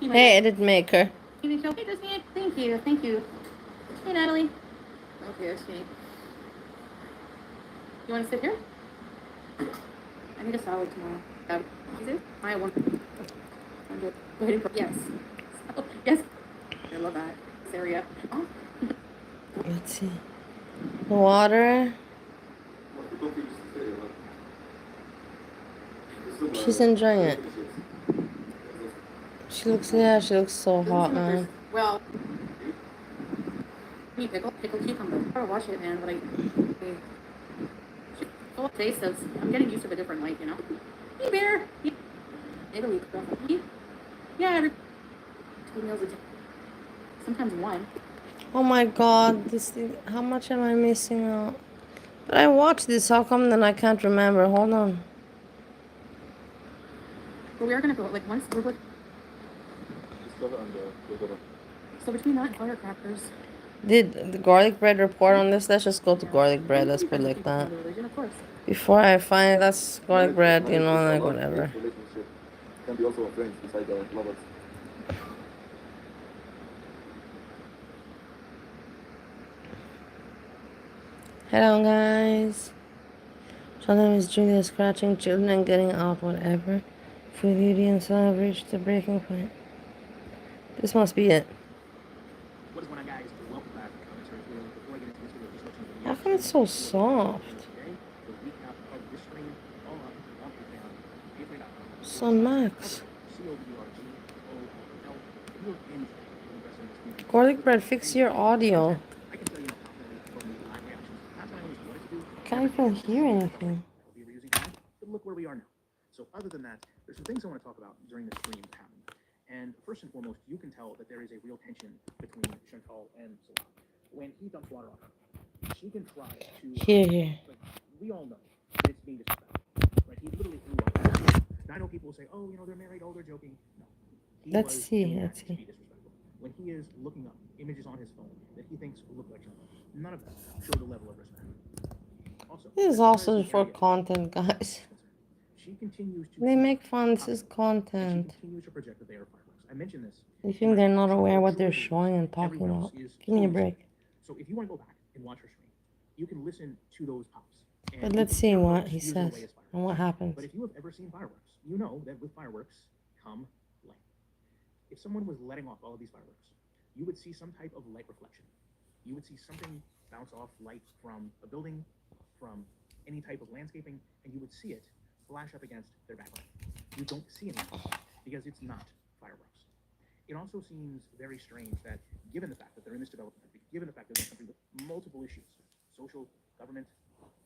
Hey, edit maker. TV show. Hey, Disney. Thank you. Thank you. Hey, Natalie. Okay, I see. You want to sit here? I need a salad tomorrow. Is it? I want. I'm good. Go ahead and yes. Yes. I love that. This area. Oh. Let's see. Water. She's enjoying it. She looks so hot, man. Well, pickle cucumber. I gotta wash it, man, but full face says I'm getting used to the different light, you know. Hey, bear. Italy, yeah, 2 meals a day. Sometimes one. Oh my god, this thing, how much am I missing out? But I watched this, how come then I can't remember? Hold on. But we are gonna go like once we're so between that and firecrackers. Did the garlic bread report on this? Let's just go to garlic bread, let's put it like that. Before I find that's garlic bread, you know, like whatever. Can be also a friend beside the lovers. Hello guys. Sometimes Julia scratching children and getting out whatever. Food beauty and so have reached the breaking point. This must be it. What is one of guys welcome back to commentary video. Before I get into this video, just let you know How come it's so soft? today, the recap of this stream all up on Patreon. Son Max. COVRGOL. If you're in the wrestling community, Garlic bread, fix your audio. I can tell you confidently from the live reactions. Not that I always wanted to do. Can't even hear anything. We were using that, but look where we are now. So other than that, there's some things I want to talk about during the stream that happened. And first and foremost, you can tell that there is a real tension between Chantal and Salah. When he dumps water on her, she can try to. Here. But we all know that it's being disrespectful. Right? He literally threw water. Now I know people will say, "Oh, you know, they're married. Oh, they're joking." No. Let's see. When he is looking up images on his phone that he thinks look like Chantal, none of them show the level of respect. Also, This is also for content, guys. she continues to. They make fun. This is content. She continues to project that they are fireworks. I mentioned this. They think they're not aware what they're showing and talking about. Give me a break. So if you want to go back and watch her stream, you can listen to those pops. But let's see what he says and what happens. But if you have ever seen fireworks, you know that with fireworks come light. If someone was letting off all of these fireworks, you would see some type of light reflection. You would see something bounce off light from a building, from any type of landscaping, and you would see it flash up against their background. You don't see anything because it's not fireworks. It also seems very strange that, given the fact that they're in this developing country, given the fact that they're a country with multiple issues, social, government,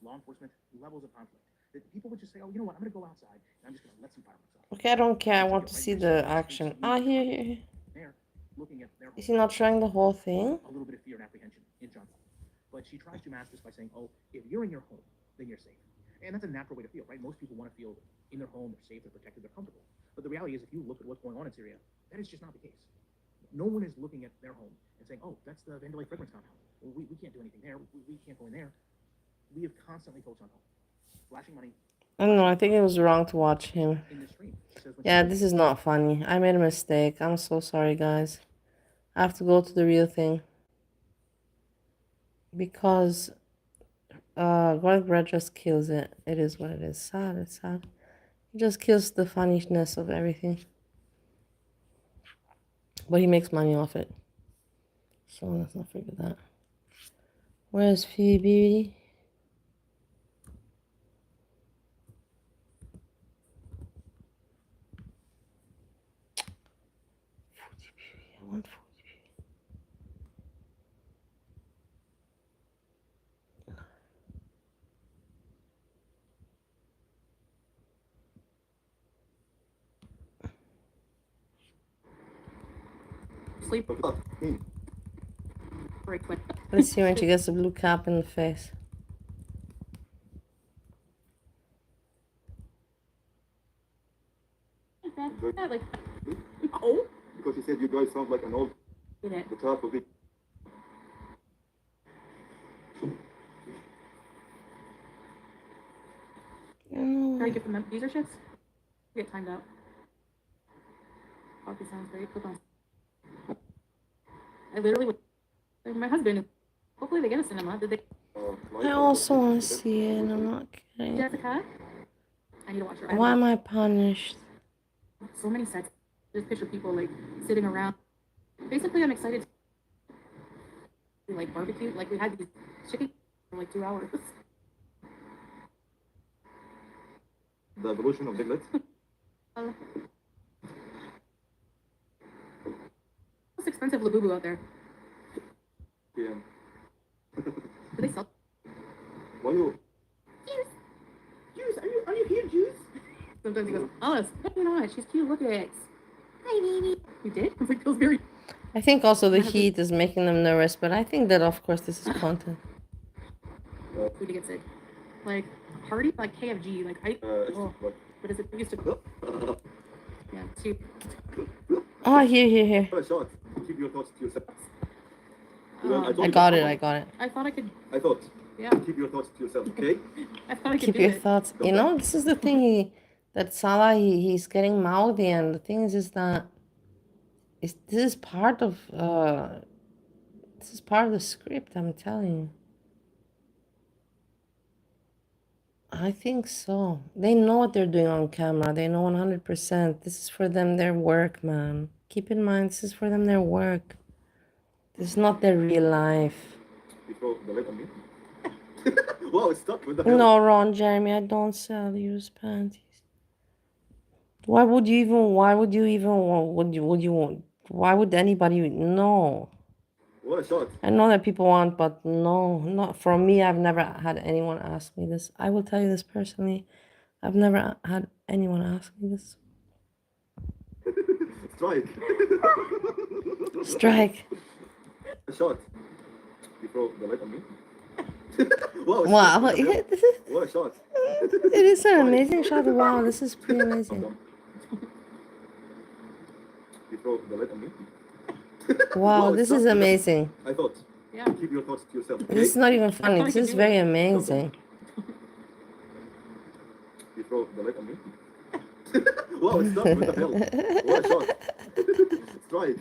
law enforcement, levels of conflict, that people would just say, "Oh, you know what? I'm going to go outside and I'm just going to let some fireworks off." Okay, I don't care. I want to see the action. Ah, here. There, looking at their Is he not showing the whole thing? a little bit of fear and apprehension in John's life. But she tries to mask this by saying, oh, if you're in your home, then you're safe. And that's a natural way to feel, right? Most people want to feel in their home, they're safe, they're protected, they're comfortable. But the reality is, if you look at what's going on in Syria, that is just not the case. No one is looking at their home and saying, oh, that's the Vandalay fragrance compound. Well, we can't do anything there. We can't go in there. We have constantly focused on home. Flashing money. I don't know, I think it was wrong to watch him. In the stream. Yeah, this is not funny. I made a mistake. I'm so sorry, guys. I have to go to the real thing. Because garlic bread just kills it. It is what it is. Sad, it's sad. It just kills the funniness of everything. But he makes money off it. So let's not forget that. Where's Phoebe? I want Sleep very quick. Let's see when she gets a blue cap in the face. Like, Oh? Because she said you guys sound like an old. did it. The child will be. Try to get them user shifts. Get timed out. Coffee sounds great. Click on. I literally would. Like my husband. Hopefully they get a cinema. Did they? I also want to see it, and I'm not kidding. Jessica. I need to watch her. Why am I punished? So many sets. Just picture people like sitting around. Basically, I'm excited to like barbecue. Like we had these chicken for like 2 hours. The evolution of Diglett. Most expensive Labubu out there. Yeah. Do they sell? Why you? Juice, are you here, Juice? Sometimes he goes, Alice, no, you're not. She's cute. Look at it. Hi, baby. You did? I was like, feels very. I think also the heat is making them nervous, but I think that of course this is content. Food to get sick. Like hearty, like KFG, like I. Oh, what is it? We used to. Yeah, cheap. Oh, here. Shot. Keep your thoughts to yourself. I got it. I thought I could. I thought. Yeah. Keep your thoughts to yourself, okay? I thought I could Keep do your it. thoughts. You know, this is the thing. That Salah, he's getting mouthy, and the thing is that this is part of the script. I'm telling you. I think so. They know what they're doing on camera. They know 100%. This is for them their work, man. Keep in mind, this is for them their work. This is not their real life. You throw the light on me? Wow, it's stuck with the No, Ron, Jeremy, I don't sell used panties. Why would you even why would anybody? No. What a shot. I know that people want, but no, not from me. I've never had anyone ask me this. I will tell you this personally. I've never had anyone ask me this. Strike. Strike. A shot. You throw the light on me? Wow. Wow. What a shot. It is an amazing shot. Wow, this is pretty amazing. You throw the light on me? Wow, this is amazing. I thought. Yeah. Keep your thoughts to yourself, okay? This is not even funny. This is very amazing. You throw the light on me? Wow, it's stuck with the hell. What a shot. Strike.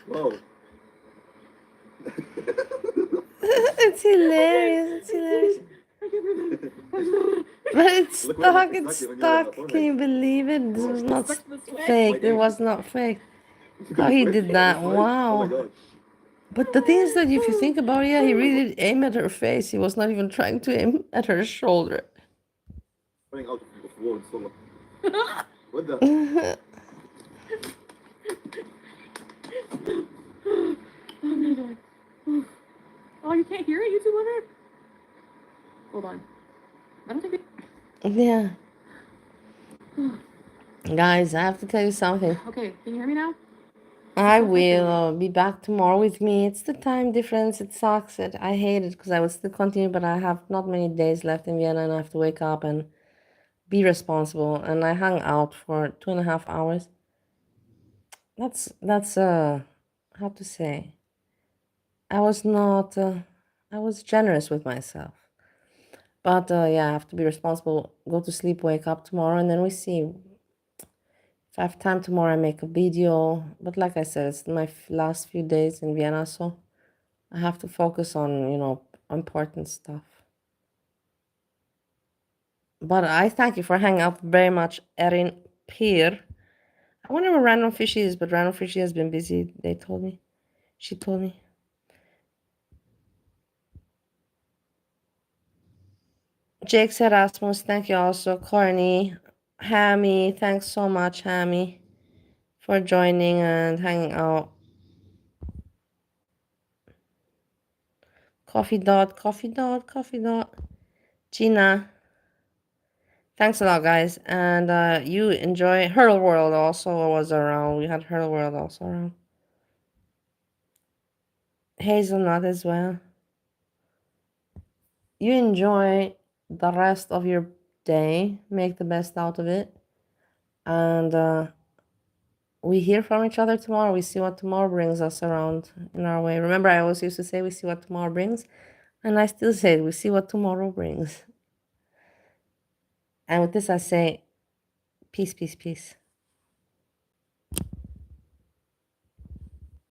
Wow. It's hilarious. But it's stuck. It's stuck. Can you believe it? This was not fake. It was not fake. How he did that. Oh my Wow. God. But the thing is that if you think about it, yeah, he really did aim at her face. He was not even trying to aim at her shoulder. Running out of words. So what the? Oh my god. Oh, you can't hear it, YouTube lover? Hold on. I don't think it. Yeah. Guys, I have to tell you something. Okay, can you hear me now? I will be back tomorrow with me. It's the time difference. It sucks. I hate it because I would still continue, but I have not many days left in Vienna and I have to wake up and be responsible. And I hung out for 2.5 hours. That's how to say. I was not. I was generous with myself. But yeah, I have to be responsible. Go to sleep, wake up tomorrow, and then we see. If I have time tomorrow, I make a video. But like I said, it's my last few days in Vienna, so I have to focus on, important stuff. But I thank you for hanging out very much, Erin Peer. I wonder where Random Fishy is, but Random Fishy has been busy, they told me. She told me. Jake Erasmus, thank you also. Corny, Hammy, thanks so much, Hammy, for joining and hanging out. Coffee Dot, Coffee Dot, Coffee Dot. Gina, thanks a lot, guys. And you enjoy Hurl World also was around. We had Hurl World also around. Hazelnut as well. You enjoy the rest of your day. Make the best out of it. And we hear from each other tomorrow. We see what tomorrow brings us around in our way. Remember, I always used to say we see what tomorrow brings. And I still say it, we see what tomorrow brings. And with this, I say peace, peace, peace.